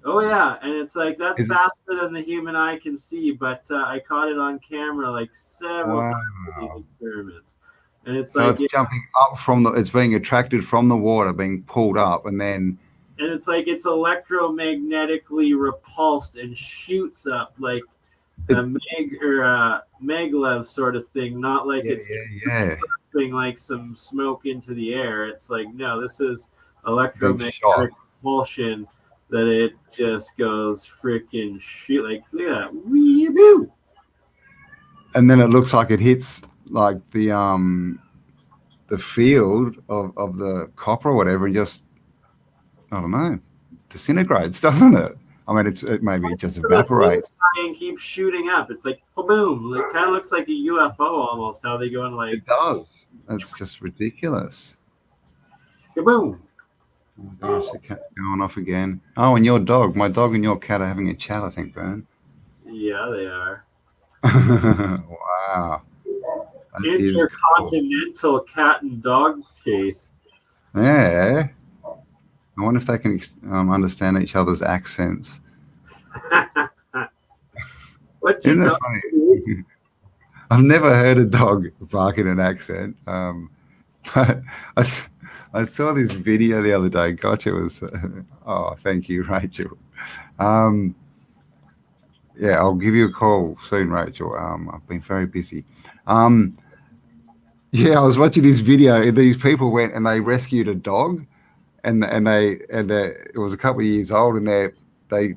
[SPEAKER 6] Oh yeah, and it's that's
[SPEAKER 1] Is
[SPEAKER 6] faster than the human eye can see, but I caught it on camera several times in these experiments. And it's
[SPEAKER 1] so it's jumping up from it's being attracted from the water, being pulled up, and then
[SPEAKER 6] it's it's electromagnetically repulsed and shoots up like a maglev sort of thing, not it's thing like some smoke into the air. It's no, this is electromagnetic propulsion that it just goes freaking shoot. Look at that. Wee-boo!
[SPEAKER 1] And then it looks like it hits the field of the copper or whatever, and just, I don't know, disintegrates, doesn't it? I mean, it maybe just evaporates.
[SPEAKER 6] And keeps shooting up. It's boom. It kind of looks like a UFO almost. How they go in
[SPEAKER 1] It does. That's just ridiculous.
[SPEAKER 6] Boom.
[SPEAKER 1] Oh my gosh, the cat's going off again. Oh, and my dog and your cat are having a chat, I think, Burn.
[SPEAKER 6] Yeah, they are.
[SPEAKER 1] Wow. That is cool.
[SPEAKER 6] Intercontinental cat and dog chase.
[SPEAKER 1] Yeah. I wonder if they can understand each other's accents.
[SPEAKER 6] What
[SPEAKER 1] Isn't
[SPEAKER 6] you
[SPEAKER 1] it
[SPEAKER 6] talking?
[SPEAKER 1] funny? I've never heard a dog bark in an accent. But I saw this video the other day. Gosh, it was. Oh, thank you, Rachel. Yeah, I'll give you a call soon, Rachel. I've been very busy. Yeah, I was watching this video. These people went and they rescued a dog, and it was a couple of years old, and they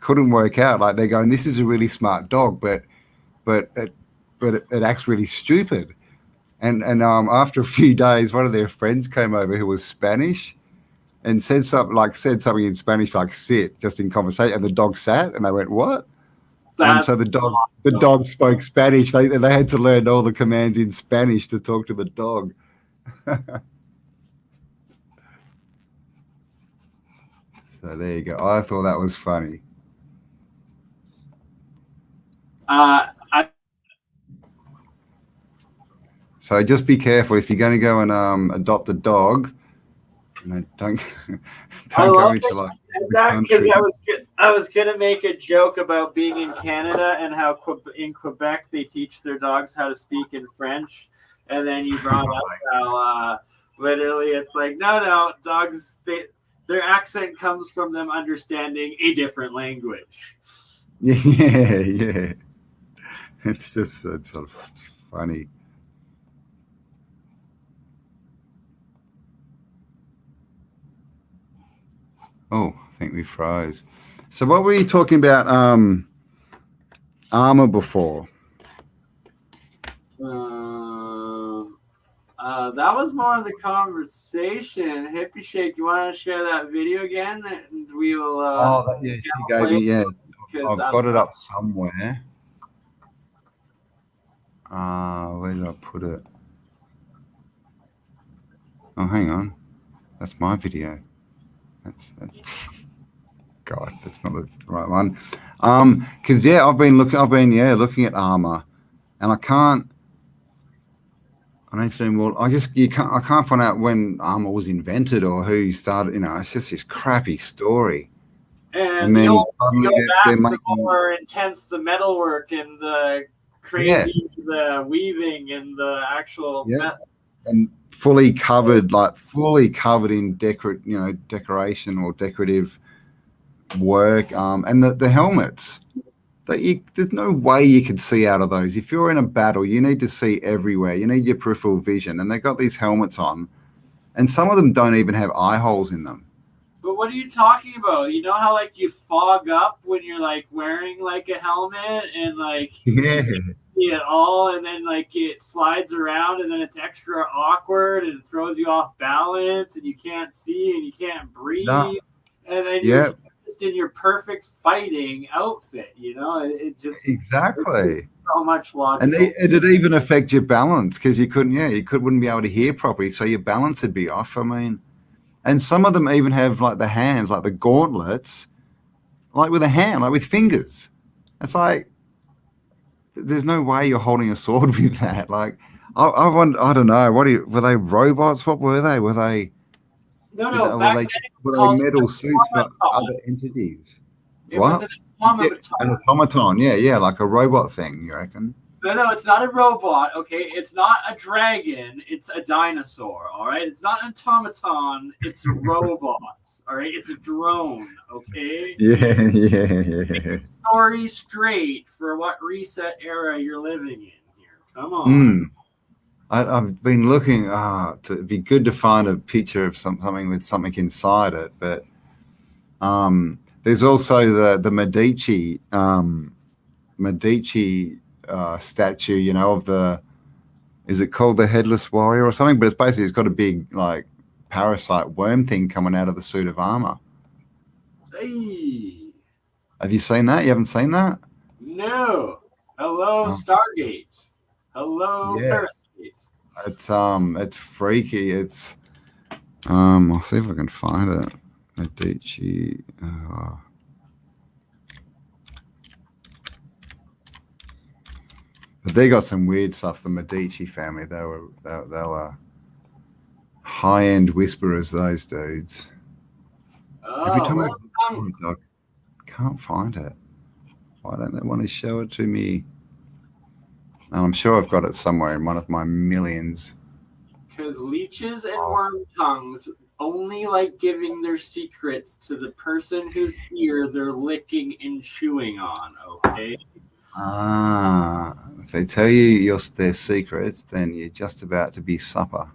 [SPEAKER 1] couldn't work out. Like they're going, this is a really smart dog, but it acts really stupid. And after a few days, one of their friends came over who was Spanish, and said something in Spanish like "sit" just in conversation, and the dog sat, and they went, "What?" So the dog spoke Spanish. They had to learn all the commands in Spanish to talk to the dog. So there you go. I thought that was funny. So just be careful if you're going to go and adopt a dog. Don't go into like
[SPEAKER 6] that because I was gonna make a joke about being in Canada and how in Quebec they teach their dogs how to speak in French, and then you brought up how literally it's like no dogs their accent comes from them understanding a different language.
[SPEAKER 1] Yeah. It's funny. Oh, I think we froze. So what were you talking about armor before?
[SPEAKER 6] That was more of the conversation. Hippie Shake, you want to share that video again? And we will.
[SPEAKER 1] You gave me. Yeah, I've got it up somewhere. Where did I put it? Oh, hang on. That's my video. That's God, that's not the right one. Because I've been looking at armor, and I need to do more. I can't find out when armor was invented or who started. It's just this crappy story.
[SPEAKER 6] And then suddenly they're making more intense the metalwork and the crazy the weaving and the actual
[SPEAKER 1] and fully covered in decoration or decorative work, and the helmets there's no way you could see out of those. If you're in a battle, you need to see everywhere. You need your peripheral vision, and they've got these helmets on, and some of them don't even have eye holes in them.
[SPEAKER 6] But what are you talking about? You know how like you fog up when you're like wearing like a helmet and like it all, and then like it slides around, and then it's extra awkward and it throws you off balance, and you can't see and you can't breathe, and then you're just in your perfect fighting outfit. It just
[SPEAKER 1] exactly
[SPEAKER 6] so much logic.
[SPEAKER 1] And it'd even affect your balance because you wouldn't be able to hear properly, so your balance would be off. I mean, and some of them even have like the hands, like the gauntlets, like with a hand, like with fingers. It's like there's no way you're holding a sword with that. Like, I wonder, I don't know. Were they robots? What were they? Were they?
[SPEAKER 6] No.
[SPEAKER 1] Were they metal suits for other entities?
[SPEAKER 6] It was an automaton.
[SPEAKER 1] An automaton, yeah, like a robot thing. You reckon?
[SPEAKER 6] No, it's not a robot. Okay, it's not a dragon. It's a dinosaur. All right, it's not an automaton. It's a robot. All right, it's a drone. Okay.
[SPEAKER 1] Yeah.
[SPEAKER 6] Story straight for what reset era you're living in here. Come on.
[SPEAKER 1] I've been looking. It'd be good to find a picture of something with something inside it, but there's also the Medici statue, of is it called the Headless Warrior or something? But it's got a big like parasite worm thing coming out of the suit of armor.
[SPEAKER 6] Hey.
[SPEAKER 1] Have you seen that? You haven't seen that?
[SPEAKER 6] No. Hello, Stargate. Hello, Parasite.
[SPEAKER 1] It's freaky. It's I'll see if I can find it. Medici. Oh. But they got some weird stuff. The Medici family, they were high-end whisperers, those dudes. Every time I can't find it. Why don't they want to show it to me? And I'm sure I've got it somewhere in one of my millions.
[SPEAKER 6] Because leeches and worm tongues only like giving their secrets to the person whose ear they're licking and chewing on, okay?
[SPEAKER 1] If they tell you their secrets, then you're just about to be supper.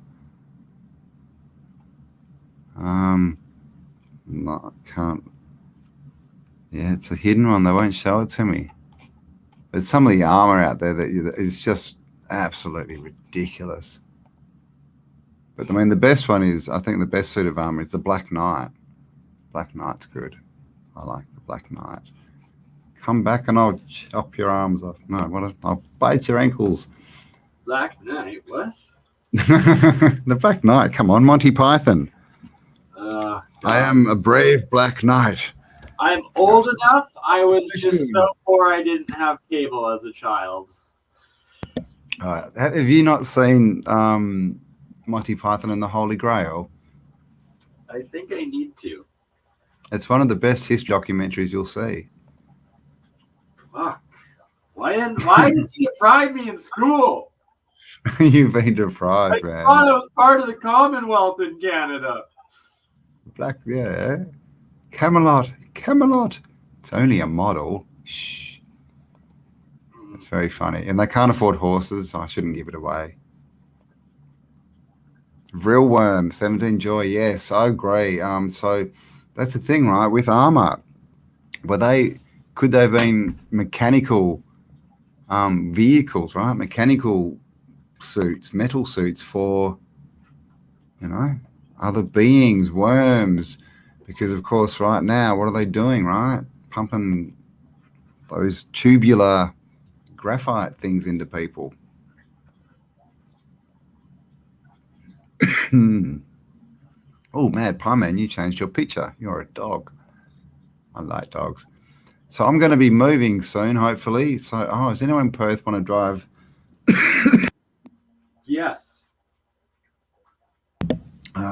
[SPEAKER 1] No, I can't. Yeah, it's a hidden one. They won't show it to me. But some of the armor out there that is just absolutely ridiculous. But I mean, the best one is, I think the best suit of armor is the Black Knight. Black Knight's good. I like the Black Knight. Come back and I'll chop your arms off. No, I'll bite your ankles.
[SPEAKER 6] Black Knight, what?
[SPEAKER 1] The Black Knight, come on, Monty Python. I am a brave Black Knight.
[SPEAKER 6] I'm old enough. I was just so poor I didn't have cable as a child.
[SPEAKER 1] Have you not seen Monty Python and the Holy Grail?
[SPEAKER 6] I think I need to.
[SPEAKER 1] It's one of the best history documentaries you'll see.
[SPEAKER 6] Fuck. Why did you deprive me in school?
[SPEAKER 1] You've been deprived, man.
[SPEAKER 6] I thought I was part of the Commonwealth in Canada.
[SPEAKER 1] Yeah. Camelot. It's only a model. Shh. It's very funny. And they can't afford horses, so I shouldn't give it away. Real worm, 17 joy. Yes, I agree. So that's the thing, right? With armor, could they have been mechanical vehicles, right? Mechanical suits, metal suits for, other beings, worms. Because, of course, right now, what are they doing, right? Pumping those tubular graphite things into people. Oh, Mad Pie Man, you changed your picture. You're a dog. I like dogs. So I'm going to be moving soon, hopefully. So, does anyone in Perth want to drive?
[SPEAKER 6] Yes.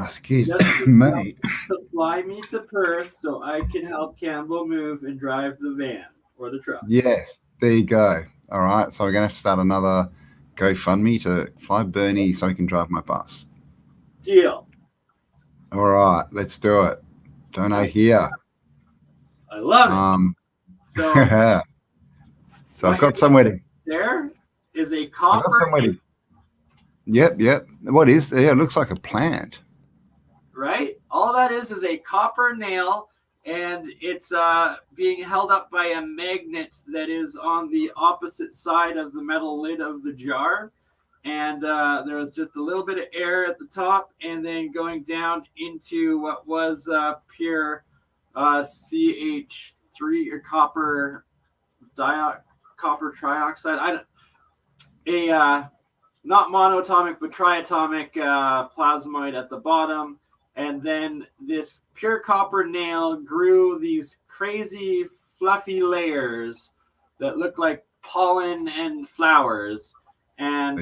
[SPEAKER 1] Excuse me.
[SPEAKER 6] To fly me to Perth so I can help Campbell move and drive the van or the truck.
[SPEAKER 1] Yes, there you go. All right, so we're going to have to start another GoFundMe to fly BurnEye so he can drive my bus.
[SPEAKER 6] Deal.
[SPEAKER 1] All right, let's do it. Donate here.
[SPEAKER 6] I love it.
[SPEAKER 1] So I've got somewhere to.
[SPEAKER 6] There is a copper.
[SPEAKER 1] Yep. What is there? It looks like a plant.
[SPEAKER 6] Right? All that is a copper nail, and it's being held up by a magnet that is on the opposite side of the metal lid of the jar. And there was just a little bit of air at the top, and then going down into what was pure CH3 or copper trioxide. Not monoatomic, but triatomic plasmoid at the bottom. And then this pure copper nail grew these crazy fluffy layers that look like pollen and flowers. And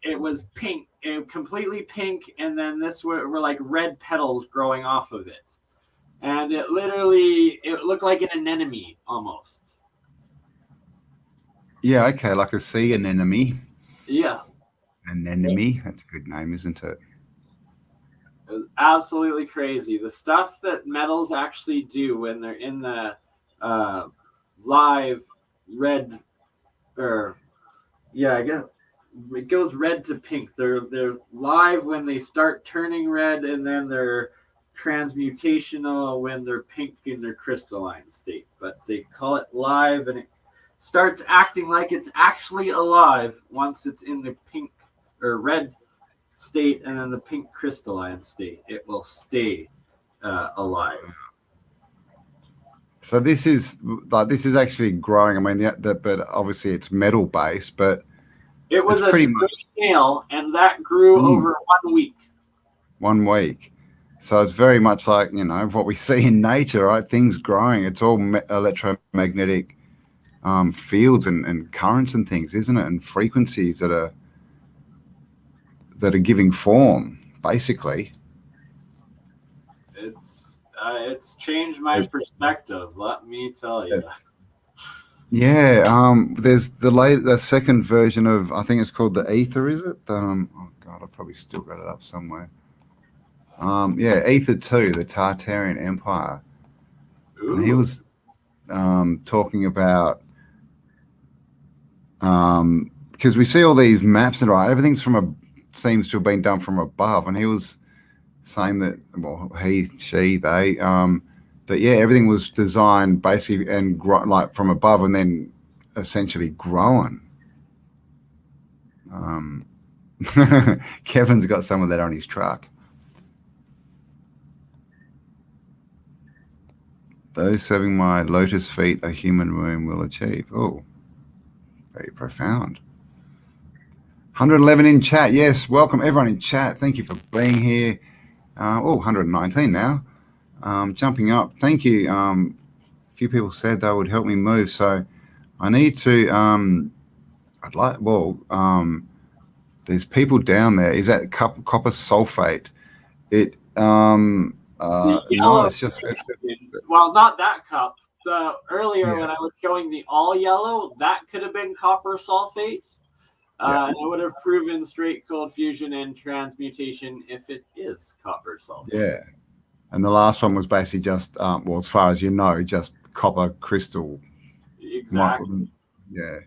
[SPEAKER 6] it was pink, completely pink. And then this were like red petals growing off of it. And it looked like an anemone almost.
[SPEAKER 1] Yeah, okay, like a sea anemone.
[SPEAKER 6] Yeah.
[SPEAKER 1] Anemone, that's a good name, isn't it?
[SPEAKER 6] It was absolutely crazy. The stuff that metals actually do when they're in the live red, I guess it goes red to pink. They're live when they start turning red, and then they're transmutational when they're pink in their crystalline state. But they call it live, and it starts acting like it's actually alive once it's in the pink or red state, and then the pink crystalline state. It will stay alive.
[SPEAKER 1] So this is actually growing. I mean, but obviously it's metal based, but
[SPEAKER 6] it was a straight nail, and that grew over 1 week.
[SPEAKER 1] 1 week. So it's very much like what we see in nature, right? Things growing. It's all electromagnetic fields and currents and things, isn't it? And frequencies that are giving form, basically.
[SPEAKER 6] It's changed my perspective, let me tell you.
[SPEAKER 1] Yeah, there's the second version of, I think it's called the Ether, is it? Oh God, I've probably still got it up somewhere. Yeah, Ether 2, the Tartarian Empire.
[SPEAKER 6] Ooh.
[SPEAKER 1] And he was talking about, because we see all these maps and everything's seems to have been done from above, and he was saying that, well, he, she, they, that yeah, everything was designed basically and like from above, and then essentially growing. Kevin's got some of that on his truck. Those serving my lotus feet a human womb will achieve. Oh, very profound. 111 in chat. Yes, welcome everyone in chat. Thank you for being here. 119 now. Jumping up. Thank you. A few people said they would help me move, so I need to. There's people down there. Is that copper sulfate? It. No, it's just.
[SPEAKER 6] Well, not that cup. The earlier when I was showing the all yellow, that could have been copper sulfate. And it would have proven straight cold fusion and transmutation if it is copper sulfate.
[SPEAKER 1] Yeah. And the last one was basically just, well, as far as you know, just copper crystal.
[SPEAKER 6] Exactly.
[SPEAKER 1] Yeah.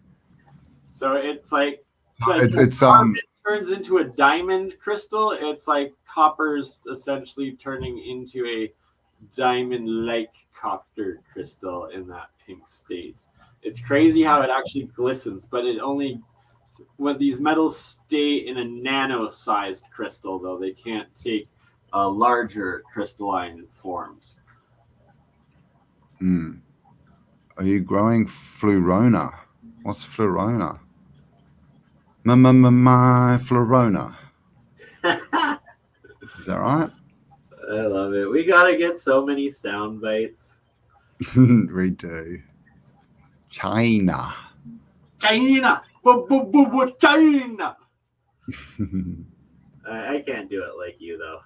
[SPEAKER 6] So it's like
[SPEAKER 1] it's
[SPEAKER 6] turns into a diamond crystal. It's like copper's essentially turning into a diamond-like copper crystal in that pink state. It's crazy how it actually glistens, but it only, when these metals stay in a nano-sized crystal, though, they can't take larger crystalline forms.
[SPEAKER 1] Are you growing Flurona? What's Flurona? My Flurona. Is that right?
[SPEAKER 6] I love it. We gotta get so many sound bites.
[SPEAKER 1] We do. China.
[SPEAKER 6] China. I can't do it like you though.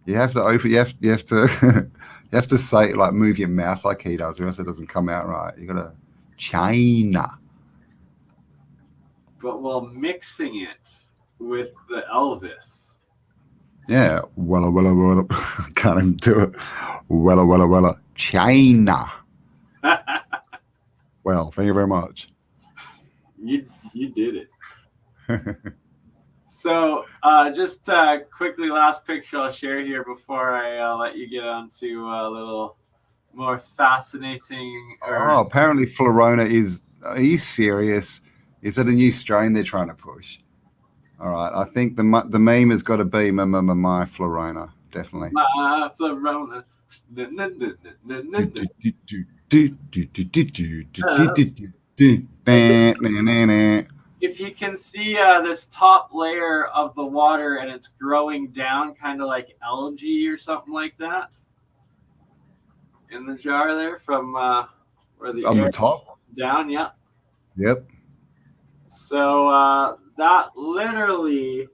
[SPEAKER 1] You have to open. You have to. You have to say, like, move your mouth like he does, or else it doesn't come out right. You gotta China.
[SPEAKER 6] But while mixing it with the Elvis.
[SPEAKER 1] Yeah, wella. Can't even do it. Wella. China. Well, thank you very much.
[SPEAKER 6] You did it. So, just quickly, last picture I'll share here before I let you get on to a little more fascinating.
[SPEAKER 1] Apparently Florona is. Are you serious? Is it a new strain they're trying to push? All right, I think the meme has got to be my Florona, definitely.
[SPEAKER 6] My Florona. If you can see this top layer of the water and it's growing down kind of like algae or something like that in the jar there from where the
[SPEAKER 1] on
[SPEAKER 6] air
[SPEAKER 1] the top
[SPEAKER 6] down, yeah.
[SPEAKER 1] Yep.
[SPEAKER 6] So that literally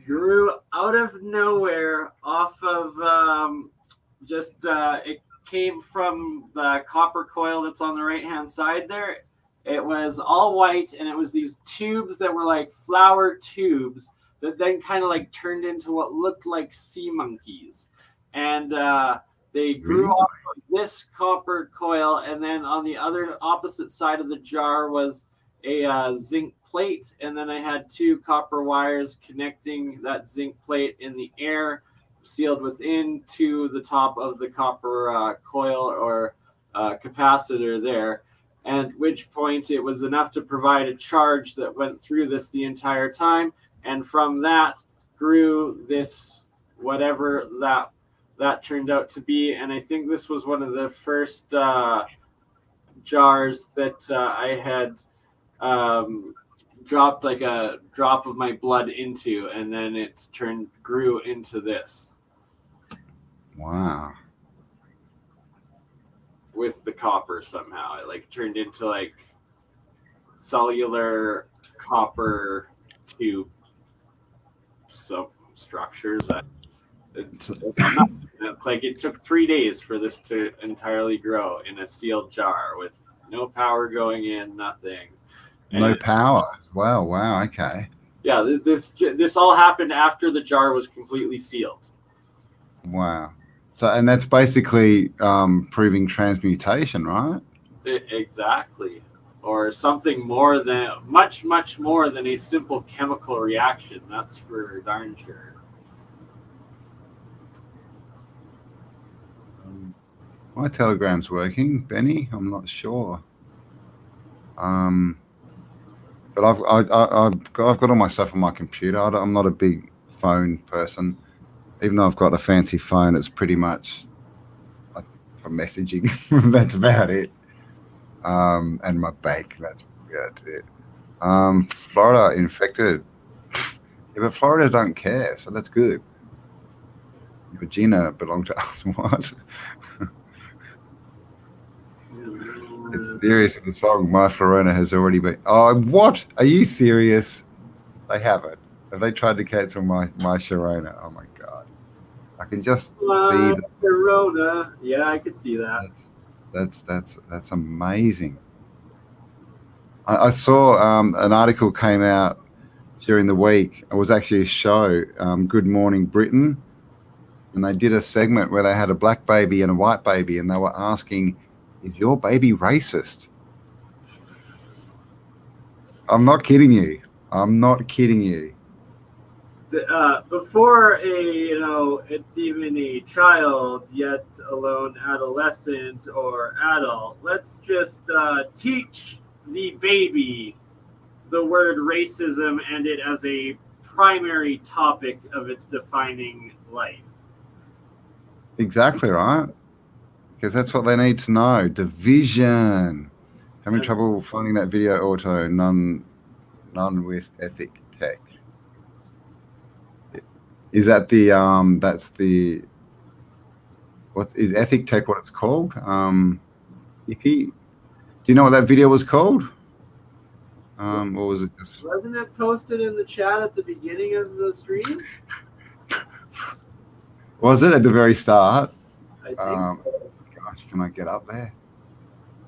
[SPEAKER 6] grew out of nowhere off of it came from the copper coil that's on the right hand side there. It was all white, and it was these tubes that were like flower tubes that then kind of like turned into what looked like sea monkeys. And they grew off of this copper coil, and then on the other opposite side of the jar was a zinc plate, and then I had two copper wires connecting that zinc plate in the air, sealed within to the top of the copper coil or capacitor there. At which point it was enough to provide a charge that went through this the entire time, and from that grew this whatever that turned out to be. And I think this was one of the first jars that I had dropped like a drop of my blood into, and then it grew into this.
[SPEAKER 1] Wow.
[SPEAKER 6] with the copper somehow. It like turned into like cellular copper tube substructures. It's like it took 3 days for this to entirely grow in a sealed jar with no power going in, nothing.
[SPEAKER 1] No power. Wow. Okay.
[SPEAKER 6] Yeah, this all happened after the jar was completely sealed.
[SPEAKER 1] Wow. So, and that's basically proving transmutation, right?
[SPEAKER 6] Exactly. Or something more than, much more than a simple chemical reaction. That's for darn sure.
[SPEAKER 1] My Telegram's working, Benny. I'm not sure. But I've got all my stuff on my computer. I'm not a big phone person. Even though I've got a fancy phone, it's pretty much like for messaging. That's about it. And my bank. That's it. Florida infected. Yeah, but Florida don't care, so that's good. Virginia belonged to us. What? It's serious in the song. My Florona has already been. Oh, what? Are you serious? They haven't. Have they tried to cancel my Sharona? Oh my god! I can just see the
[SPEAKER 6] Corona. Yeah, I could see that.
[SPEAKER 1] That's amazing. I saw an article came out during the week. It was actually a show, Good Morning Britain, and they did a segment where they had a black baby and a white baby, and they were asking, "Is your baby racist?" I'm not kidding you.
[SPEAKER 6] Before it's even a child, yet alone adolescent or adult, let's just teach the baby the word racism and it as a primary topic of its defining life.
[SPEAKER 1] Exactly right. Because that's what they need to know. Division. Having trouble finding that video auto. None with ethic tech. Is that the that's the what is ethic tech what it's called? Icky? Do you know what that video was called? Or was it just
[SPEAKER 6] Wasn't it posted in the chat at the beginning of the stream?
[SPEAKER 1] Was it at the very start?
[SPEAKER 6] I think so.
[SPEAKER 1] Gosh, can I get up there?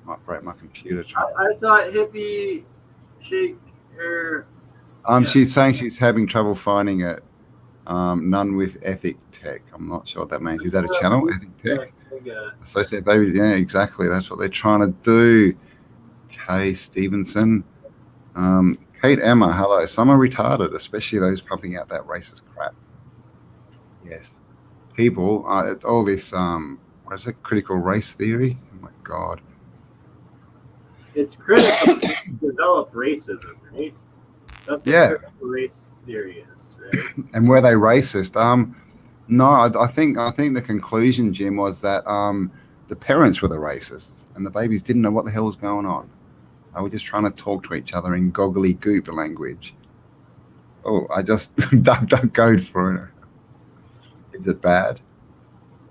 [SPEAKER 1] Might break my computer.
[SPEAKER 6] I thought hippie shake her.
[SPEAKER 1] She's saying she's having trouble finding it. None with ethic tech. I'm not sure what that means. Is that a channel? Ethic tech? Associate baby. Yeah, exactly. That's what they're trying to do. Kay Stevenson. Kate Emma, hello. Some are retarded, especially those pumping out that racist crap. Yes. People, all this, what is it? Critical race theory? Oh my God.
[SPEAKER 6] It's critical to develop racism, right? That's what race theory is, right?
[SPEAKER 1] And were they racist? No, I think the conclusion, Jim, was that the parents were the racists and the babies didn't know what the hell was going on. They were just trying to talk to each other in goggly goop language. Oh, I just don't go for it. Is it bad?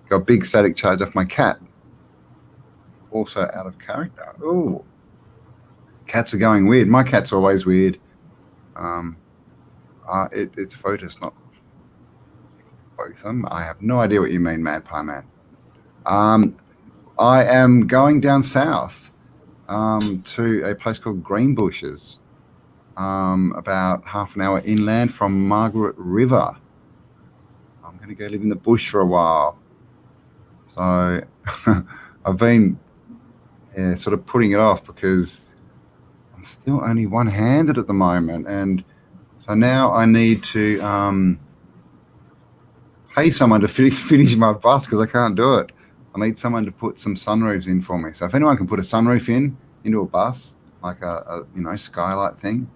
[SPEAKER 1] Got big static charge off my cat. Also out of character. Oh, cats are going weird. My cat's always weird. It's Photos, not Photon. I have no idea what you mean, Mad Pie Man. I am going down south to a place called Greenbushes, about half an hour inland from Margaret River. I'm going to go live in the bush for a while. So I've been sort of putting it off because I'm still only one-handed at the moment. And so now I need to pay someone to finish my bus because I can't do it. I need someone to put some sunroofs in for me. So if anyone can put a sunroof into a bus, like a skylight thing,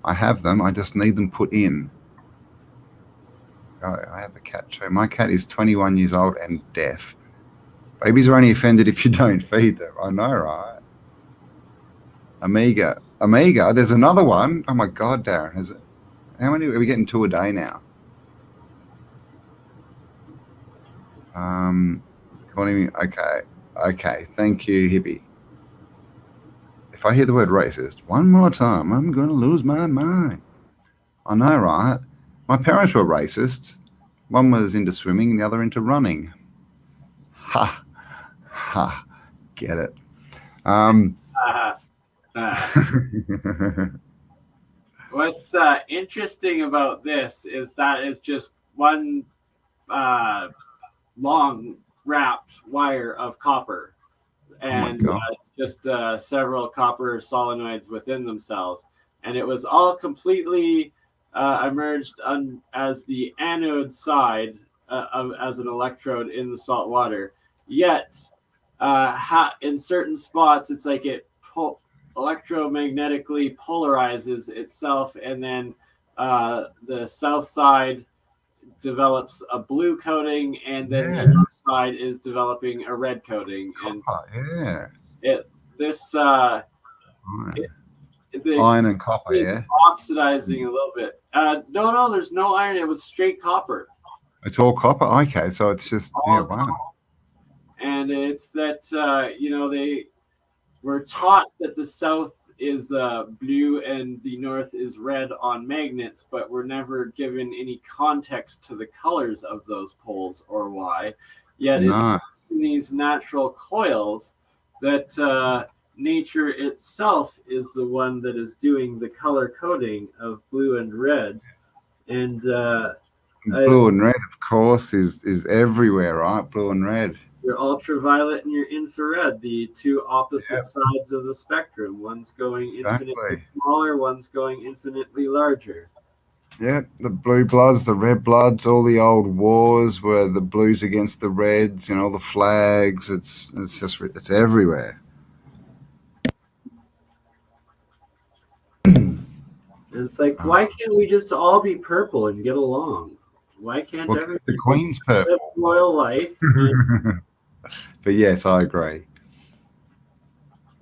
[SPEAKER 1] I have them. I just need them put in. I have a cat too. My cat is 21 years old and deaf. Babies are only offended if you don't feed them. I know, right? Amiga. There's another one. Oh my God, Darren. How many are we getting 2 a day now? Calling me. Okay. Okay, thank you, hippie. If I hear the word racist one more time, I'm going to lose my mind. I know, right? My parents were racist. One was into swimming, the other into running. Ha, ha, get it.
[SPEAKER 6] What's interesting about this is that it's just one long wrapped wire of copper, and it's just several copper solenoids within themselves, and it was all completely emerged as the anode side as an electrode in the salt water. Yet in certain spots it's like it electromagnetically polarizes itself, and then the south side develops a blue coating, and then the north side is developing a red coating.
[SPEAKER 1] Copper,
[SPEAKER 6] and this
[SPEAKER 1] iron and copper,
[SPEAKER 6] is oxidizing a little bit. No, there's no iron. It was straight copper.
[SPEAKER 1] It's all copper. Okay, so it's just wow.
[SPEAKER 6] And it's that they were taught that the south is blue and the north is red on magnets, but we're never given any context to the colors of those poles or why. Yet it's in these natural coils that nature itself is the one that is doing the color coding of blue and red. And
[SPEAKER 1] blue and red, of course, is everywhere, right? Blue and red.
[SPEAKER 6] Your ultraviolet and your infrared, the two opposite sides of the spectrum. One's going infinitely smaller, one's going infinitely larger.
[SPEAKER 1] Yeah, the blue bloods, the red bloods, all the old wars were the blues against the reds, all the flags. It's everywhere.
[SPEAKER 6] And it's like, why can't we just all be purple and get along? Why can't everyone
[SPEAKER 1] the Queen's purple?
[SPEAKER 6] Live royal life?
[SPEAKER 1] But yes, I agree.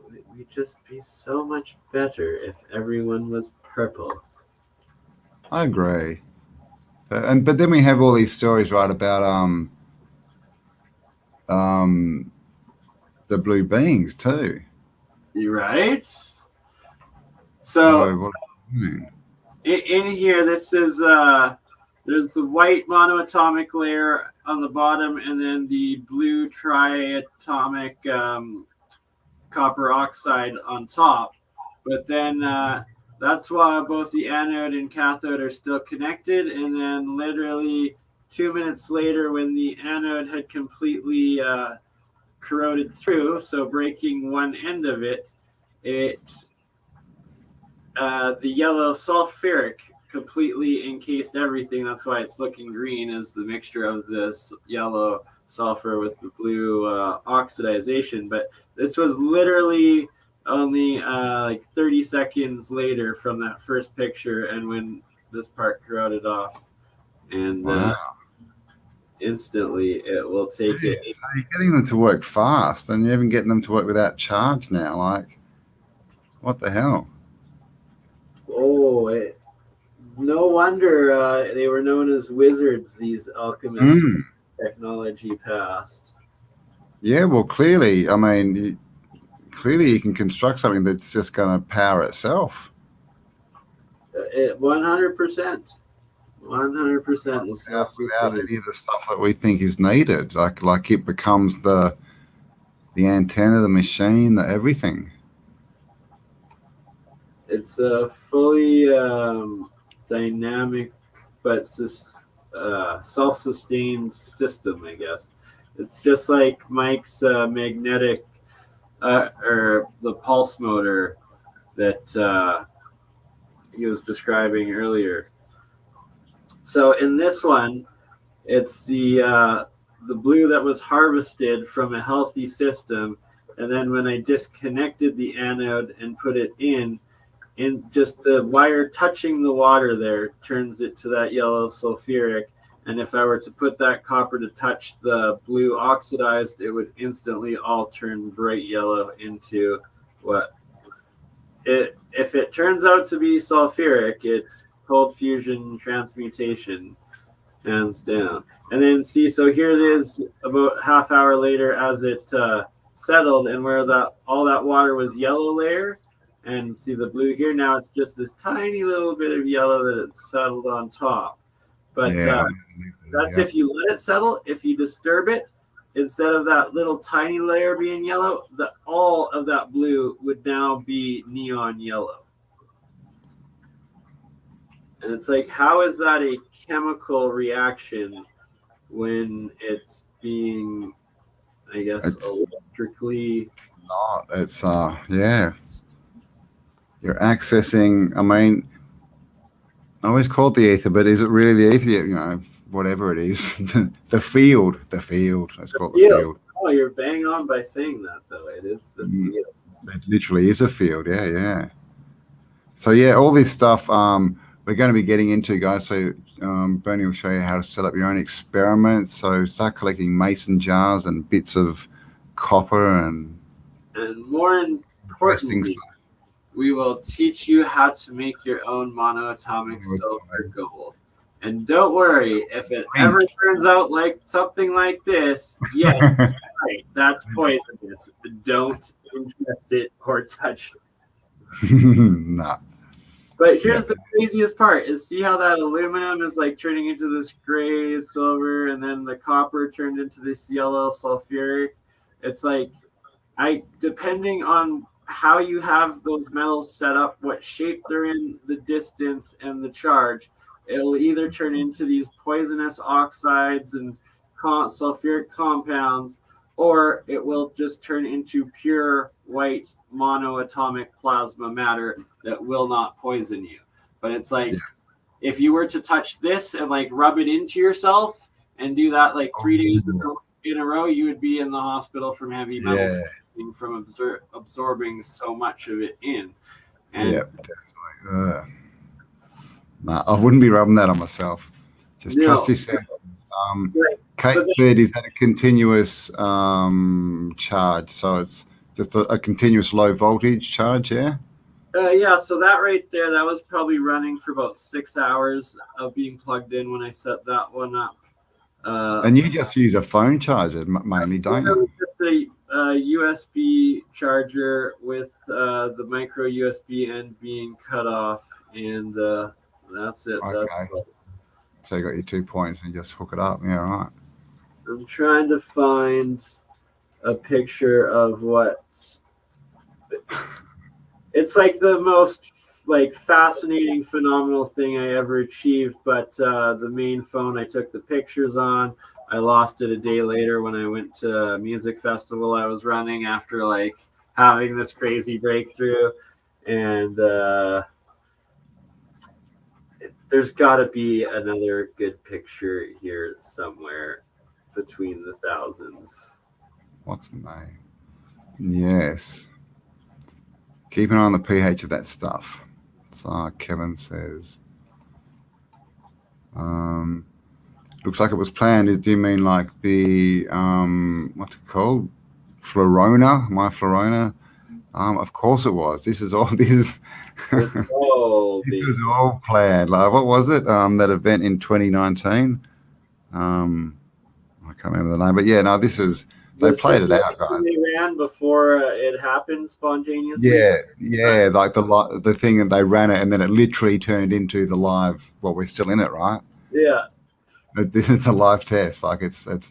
[SPEAKER 6] We'd just be so much better if everyone was purple.
[SPEAKER 1] I agree. But then we have all these stories, right, about the blue beings too.
[SPEAKER 6] You're right. So in here, this is there's the white monoatomic layer on the bottom, and then the blue triatomic copper oxide on top. But then that's why both the anode and cathode are still connected. And then literally 2 minutes later, when the anode had completely corroded through, so breaking one end of it, the yellow sulfuric completely encased everything. That's why it's looking green, is the mixture of this yellow sulfur with the blue oxidization. But this was literally only like 30 seconds later from that first picture, and when this part corroded off, and instantly it will take it.
[SPEAKER 1] So you're getting them to work fast, and you're even getting them to work without charge now. Like, what the hell?
[SPEAKER 6] No wonder they were known as wizards, these alchemists. Technology past.
[SPEAKER 1] Yeah, well, clearly, I mean, clearly you can construct something that's just going to power itself.
[SPEAKER 6] 100%. 100%.
[SPEAKER 1] Without any of the stuff that we think is needed. Like it becomes the antenna, the machine, the everything.
[SPEAKER 6] It's a fully dynamic but self-sustained system, I guess. It's just like Mike's magnetic or the pulse motor that he was describing earlier. So in this one, it's the blue that was harvested from a healthy system, and then when I disconnected the anode and put it in just the wire touching the water there turns it to that yellow sulfuric. And if I were to put that copper to touch the blue oxidized, it would instantly all turn bright yellow into what if it turns out to be sulfuric, it's cold fusion transmutation, hands down. And then see, so here it is about half hour later as it settled, and where all that water was yellow layer, and see the blue here, now it's just this tiny little bit of yellow that it's settled on top. But that's if you let it settle. If you disturb it, instead of that little tiny layer being yellow, all of that blue would now be neon yellow. And it's like, how is that a chemical reaction when it's being, I guess, electrically?
[SPEAKER 1] It's not. It's yeah. You're accessing. I mean, I always call it the ether, but is it really the ether? You know, whatever it is, the field. Let's call it the field.
[SPEAKER 6] Oh, you're bang on by saying that, though. It is the field.
[SPEAKER 1] It literally is a field. Yeah. So yeah, all this stuff we're going to be getting into, guys. So BurnEye will show you how to set up your own experiments. So start collecting mason jars and bits of copper and
[SPEAKER 6] more importantly, we will teach you how to make your own monoatomic silver gold. And don't worry, if it ever turns out like something like this, yes, right, that's poisonous. Don't ingest it or touch it.
[SPEAKER 1] Nah.
[SPEAKER 6] But here's the craziest part: is see how that aluminum is like turning into this gray silver, and then the copper turned into this yellow sulfuric. It's like, depending on how you have those metals set up, what shape they're in, the distance, and the charge, it'll either turn into these poisonous oxides and sulfuric compounds, or it will just turn into pure white monoatomic plasma matter that will not poison you. But it's like, if you were to touch this and like rub it into yourself and do that like 3 days in a row, you would be in the hospital from heavy metal, from absorbing so much of it in. And
[SPEAKER 1] definitely. Nah, I wouldn't be rubbing that on myself. Just trust your senses. Kate said, is that a continuous charge? So it's just a continuous low voltage charge, yeah?
[SPEAKER 6] Yeah, so that right there, that was probably running for about 6 hours of being plugged in when I set that one up.
[SPEAKER 1] And you just use a phone charger mainly, don't you?
[SPEAKER 6] Just a USB charger with the micro USB end being cut off, and that's it.
[SPEAKER 1] Okay. So you got your 2 points and you just hook it up. Yeah, right.
[SPEAKER 6] I'm trying to find a picture of what it's like, the most like fascinating, phenomenal thing I ever achieved. But the main phone I took the pictures on, I lost it a day later when I went to a music festival I was running after like having this crazy breakthrough. And there's got to be another good picture here somewhere between the thousands.
[SPEAKER 1] What's my name? Yes. Keep an eye on the pH of that stuff. So Kevin says, looks like it was planned. Do you mean like the, what's it called? Florona, my Florona? Of course it was. This is all, this was all planned. Like, what was it? That event in 2019? I can't remember the name, but yeah, no, this is, they played it out, guys.
[SPEAKER 6] They ran before it happened spontaneously.
[SPEAKER 1] Yeah, like the thing that they ran it, and then it literally turned into the live. Well, we're still in it, right?
[SPEAKER 6] Yeah.
[SPEAKER 1] It's a live test. Like it's of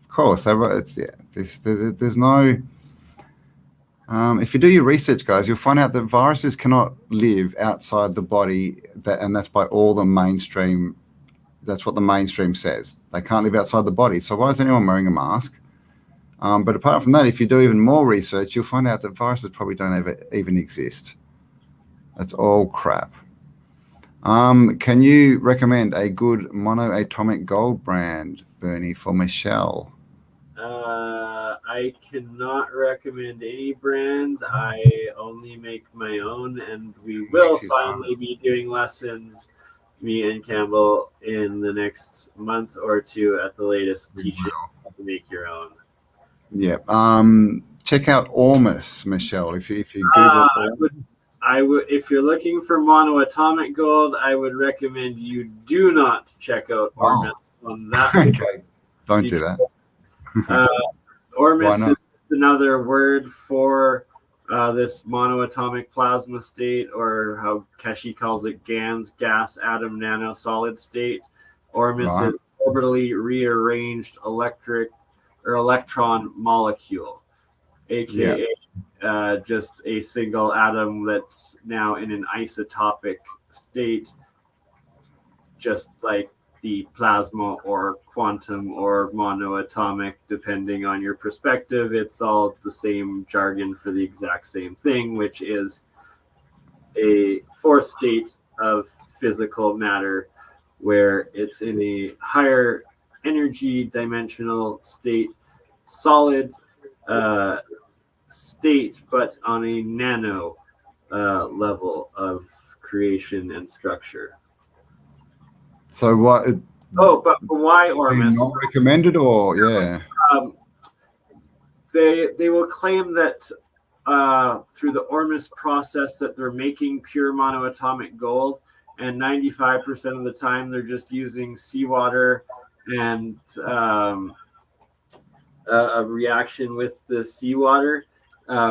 [SPEAKER 1] course. There's no. If you do your research, guys, you'll find out that viruses cannot live outside the body. And that's by all the mainstream. That's what the mainstream says. They can't live outside the body. So why is anyone wearing a mask? But apart from that, if you do even more research, you'll find out that viruses probably don't ever even exist. That's all crap. Can you recommend a good monoatomic gold brand, BurnEye, for Michelle?
[SPEAKER 6] I cannot recommend any brand. I only make my own, and we will finally be doing lessons, me and Campbell, in the next month or two at the latest, teach you how to make your own.
[SPEAKER 1] Yeah. Check out Ormus, Michelle. If you Google,
[SPEAKER 6] I would. If you're looking for monoatomic gold, I would recommend you do not check out Ormus on that.
[SPEAKER 1] Okay, don't do that.
[SPEAKER 6] Ormus is another word for this monoatomic plasma state, or how Keshi calls it GANS, gas, atom, nano, solid state. Ormus
[SPEAKER 1] Right.
[SPEAKER 6] is orbitally rearranged electron molecule, aka just a single atom that's now in an isotopic state, just like the plasma or quantum or monoatomic, depending on your perspective. It's all the same jargon for the exact same thing, which is a fourth state of physical matter where it's in a higher energy dimensional state, solid state, but on a nano level of creation and structure.
[SPEAKER 1] So what?
[SPEAKER 6] Oh, but why Ormus?
[SPEAKER 1] Not recommended, or
[SPEAKER 6] They will claim that through the Ormus process that they're making pure monoatomic gold, and 95% of the time they're just using seawater and a reaction with the seawater,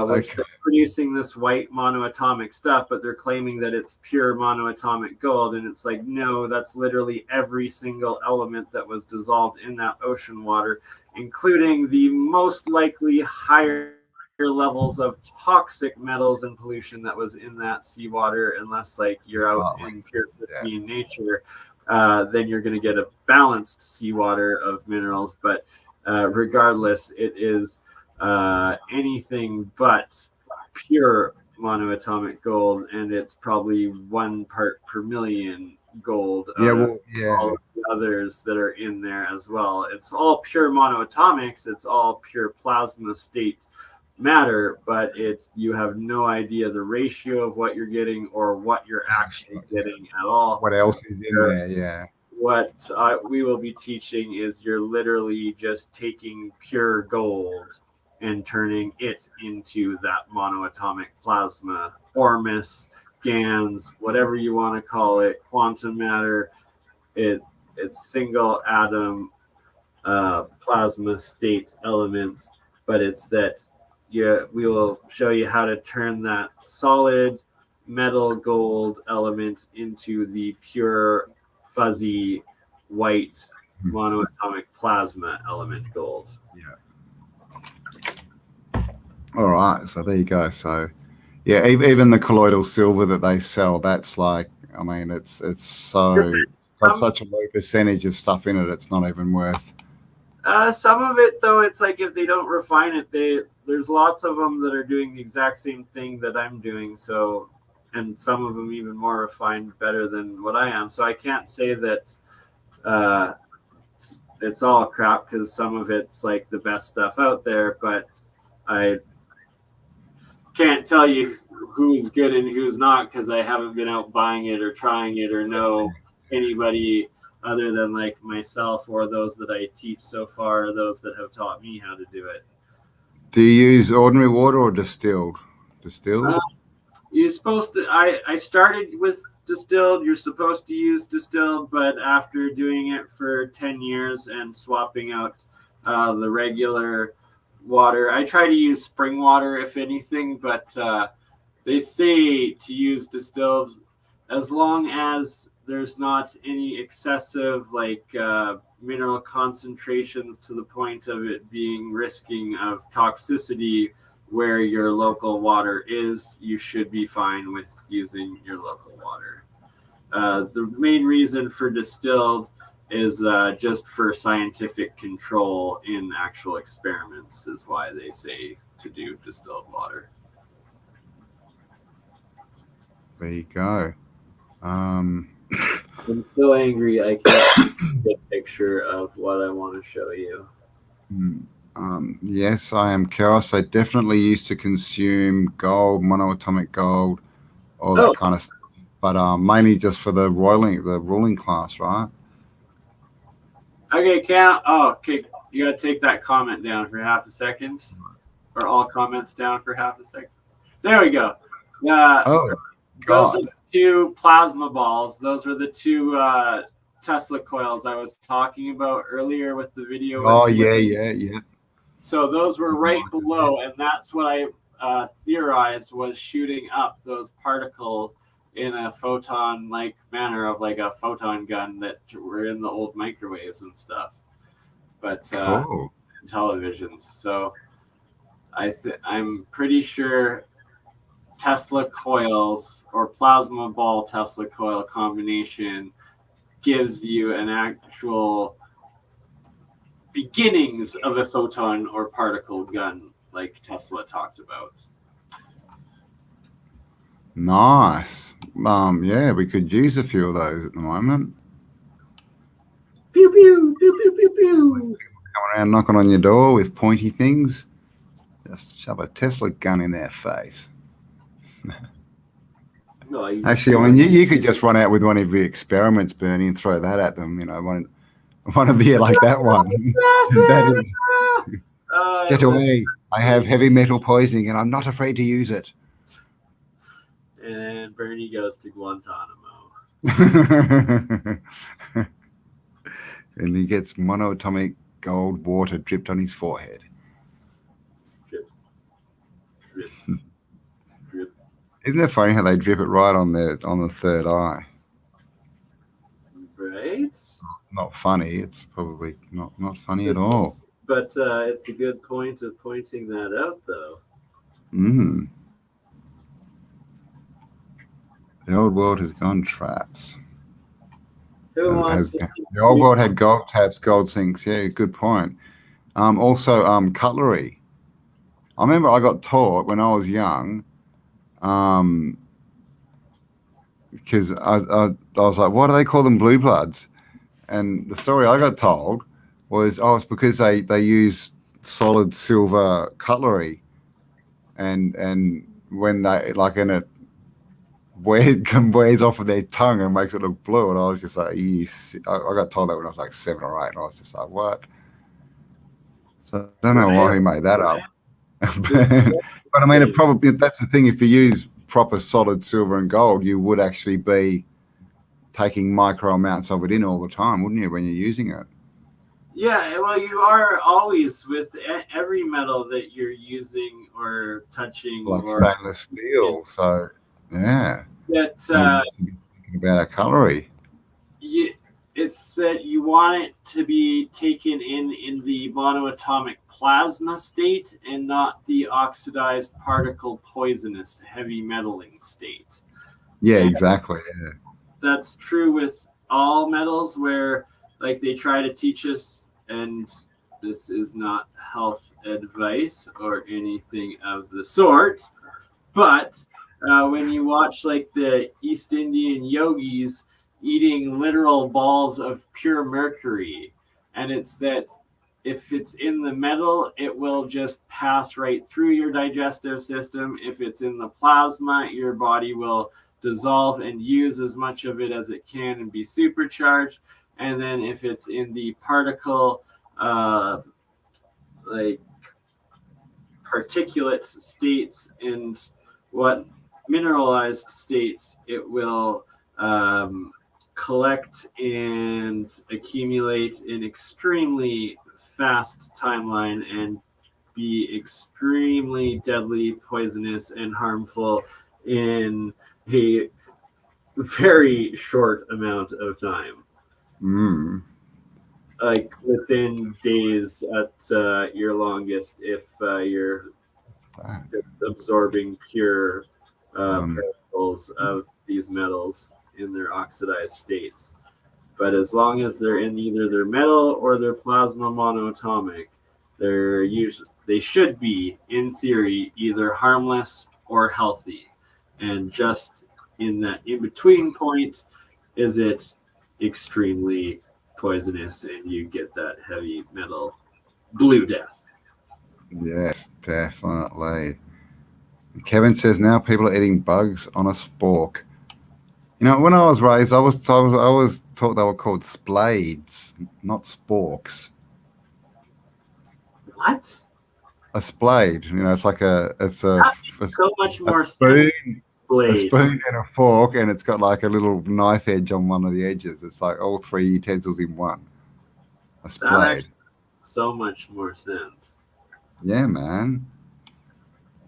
[SPEAKER 6] which they're producing this white monoatomic stuff, but they're claiming that it's pure monoatomic gold. And it's like, no, that's literally every single element that was dissolved in that ocean water, including the most likely higher levels of toxic metals and pollution that was in that seawater. Unless like you're out in pure pristine nature, then you're going to get a balanced seawater of minerals. But regardless, it is anything but pure monoatomic gold, and it's probably 1 part per million gold. All of the others that are in there as well. It's all pure monoatomics. It's all pure plasma state matter, but you have no idea the ratio of what you're getting or what you're actually getting at all.
[SPEAKER 1] What else is in there? Yeah.
[SPEAKER 6] What we will be teaching is you're literally just taking pure gold and turning it into that monoatomic plasma, Ormus, GANs, whatever you want to call it, quantum matter. It's single atom plasma state elements, but it's that we will show you how to turn that solid metal gold element into the pure fuzzy white monoatomic plasma element gold.
[SPEAKER 1] Yeah. All right, so there you go. So yeah, even the colloidal silver that they sell, that's like, I mean, it's so got such a low percentage of stuff in it, it's not even worth.
[SPEAKER 6] Some of it though, it's like if they don't refine it, there's lots of them that are doing the exact same thing that I'm doing. So, and some of them even more refined, better than what I am. So I can't say that it's all crap, because some of it's like the best stuff out there, but I can't tell you who's good and who's not, because I haven't been out buying it or trying it or know anybody other than like myself or those that I teach so far, or those that have taught me how to do it.
[SPEAKER 1] Do you use ordinary water or distilled? Distilled?
[SPEAKER 6] You're supposed to. I started with distilled. You're supposed to use distilled, but after doing it for 10 years and swapping out the regular water, I try to use spring water if anything, but they say to use distilled as long as there's not any excessive like mineral concentrations to the point of it being risking of toxicity where your local water is. You should be fine with using your local water. The main reason for distilled is just for scientific control in actual experiments is why they say to do distilled water.
[SPEAKER 1] There you go.
[SPEAKER 6] I'm so angry I can't get a picture of what I want to show you.
[SPEAKER 1] Yes, I am Chaos. I definitely used to consume gold, monoatomic gold, all that kind of stuff, but mainly just for the ruling class, right?
[SPEAKER 6] Okay, Cam. Oh, okay. You gotta take that comment down for half a second, or all comments down for half a second. There we go. Those are the 2 plasma balls. Those are the 2 Tesla coils I was talking about earlier with the video.
[SPEAKER 1] Oh, yeah.
[SPEAKER 6] So those were right below, and that's what I theorized was shooting up those particles in a photon-like manner of like a photon gun that were in the old microwaves and stuff, but
[SPEAKER 1] Cool.
[SPEAKER 6] televisions. So I'm pretty sure Tesla coils or plasma ball Tesla coil combination gives you an actual beginnings of a photon or particle gun like Tesla talked about.
[SPEAKER 1] Nice. Yeah, we could use a few of those at the moment.
[SPEAKER 6] Pew pew pew pew pew pew.
[SPEAKER 1] Come around knocking on your door with pointy things. Just shove a Tesla gun in their face.
[SPEAKER 6] No,
[SPEAKER 1] Actually, I mean, you could just run out with one of your experiments, Bernie, and throw that at them. You know, one of the like that one. That is, get away! I have heavy metal poisoning, and I'm not afraid to use it.
[SPEAKER 6] And Bernie goes to Guantanamo.
[SPEAKER 1] And he gets monoatomic gold water dripped on his forehead.
[SPEAKER 6] Drip, drip, drip.
[SPEAKER 1] Isn't it funny how they drip it right on the third eye?
[SPEAKER 6] Right?
[SPEAKER 1] Not funny. It's probably not funny at all.
[SPEAKER 6] But it's a good point of pointing that out, though.
[SPEAKER 1] Mm. The old world has gone traps.
[SPEAKER 6] Who wants to see
[SPEAKER 1] The old world had gold taps, gold sinks. Yeah, good point. Also, cutlery. I remember I got taught when I was young, because I was like, why do they call them blue bloods? And the story I got told was, it's because they use solid silver cutlery, and when they and it wears off of their tongue and makes it look blue, and I was just like, I got told that when I was like 7 or 8, and I was just like, what? So I don't know why he made that up. But I mean, it probably, that's the thing. If you use proper solid silver and gold, you would actually be taking micro amounts of it in all the time, wouldn't you, when you're using it?
[SPEAKER 6] Yeah, well, you are always with every metal that you're using or touching,
[SPEAKER 1] Like
[SPEAKER 6] or
[SPEAKER 1] stainless steel. So yeah,
[SPEAKER 6] that
[SPEAKER 1] thinking about our cutlery.
[SPEAKER 6] it's that you want it to be taken in the monoatomic plasma state and not the oxidized particle poisonous heavy metaling state.
[SPEAKER 1] Yeah, exactly. Yeah.
[SPEAKER 6] That's true with all metals, where like they try to teach us, and this is not health advice or anything of the sort, but when you watch like the East Indian yogis eating literal balls of pure mercury, and it's that if it's in the metal, it will just pass right through your digestive system. If it's in the plasma, your body will dissolve and use as much of it as it can and be supercharged. And then if it's in the particle, like particulate states and what mineralized states, it will collect and accumulate in extremely fast timeline and be extremely deadly, poisonous, and harmful in a very short amount of time.
[SPEAKER 1] Mm.
[SPEAKER 6] Like within days at your longest, if you're absorbing pure particles of these metals in their oxidized states. But as long as they're in either their metal or their plasma monoatomic, they should be, in theory, either harmless or healthy. And just in that in-between point is it extremely poisonous and you get that heavy metal blue death.
[SPEAKER 1] Yes, definitely. Kevin says now people are eating bugs on a spork. You know, when I was raised, I was taught they were called splades, not sporks.
[SPEAKER 6] What?
[SPEAKER 1] A splade, you know, it's like
[SPEAKER 6] so much more
[SPEAKER 1] spoon, a spoon and a fork, and it's got like a little knife edge on one of the edges. It's like all three utensils in one. A splade.
[SPEAKER 6] So much more sense.
[SPEAKER 1] Yeah, man.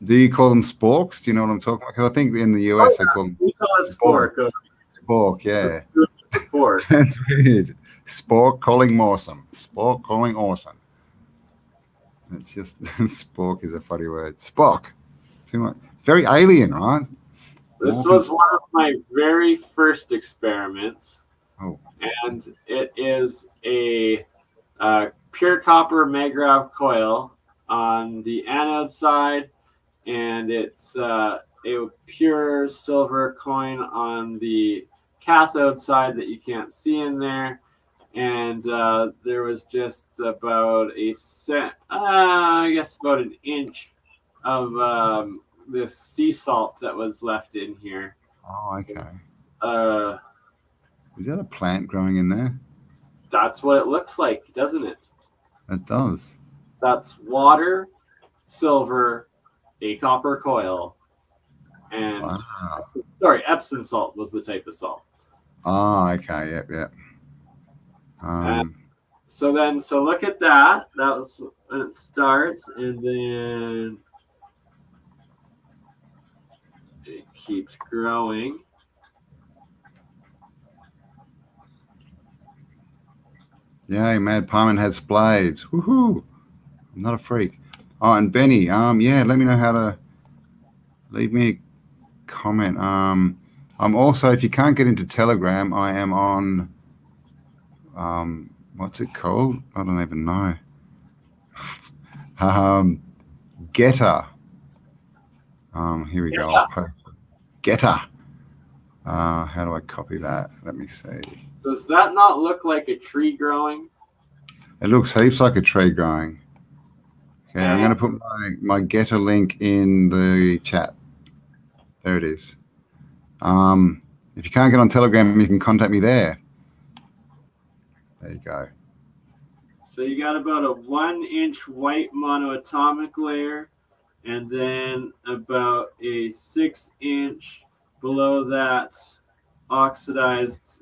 [SPEAKER 1] Do you call them sporks? Do you know what I'm talking about? 'Cause I think in the US they call them
[SPEAKER 6] We call it spork.
[SPEAKER 1] spork. Yeah,
[SPEAKER 6] Spork.
[SPEAKER 1] that's weird. Spork calling awesome. Spork calling awesome. It's just spork is a funny word. Spock. It's too much. Very alien, right?
[SPEAKER 6] This was one of my very first experiments.
[SPEAKER 1] Oh.
[SPEAKER 6] And it is a pure copper Magrav coil on the anode side, and it's a pure silver coin on the cathode side that you can't see in there. And there was just about I guess about an inch of this sea salt that was left in here.
[SPEAKER 1] Oh, okay. Is that a plant growing in there?
[SPEAKER 6] That's what it looks like, doesn't it?
[SPEAKER 1] It does.
[SPEAKER 6] That's water, silver, a copper coil, and
[SPEAKER 1] Wow.
[SPEAKER 6] Epsom salt was the type of salt.
[SPEAKER 1] Oh, okay. Yep.
[SPEAKER 6] So look at that. That was when it starts, and then it keeps growing.
[SPEAKER 1] Yeah, Mad Parman has blades. Woohoo! I'm not a freak. Oh, and Benny, yeah, let me know how to leave me a comment. I'm also, if you can't get into Telegram, I am on what's it called? I don't even know. Getter. Here we go. Getter. How do I copy that? Let me see.
[SPEAKER 6] Does that not look like a tree growing?
[SPEAKER 1] It looks heaps like a tree growing. Okay, I'm going to put my Getter link in the chat. There it is. If you can't get on Telegram, you can contact me there. There you go.
[SPEAKER 6] So you got about a 1-inch white monoatomic layer, and then about a 6-inch below that oxidized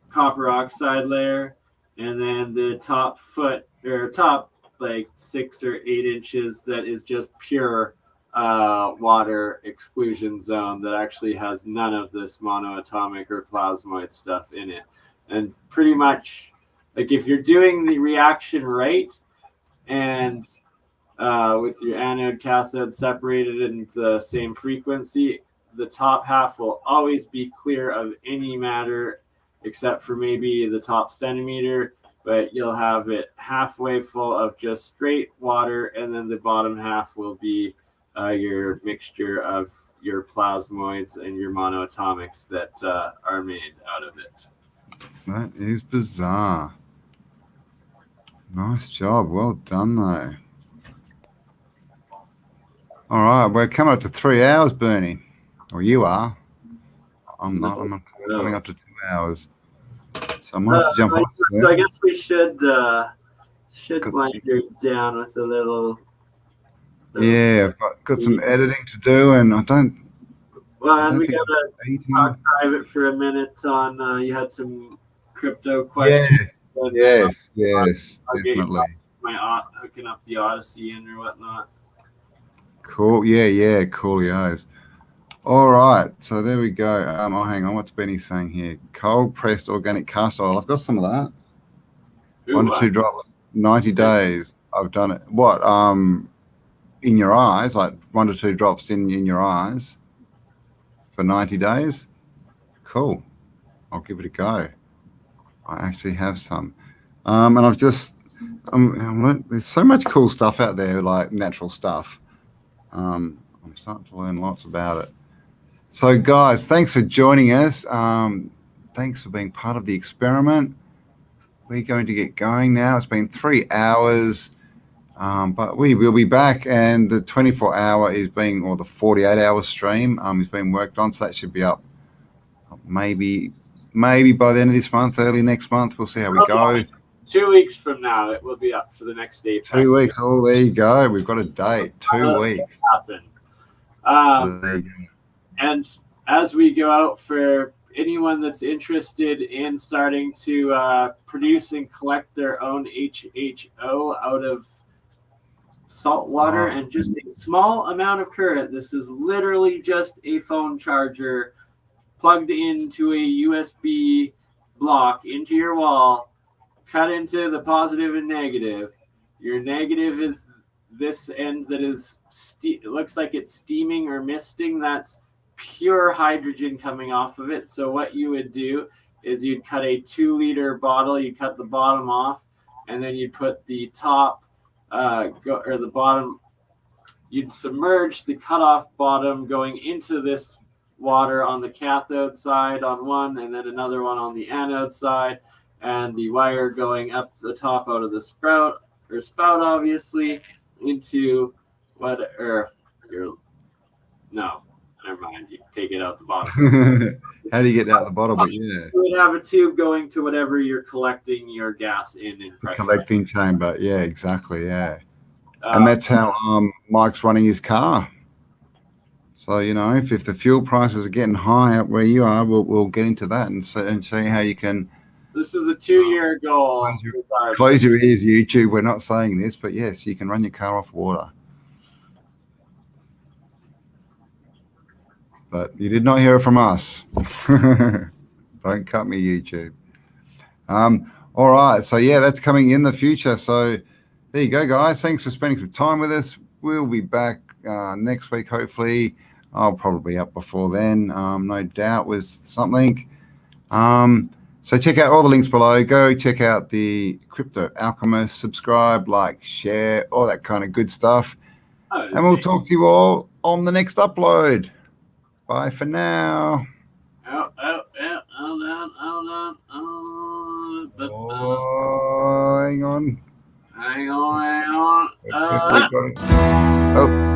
[SPEAKER 6] copper oxide layer, and then the top like 6 or 8 inches that is just pure water exclusion zone that actually has none of this monoatomic or plasmoid stuff in it. And pretty much, like, if you're doing the reaction right and with your anode cathode separated in the same frequency, the top half will always be clear of any matter except for maybe the top centimeter, but you'll have it halfway full of just straight water, and then the bottom half will be your mixture of your plasmoids and your monoatomics that are made out of it.
[SPEAKER 1] That is bizarre. Nice job. Well done, though. All right, we're coming up to 3 hours, Bernie. Or you are. I'm not. I'm coming up to 2 hours. So I might have to jump off there.
[SPEAKER 6] So I guess we should wind you down with a little.
[SPEAKER 1] Yeah, I've got some editing to do, and I don't.
[SPEAKER 6] Well, and we got to talk private for a minute on. You had some crypto questions.
[SPEAKER 1] Yes, definitely.
[SPEAKER 6] Hooking up the Odyssey in or whatnot.
[SPEAKER 1] Cool. Yeah, coolios. All right, so there we go. Oh, hang on. What's Benny saying here? Cold pressed organic castor oil. I've got some of that.
[SPEAKER 6] Ooh,
[SPEAKER 1] 1 to 2 drops, 90 days. I've done it. What? In your eyes, like 1 to 2 drops in your eyes for 90 days. Cool. I'll give it a go. I actually have some, and I've just. There's so much cool stuff out there, like natural stuff. I'm starting to learn lots about it. So, guys, thanks for joining us. Thanks for being part of the experiment. We're going to get going now. It's been 3 hours, but we will be back. And the 24-hour is or the 48-hour stream is being worked on. So that should be up maybe by the end of this month, early next month. We'll see how we go.
[SPEAKER 6] 2 weeks from now, it will be up for the next day.
[SPEAKER 1] 2 weeks. Oh, there you go. We've got a date. 2 weeks.
[SPEAKER 6] Happen.
[SPEAKER 1] So there you go.
[SPEAKER 6] And as we go out, for anyone that's interested in starting to produce and collect their own HHO out of salt water and just a small amount of current. This is literally just a phone charger plugged into a USB block into your wall, cut into the positive and negative. Your negative is this end that is it looks like it's steaming or misting. That's pure hydrogen coming off of it. So what you would do is you'd cut a 2-liter bottle, you cut the bottom off, and then you'd put the top the bottom, you'd submerge the cut-off bottom going into this water on the cathode side on one, and then another one on the anode side, and the wire going up the top out of the spout obviously into never mind, you take it out the bottom.
[SPEAKER 1] How do you get out the bottom? But yeah,
[SPEAKER 6] you would have a tube going to whatever you're collecting your gas in pressure.
[SPEAKER 1] Collecting chamber. Yeah, exactly. Yeah. And that's how Mike's running his car. So, you know, if the fuel prices are getting high up where you are, we'll get into that and see how you can.
[SPEAKER 6] This is a 2-year goal.
[SPEAKER 1] Close your ears, YouTube. We're not saying this, but yes, you can run your car off water. But you did not hear it from us. Don't cut me, YouTube. All right. So, yeah, that's coming in the future. So there you go, guys. Thanks for spending some time with us. We'll be back next week, hopefully. I'll probably be up before then, no doubt, with something. So check out all the links below. Go check out the Crypto Alchemist. Subscribe, like, share, all that kind of good stuff. And we'll talk to you all on the next upload. Bye for now.
[SPEAKER 6] Hold on.
[SPEAKER 1] Hang on.
[SPEAKER 6] Hang on.
[SPEAKER 1] Oh.